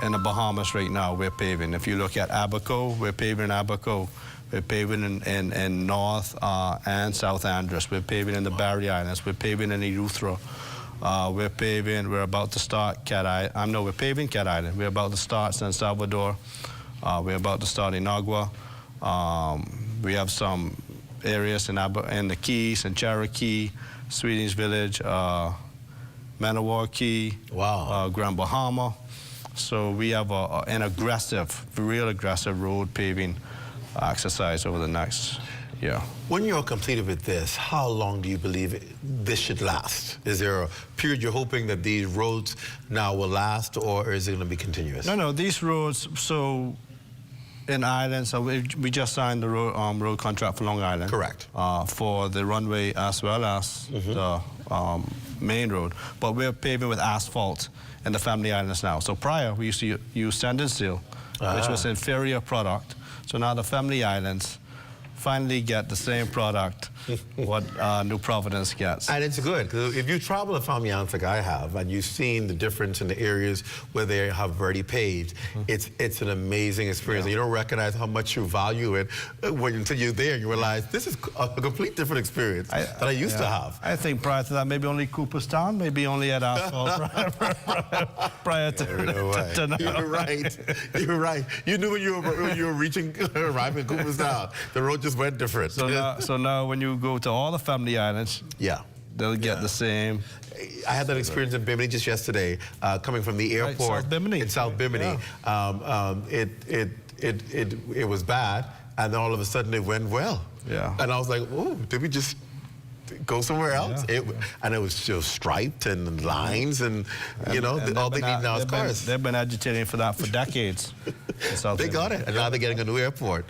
S32: in the Bahamas right now, we're paving. If you look at Abaco, we're paving Abaco. We're paving in North and South Andros. We're paving in the Barry Islands. We're paving in Eleuthera. We're about to start Cat Island. We're paving Cat Island. We're about to start San Salvador. We're about to start Inagua. We have some areas in the Keys and Cherokee, Sweeting's Village, Manawaki, Grand Bahama. So we have an real aggressive road paving exercise over the next year.
S15: When you're completed with this, how long do you believe this should last? Is there a period you're hoping that these roads now will last, or is it going to be continuous?
S32: No, these roads, so in Ireland, so we just signed the road contract for Long Island.
S15: Correct.
S32: For the runway as well as the main road. But we're paving with asphalt in the Family Islands now. So prior, we used to use sand and seal, which was an inferior product. So now the Family Islands finally get the same product what New Providence gets.
S15: And it's good, because if you travel to Family Islands like I have, and you've seen the difference in the areas where they have already paved, it's an amazing experience. And you don't recognize how much you value it until you're there and you realize this is a complete different experience that I used to have.
S32: I think prior to that, maybe only Cooperstown, maybe only at asphalt prior to now.
S15: You're right. You're right. You knew when you were arriving in Cooperstown, the road just went different.
S32: So now when you go to all the Family Islands, they'll get the same.
S15: I had that experience in Bimini just yesterday, coming from the airport in South Bimini. It was bad, and then all of a sudden it went well. And I was like, "Oh, did we just go somewhere else?" And it was just striped and lines, and you know, all they need now is cars.
S32: They've been agitating for that for decades.
S15: They got it, and now they're getting a new airport.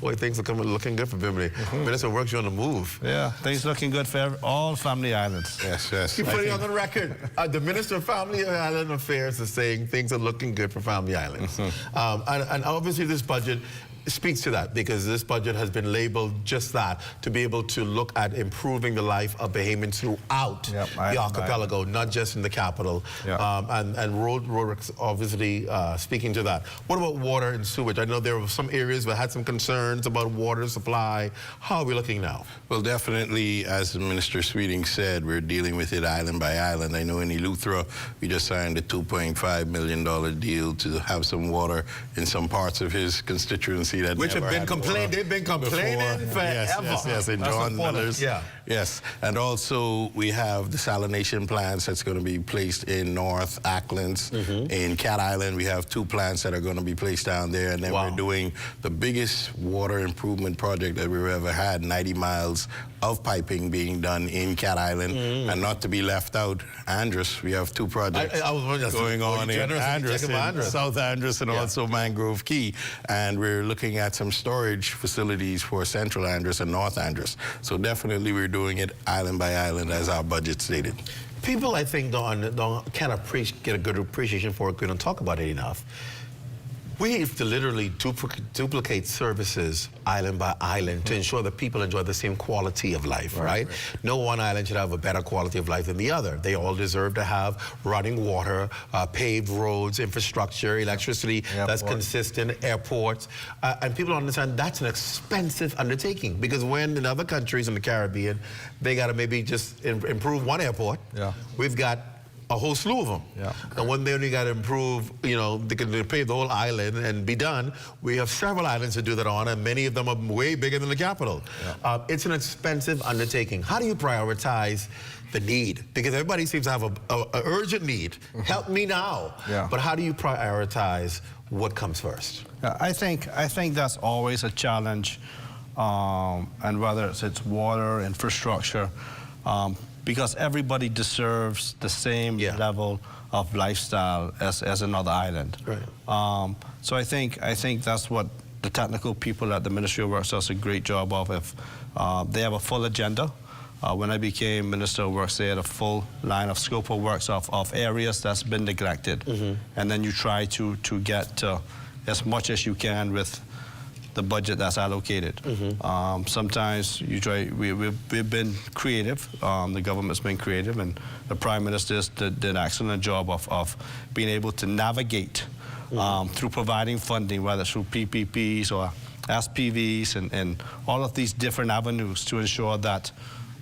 S15: Boy, things are looking good for Bimini. Minister of Works, you're on the move.
S32: Things looking good for all Family Islands.
S15: Yes. You put it on the record. The Minister of Family Island Affairs is saying things are looking good for Family Islands. And obviously this budget speaks to that, because this budget has been labeled just that, to be able to look at improving the life of Bahamians throughout the archipelago, not just in the capital. And road works obviously speaking to that. What about water and sewage? I know there were some areas that had some concerns about water supply. How are we looking now?
S3: Well, definitely, as the Minister Sweeting said, we're dealing with it island by island. I know in Eleuthera, we just signed a $2.5 million deal to have some water in some parts of his constituency that
S15: which have been complaining. They've been complaining forever.
S3: Yes, in John Miller's. Yes, and also we have the salination plants that's going to be placed in North Acklands. In Cat Island, we have 2 plants that are going to be placed down there, and then we're doing the biggest water improvement project that we've ever had, 90 miles of piping being done in Cat Island. And not to be left out, Andros, we have 2 projects going on in Andros, South Andros, and also Mangrove Key, and we're looking at some storage facilities for Central Andros and North Andros. So definitely we're doing it island by island as our budget stated.
S15: People, I think, can't get a good appreciation for it, couldn't talk about it enough. We have to literally duplicate services island by island to ensure that people enjoy the same quality of life, right? No one island should have a better quality of life than the other. They all deserve to have running water, paved roads, infrastructure, electricity that's consistent, airports. And people don't understand that's an expensive undertaking, because when in other countries in the Caribbean, they got to maybe just improve one airport. We've got a whole slew of them. And when they only got to improve, you know, they can pave the whole island and be done. We have several islands to do that on, and many of them are way bigger than the capital. It's an expensive undertaking. How do you prioritize the need? Because everybody seems to have an urgent need. Help me now. But how do you prioritize what comes first?
S32: I think that's always a challenge, and whether it's water, infrastructure, because everybody deserves the same level of lifestyle as another island. So I think that's what the technical people at the Ministry of Works does a great job of. If they have a full agenda. When I became Minister of Works, they had a full line of scope of works of areas that's been neglected. And then you try to get as much as you can with the budget that's allocated. Sometimes you try. We've been creative. The government's been creative, and the Prime Minister did an excellent job of being able to navigate through providing funding, whether through PPPs or SPVs, and all of these different avenues to ensure that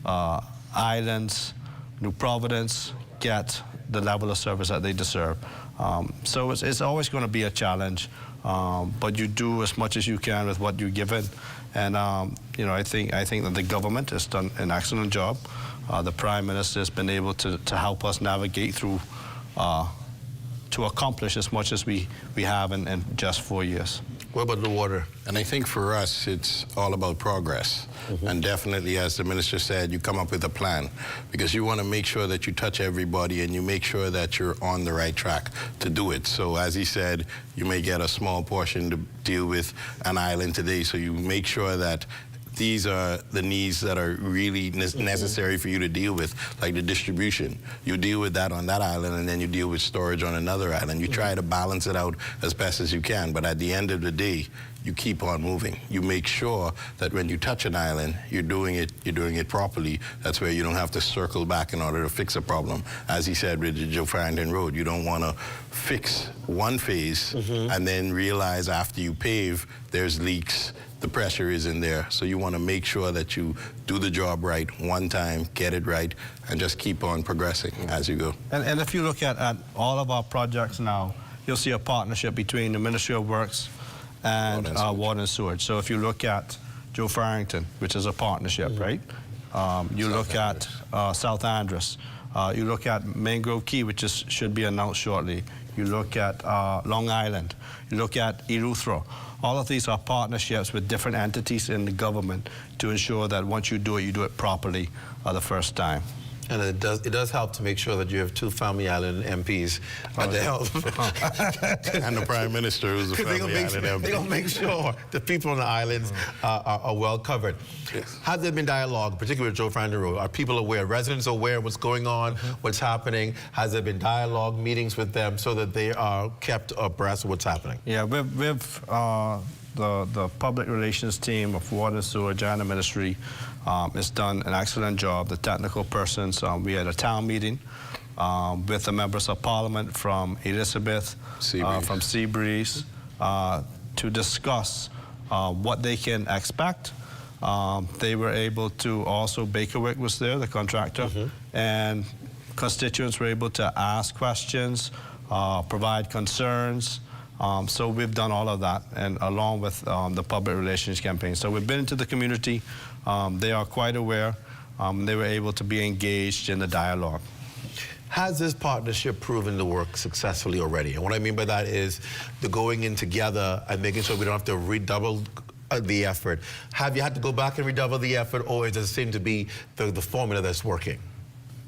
S32: islands, New Providence, get the level of service that they deserve. So it's always going to be a challenge. But you do as much as you can with what you're given, and you know, I think that the government has done an excellent job. The Prime Minister has been able to help us navigate through to accomplish as much as we have in just 4 years.
S3: What about the water? And I think for us, it's all about progress. And definitely, as the minister said, you come up with a plan, because you want to make sure that you touch everybody and you make sure that you're on the right track to do it. So as he said, you may get a small portion to deal with an island today, so you make sure that these are the needs that are really necessary for you to deal with, like the distribution. You deal with that on that island, and then you deal with storage on another island. You try to balance it out as best as you can, but at the end of the day, you keep on moving. You make sure that when you touch an island, you're doing it properly. That's where you don't have to circle back in order to fix a problem. As he said with the Joe Farrington Road, you don't want to fix one phase and then realize after you pave, there's leaks, the pressure is in there. So you want to make sure that you do the job right one time, get it right, and just keep on progressing as you go.
S32: And if you look at all of our projects now, you'll see a partnership between the Ministry of Works and Water and Sewage. So if you look at Joe Farrington, which is a partnership, right? You look at South Andros. You look at Mangrove Key, which should be announced shortly. You look at Long Island. You look at Eleuthero. All of these are partnerships with different entities in the government to ensure that once you do it properly the first time.
S15: And it does help to make sure that you have two Family Island MPs at the help.
S3: And the Prime Minister, who's a Family Island MP.
S15: They're going to make sure the people on the islands are well covered. Has there been dialogue, particularly with Joe Farrington Road? Are people aware, residents aware of what's going on, what's happening? Has there been dialogue, meetings with them so that they are kept abreast of what's happening?
S32: Yeah, we've the public relations team of Water and Sewage and the Ministry has done an excellent job. The technical persons, we had a town meeting with the members of Parliament from Elizabeth, from Seabreeze, to discuss what they can expect. They were able to also, Bakerwick was there, the contractor, and constituents were able to ask questions, provide concerns. So we've done all of that, and along with the public relations campaign. So we've been into the community. They are quite aware. They were able to be engaged in the dialogue.
S15: Has this partnership proven to work successfully already? And what I mean by that is the going in together and making sure we don't have to redouble the effort. Have you had to go back and redouble the effort, or does it seem to be the formula that's working?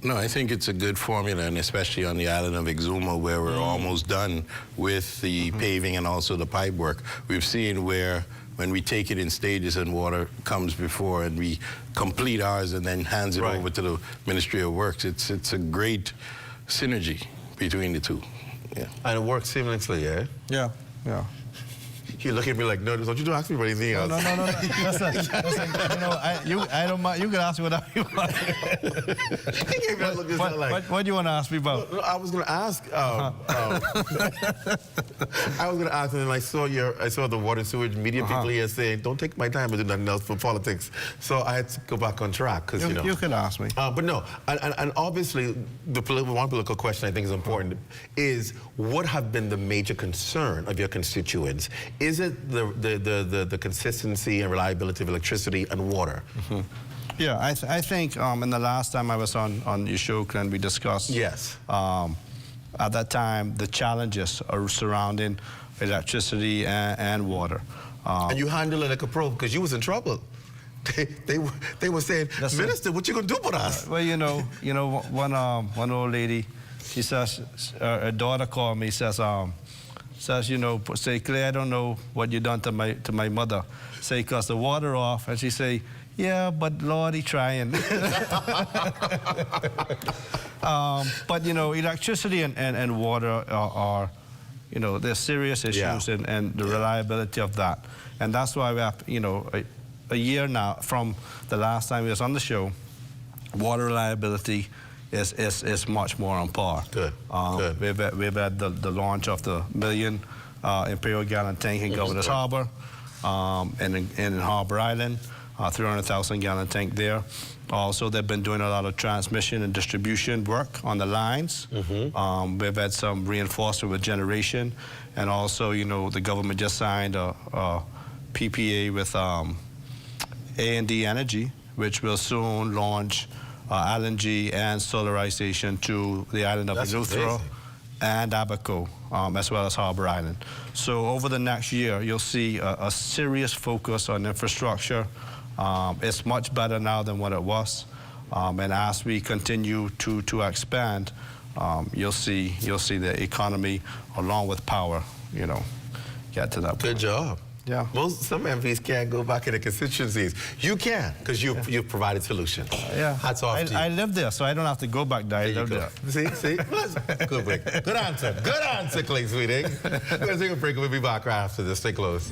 S3: No, I think it's a good formula, and especially on the island of Exuma, where we're almost done with the paving and also the pipe work. We've seen where when we take it in stages and water comes before and we complete ours and then hands it over to the Ministry of Works, it's a great synergy between the two. Yeah.
S15: And it works seamlessly, eh?
S32: Yeah. Yeah.
S15: You look at me like, no, don't you ask me for anything else.
S32: No. Listen, you know, I don't mind. You can ask me whatever you want. What do you want to ask me about?
S15: I was going to ask. I was going to ask, and I saw the water and sewage media people here saying, "Don't take my time and do nothing else for politics." So I had to go back on track because
S32: you can ask me.
S15: But no, and obviously one political question I think is important is what have been the major concern of your constituents? Is it the consistency and reliability of electricity and water?
S32: Mm-hmm. Yeah, I think in the last time I was on your show, Clint, we discussed.
S15: Yes.
S32: At that time, the challenges are surrounding electricity and water.
S15: And you handled it like a pro because you was in trouble. They were saying, Minister, what you gonna do with us?
S32: Well, you know, one old lady, she says, her daughter called me, says, you know, say, Clay, I don't know what you done to my mother. Say, cause the water off, and she say, yeah, but Lord, he trying. But you know, electricity and water are, you know, they're serious issues, and the reliability of that, and that's why we have, you know, a year now from the last time we was on the show, water reliability is much more on par.
S15: Good. Good.
S32: We've had the launch of the 1 million Imperial gallon tank in Governor's Harbor, and in Harbor Island, 300,000 gallon tank there. Also, they've been doing a lot of transmission and distribution work on the lines. Mm-hmm. We've had some reinforcement with generation, and also, you know, the government just signed a PPA with A&D Energy, which will soon launch LNG and solarization to the island of Eleuthera and Abaco, as well as Harbor Island. So over the next year, you'll see a serious focus on infrastructure. It's much better now than what it was. And as we continue to expand, you'll see the economy, along with power, you know, get to that point.
S15: Good job.
S32: Yeah.
S15: Some MPs can't go back in the constituencies. You can, because you've provided solutions.
S32: Yeah.
S15: Hats off to you.
S32: I live there, so I don't have to go back there. I live there.
S15: See? Good break. Good answer. Good answer, Clay Sweeting. We're going to take a break. We'll be back right after this. Stay close.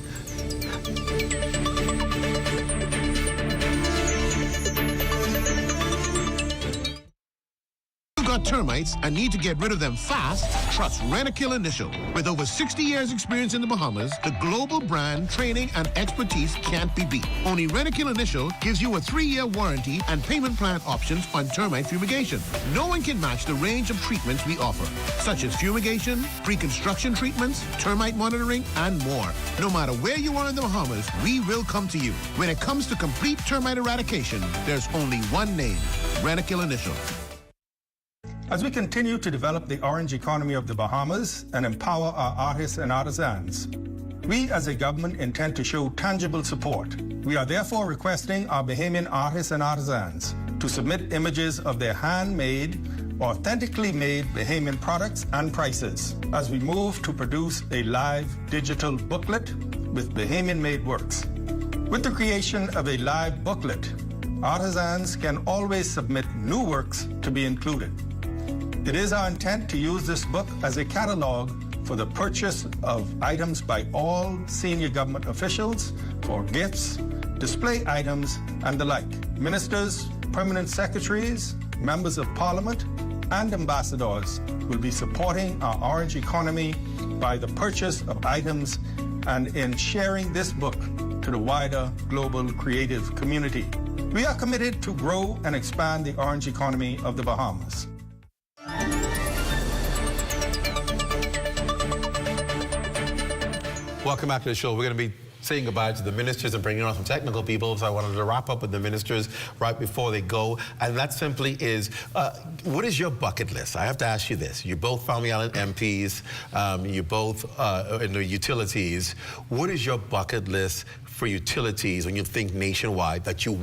S10: Termites and need to get rid of them fast, trust Rent-A-Kill Initial. With over 60 years experience in the Bahamas, the global brand, training, and expertise can't be beat. Only Rent-A-Kill Initial gives you a 3-year warranty and payment plan options on termite fumigation. No one can match the range of treatments we offer, such as fumigation, pre-construction treatments, termite monitoring, and more. No matter where you are in the Bahamas, we will come to you. When it comes to complete termite eradication, there's only one name, Rent-A-Kill Initial.
S11: As we continue to develop the orange economy of the Bahamas and empower our artists and artisans, we as a government intend to show tangible support. We are therefore requesting our Bahamian artists and artisans to submit images of their handmade, authentically made Bahamian products and prices as we move to produce a live digital booklet with Bahamian-made works. With the creation of a live booklet, artisans can always submit new works to be included. It is our intent to use this book as a catalog for the purchase of items by all senior government officials for gifts, display items, and the like. Ministers, permanent secretaries, members of parliament, and ambassadors will be supporting our orange economy by the purchase of items and in sharing this book to the wider global creative community. We are committed to grow and expand the orange economy of the Bahamas.
S15: Welcome back to the show. We're going to be saying goodbye to the ministers and bringing on some technical people, so I wanted to wrap up with the ministers right before they go, and that simply is, what is your bucket list? I have to ask you this. You're both Family Island MPs, you're both in the utilities. What is your bucket list for utilities when you think nationwide that you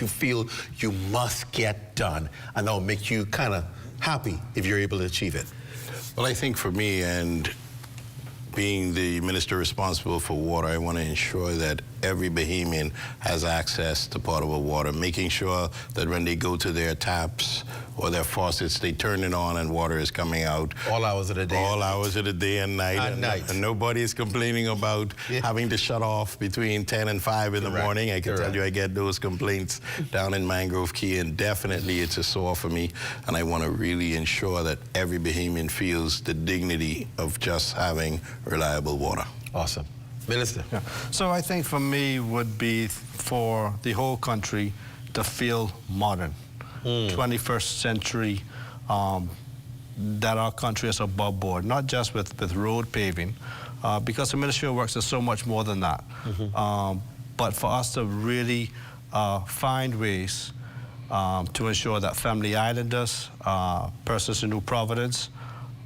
S15: feel you must get done, and that will make you kind of happy if you're able to achieve it?
S3: Well, I think for me, and being the minister responsible for water, I want to ensure that every Bahamian has access to potable water, making sure that when they go to their taps or their faucets, they turn it on and water is coming out.
S15: All hours of the day.
S3: All hours of the day and night. And nobody is complaining about having to shut off between 10 and 5 in the morning. I can tell you I get those complaints down in Mangrove Key, and definitely it's a sore for me. And I want to really ensure that every Bahamian feels the dignity of just having reliable water.
S15: Awesome. Minister.
S32: Yeah. So I think for me would be for the whole country to feel modern, 21st century, that our country is above board, not just with road paving, because the Ministry of Works is so much more than that. But for us to really find ways to ensure that family islanders, persons in New Providence,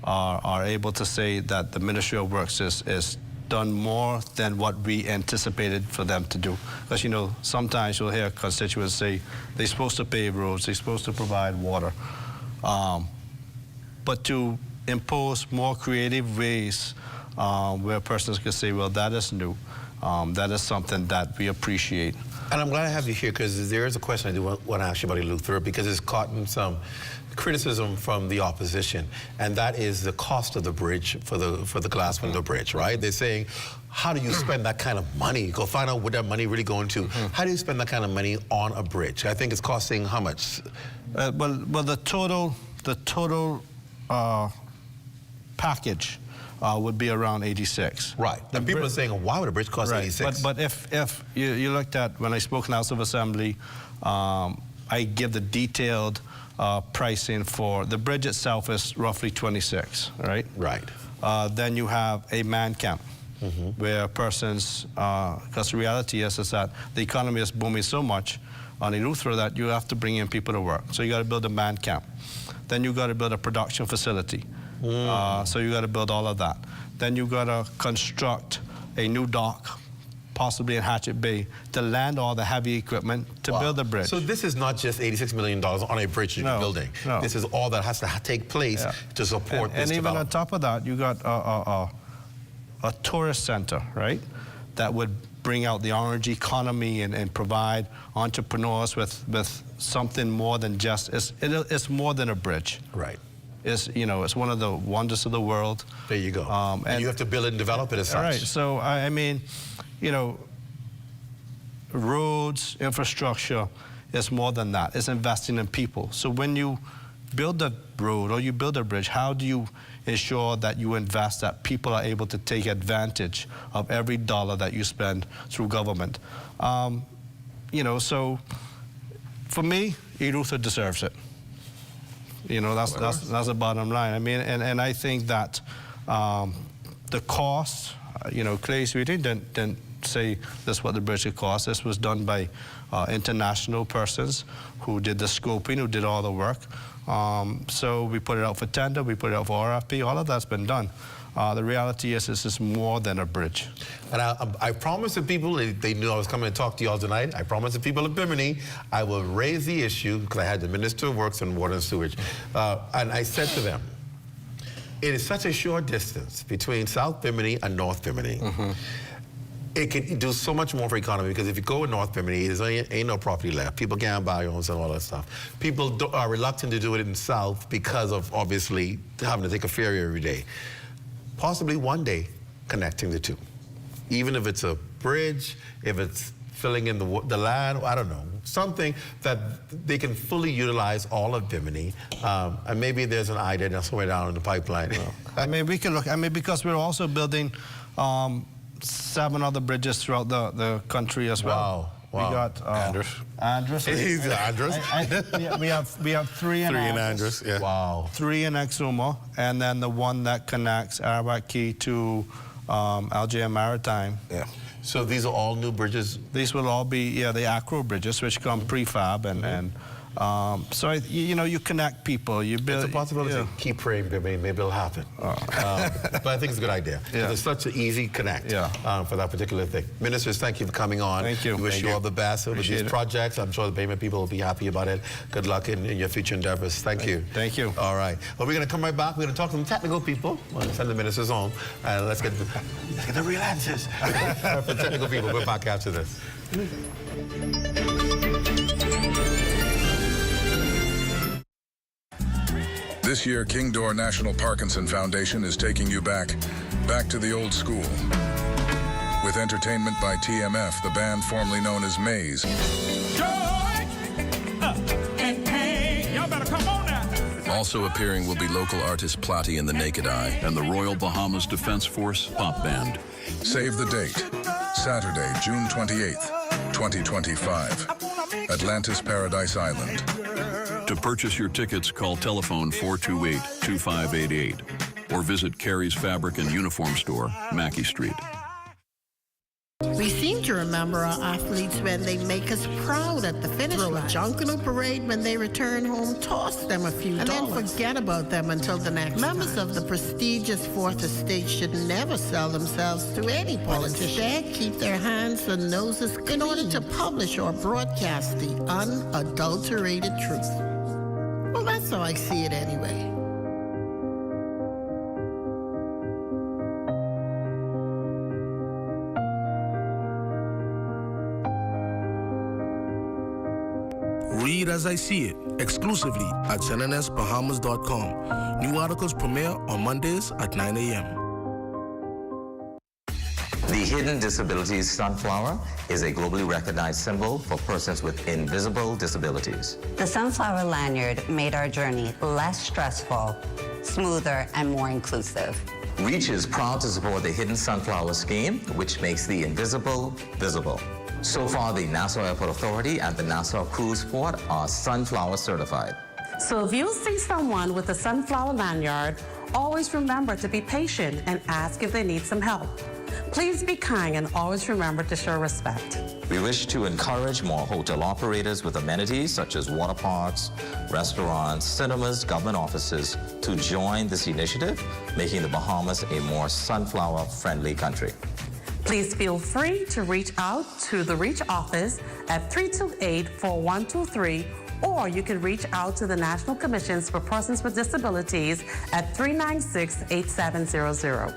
S32: are able to say that the Ministry of Works is done more than what we anticipated for them to do. Because, you know, sometimes you'll hear constituents say they're supposed to pave roads, they're supposed to provide water. But to impose more creative ways where persons can say, well, that is new. That is something that we appreciate.
S15: And I'm glad I have you here, because there is a question I do want to ask you about Luther, because it's caught in some criticism from the opposition, and that is the cost of the bridge for the glass window bridge, right? They're saying, how do you spend that kind of money? Go find out what that money really going to. How do you spend that kind of money on a bridge? I think it's costing how much?
S32: Well, the total package would be around 86.
S15: Right. And people are saying, why would a bridge cost 86?
S32: But if you looked at, when I spoke in House of Assembly, I give the detailed pricing for the bridge itself is roughly 26, right?
S15: Right.
S32: Then you have a man camp where persons, because the reality is that the economy is booming so much on Eleuthera that you have to bring in people to work. So you got to build a man camp. Then you got to build a production facility. So you got to build all of that. Then you got to construct a new dock, possibly in Hatchet Bay, to land all the heavy equipment to build the bridge.
S15: So this is not just $86 million on a bridge you're building.
S32: No.
S15: This is all that has to take place to support this
S32: And even on
S15: development.
S32: top of that, you got a tourist center, right? That would bring out the orange economy and provide entrepreneurs with something more than just, it's more than a bridge.
S15: Right.
S32: It's, you know, it's one of the wonders of the world.
S15: There you go. And you have to build it and develop it as such.
S32: Right. So, I mean, you know, roads, infrastructure is more than that. It's investing in people. So when you build a road or you build a bridge, how do you ensure that you invest, that people are able to take advantage of every dollar that you spend through government? You know, so for me, Eleuthera deserves it. You know, that's the bottom line. I mean, and I think that the cost, you know, Clay Sweeting didn't say this is what the bridge would cost. This was done by international persons who did the scoping, who did all the work. So we put it out for tender, we put it out for RFP, all of that's been done. The reality is this is more than a bridge.
S15: And I promised the people, they knew I was coming to talk to you all tonight, I promised the people of Bimini I will raise the issue, because I had the Minister of Works and Water and Sewage. And I said to them, it is such a short distance between South Bimini and North Bimini. It can do so much more for economy, because if you go in North Bimini, there ain't no property left. People can't buy homes and all that stuff. People are reluctant to do it in South because of, obviously, having to take a ferry every day. Possibly one day connecting the two. Even if it's a bridge, if it's filling in the land, I don't know. Something that they can fully utilize all of Bimini. And maybe there's an idea that's somewhere down in the pipeline.
S32: I mean, we can look, I mean, because we're also building 7 other bridges throughout the country as well.
S15: Wow.
S32: We got Andros.
S15: He's Andros.
S32: We have 3 in
S3: Andros. Yeah.
S15: Wow.
S32: 3 in Exuma, and then the one that connects Arabat Key to Algiers Maritime.
S15: Yeah. So these are all new bridges?
S32: These will all be, the acro bridges, which come prefab, and so you know, you connect people. You build.
S15: It's a possibility. Keep praying, maybe it'll happen. But I think it's a good idea. It's such an easy connect for that particular thing. Ministers, thank you for coming on.
S32: Thank you.
S15: We wish you all the best with these projects. I'm sure the Bayman people will be happy about it. Good luck in your future endeavors. Thank you.
S32: Thank you.
S15: All right. Well, we're going to come right back. We're going to talk to some technical people. We're going to send the ministers home. And let's get the real answers for technical people. We're back after this.
S1: This year, King Door National Parkinson Foundation is taking you back to the old school. With entertainment by TMF, the band formerly known as Maze.
S2: Hey, y'all better come on now.
S5: Also appearing will be local artist Plotty and the Naked Eye and the Royal Bahamas Defense Force Pop Band.
S1: Save the date, Saturday, June 28th, 2025, Atlantis Paradise Island.
S5: To purchase your tickets, call telephone 428-2588 or visit Carey's Fabric and Uniform Store, Mackey Street.
S12: We seem to remember our athletes when they make us proud at the finish line. Throw a Junkanoo parade when they return home, toss them a few dollars, and then forget about them until the next Members of the prestigious Fourth Estate should never sell themselves to any politician. Instead, keep their hands and noses clean in order to publish or broadcast the unadulterated truth. Well, that's how I see it anyway.
S28: Read as I see it, exclusively at ZNSBahamas.com. New articles premiere on Mondays at 9 a.m.
S13: The Hidden Disabilities Sunflower is a globally recognized symbol for persons with invisible disabilities.
S14: The sunflower lanyard made our journey less stressful, smoother, and more inclusive.
S13: REACH is proud to support the Hidden Sunflower Scheme, which makes the invisible visible. So far, the Nassau Airport Authority and the Nassau Cruise Port are sunflower certified.
S16: So if you see someone with a sunflower lanyard, always remember to be patient and ask if they need some help. Please be kind and always remember to show respect.
S13: We wish to encourage more hotel operators with amenities such as water parks, restaurants, cinemas, government offices to join this initiative, making the Bahamas a more sunflower-friendly country.
S16: Please feel free to reach out to the REACH office at 328-4123, or you can reach out to the National Commissions for Persons with Disabilities at 396-8700.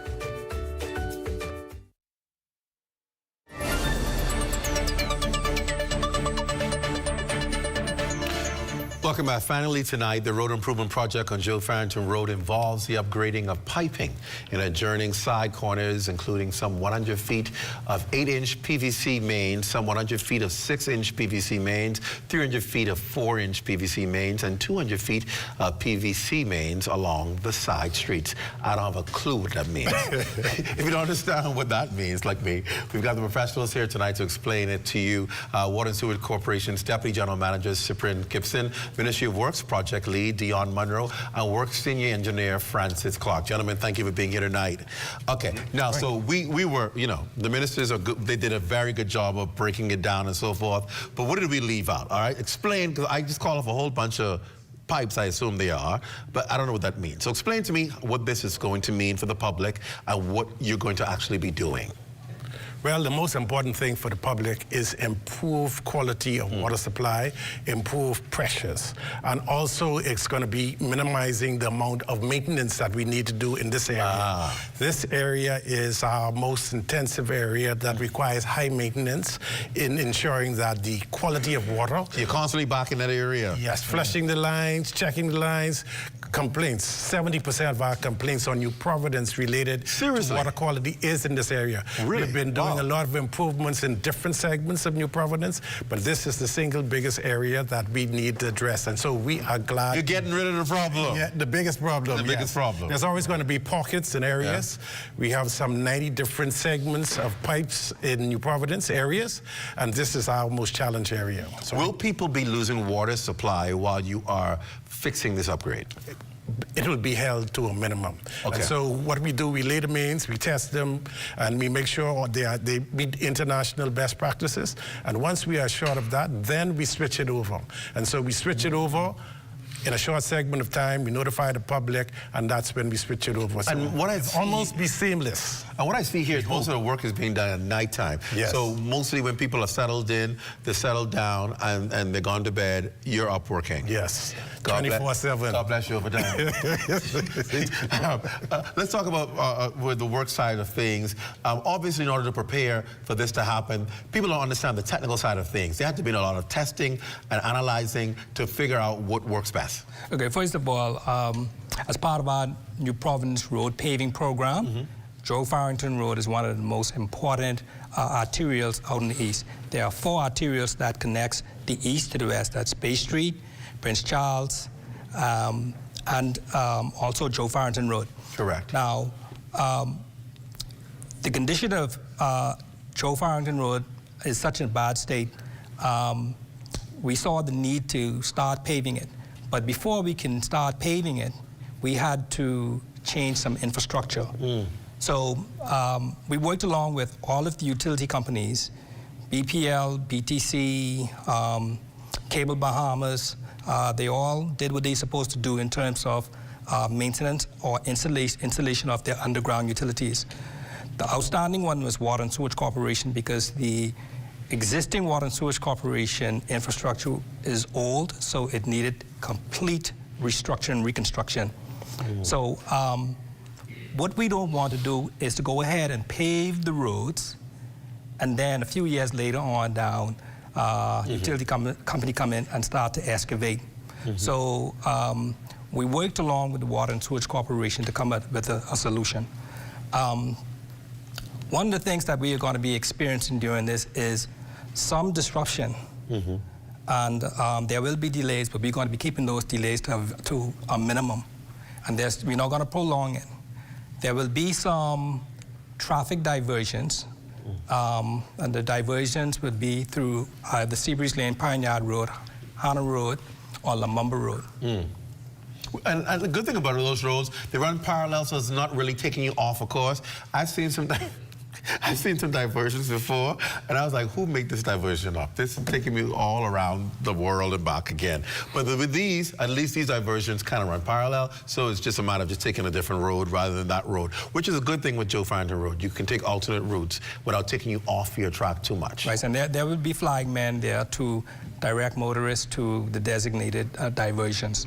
S15: Welcome back. Finally tonight, the road improvement project on Joe Farrington Road involves the upgrading of piping in adjoining side corners, including some 100 feet of 8-inch PVC mains, some 100 feet of 6-inch PVC mains, 300 feet of 4-inch PVC mains, and 200 feet of PVC mains along the side streets. I don't have a clue what that means. If you don't understand what that means, like me, we've got the professionals here tonight to explain it to you. Water and Sewerage Corporation's Deputy General Manager, Cyprian Gibson, Ministry of Works Project Lead, Dion Munro, and Works Senior Engineer, Francis Clark. Gentlemen, thank you for being here tonight. Okay, now, so we were, you know, the ministers are good. They did a very good job of breaking it down and so forth. But what did we leave out? All right, explain, because I just call off a whole bunch of pipes, I assume they are, but I don't know what that means. So explain to me what this is going to mean for the public and what you're going to actually be doing.
S17: Well, the most important thing for the public is improve quality of water supply, improve pressures, and also it's going to be minimizing the amount of maintenance that we need to do in this area. This area is our most intensive area that requires high maintenance in ensuring that the quality of water.
S15: You're constantly back in that area.
S17: Yes, flushing the lines, checking the lines, complaints. 70% of our complaints on New Providence related to water quality is in this area.
S15: Really?
S17: We've been doing a lot of improvements in different segments of New Providence, but this is the single biggest area that we need to address. And so we are glad.
S15: You're getting rid of the problem.
S17: Yeah, the biggest problem.
S15: The biggest problem.
S17: There's always going to be pockets and areas. Yeah. We have some 90 different segments of pipes in New Providence areas, and this is our most challenged area. So
S15: will people be losing water supply while you are fixing this upgrade?
S17: It will be held to a minimum.
S15: Okay.
S17: And so what we do, we lay the mains, we test them, and we make sure they meet international best practices. And once we are short of that, then we switch it over. And so we switch it over in a short segment of time, we notify the public, and that's when we switch it over. So
S15: and what I
S17: see, almost be seamless.
S15: And what I see here is most of the work is being done at nighttime.
S17: Yes.
S15: So mostly when people are settled in, they're settled down, and they're gone to bed, you're up working.
S17: Yes, 24/7.
S15: God bless you over time. Let's talk about with the work side of things. Obviously, in order to prepare for this to happen, people don't understand the technical side of things. There had to be a lot of testing and analyzing to figure out what works best. us?
S4: Okay, first of all, as part of our New Providence Road paving program, Joe Farrington Road is one of the most important arterials out in the east. There are 4 arterials that connects the east to the west. That's Bay Street, Prince Charles, and also Joe Farrington Road.
S15: Correct.
S4: Now, the condition of Joe Farrington Road is such in a bad state. We saw the need to start paving it. But before we can start paving it, we had to change some infrastructure. So we worked along with all of the utility companies, BPL, BTC, Cable Bahamas. They all did what they're supposed to do in terms of maintenance or installation of their underground utilities. The outstanding one was Water and Sewage Corporation, because the existing Water and Sewage Corporation infrastructure is old, so it needed complete restructure and reconstruction. So what we don't want to do is to go ahead and pave the roads, and then a few years later on down, utility company come in and start to excavate. So we worked along with the Water and Sewage Corporation to come up with a solution. One of the things that we are going to be experiencing during this is some disruption. And there will be delays, but we're going to be keeping those delays to a minimum. And we're not going to prolong it. There will be some traffic diversions, and the diversions would be through the Seabreeze Lane, Pine Yard Road, Hannah Road, or Lumumba Road.
S15: And the good thing about those roads, they run parallel, so it's not really taking you off a course. I've seen some diversions before, and I was like, who made this diversion up? This is taking me all around the world and back again. But with these, at least these diversions kind of run parallel, so it's just a matter of just taking a different road rather than that road, which is a good thing with Joe Farrington Road. You can take alternate routes without taking you off your track too much.
S4: Right, and there will be flagmen there to direct motorists to the designated diversions.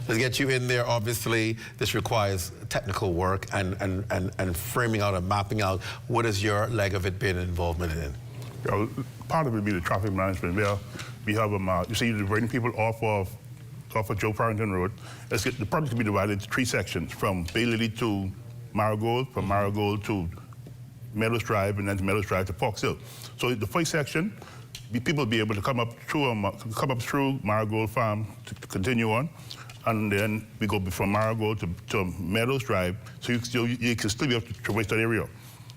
S15: Let's get you in there. Obviously, this requires technical work and framing out and mapping out. What has your leg of it been involvement in?
S18: Part of it would be the traffic management. We have you see, diverting people off of Joe Farrington Road. The project can be divided into 3 sections, from Bay Lily to Marigold, from Marigold to Meadows Drive, and then to Meadows Drive to Fox Hill. So the first section, people will be able to come up through Marigold Farm to continue on. And then we go from Marigold to Meadows Drive, so you can still be able to traverse that area.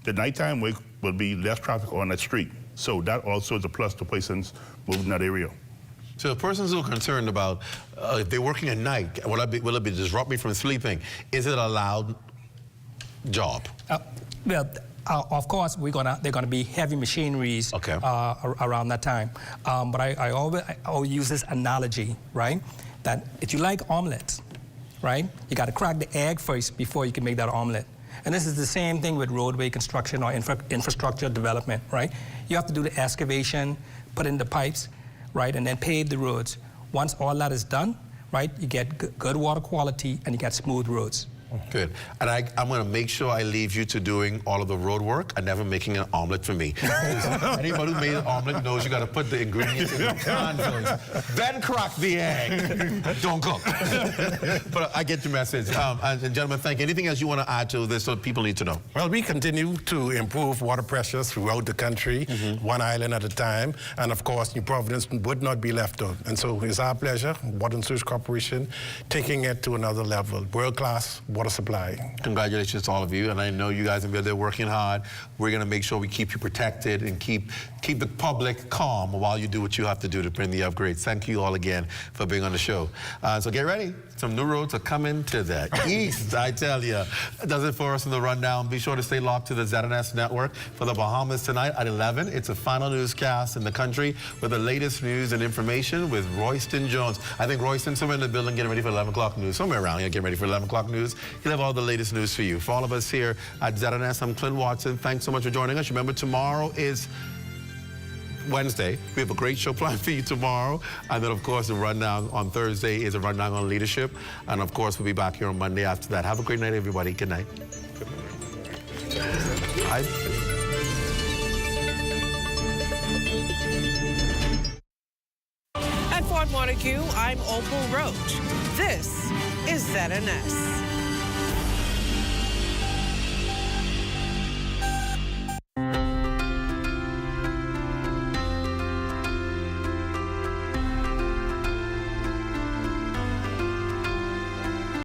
S18: The nighttime work will be less traffic on that street, so that also is a plus to persons moving that area.
S15: So persons who are concerned about if they're working at night, will it be disrupt me from sleeping? Is it a loud job?
S4: Of course, they're gonna be heavy machineries around that time. But I always use this analogy, right? That if you like omelets, right, you got to crack the egg first before you can make that omelet. And this is the same thing with roadway construction or infrastructure development, right? You have to do the excavation, put in the pipes, right, and then pave the roads. Once all that is done, right, you get good water quality and you get smooth roads.
S15: Good. And I'm going to make sure I leave you to doing all of the road work and never making an omelet for me. Anybody who made an omelet knows you got to put the ingredients in the pan first, then crack the egg. Don't cook. But I get your message. And gentlemen, thank you. Anything else you want to add to this so people need to know?
S17: Well, we continue to improve water pressures throughout the country, one island at a time. And of course, New Providence would not be left out. And so it's our pleasure, Water and Sewage Corporation, taking it to another level, world-class water supply.
S15: Congratulations to all of you, and I know you guys have been there working hard. We're going to make sure we keep you protected and keep the public calm while you do what you have to do to bring the upgrades. Thank you all again for being on the show. So get ready. Some new roads are coming to the east, I tell you. That does it for us in the rundown. Be sure to stay locked to the ZNS network for the Bahamas tonight at 11. It's a final newscast in the country with the latest news and information with Royston Jones. I think Royston's somewhere in the building getting ready for 11 o'clock news. Somewhere around here getting ready for 11 o'clock news. He'll have all the latest news for you. For all of us here at ZNS, I'm Clint Watson. Thanks so much for joining us. Remember, tomorrow is Wednesday. We have a great show planned for you tomorrow. And then, of course, the rundown on Thursday is a rundown on leadership. And, of course, we'll be back here on Monday after that. Have a great night, everybody. Good night.
S19: At Ford Motor Montague, I'm Opal Roach. This is ZNS.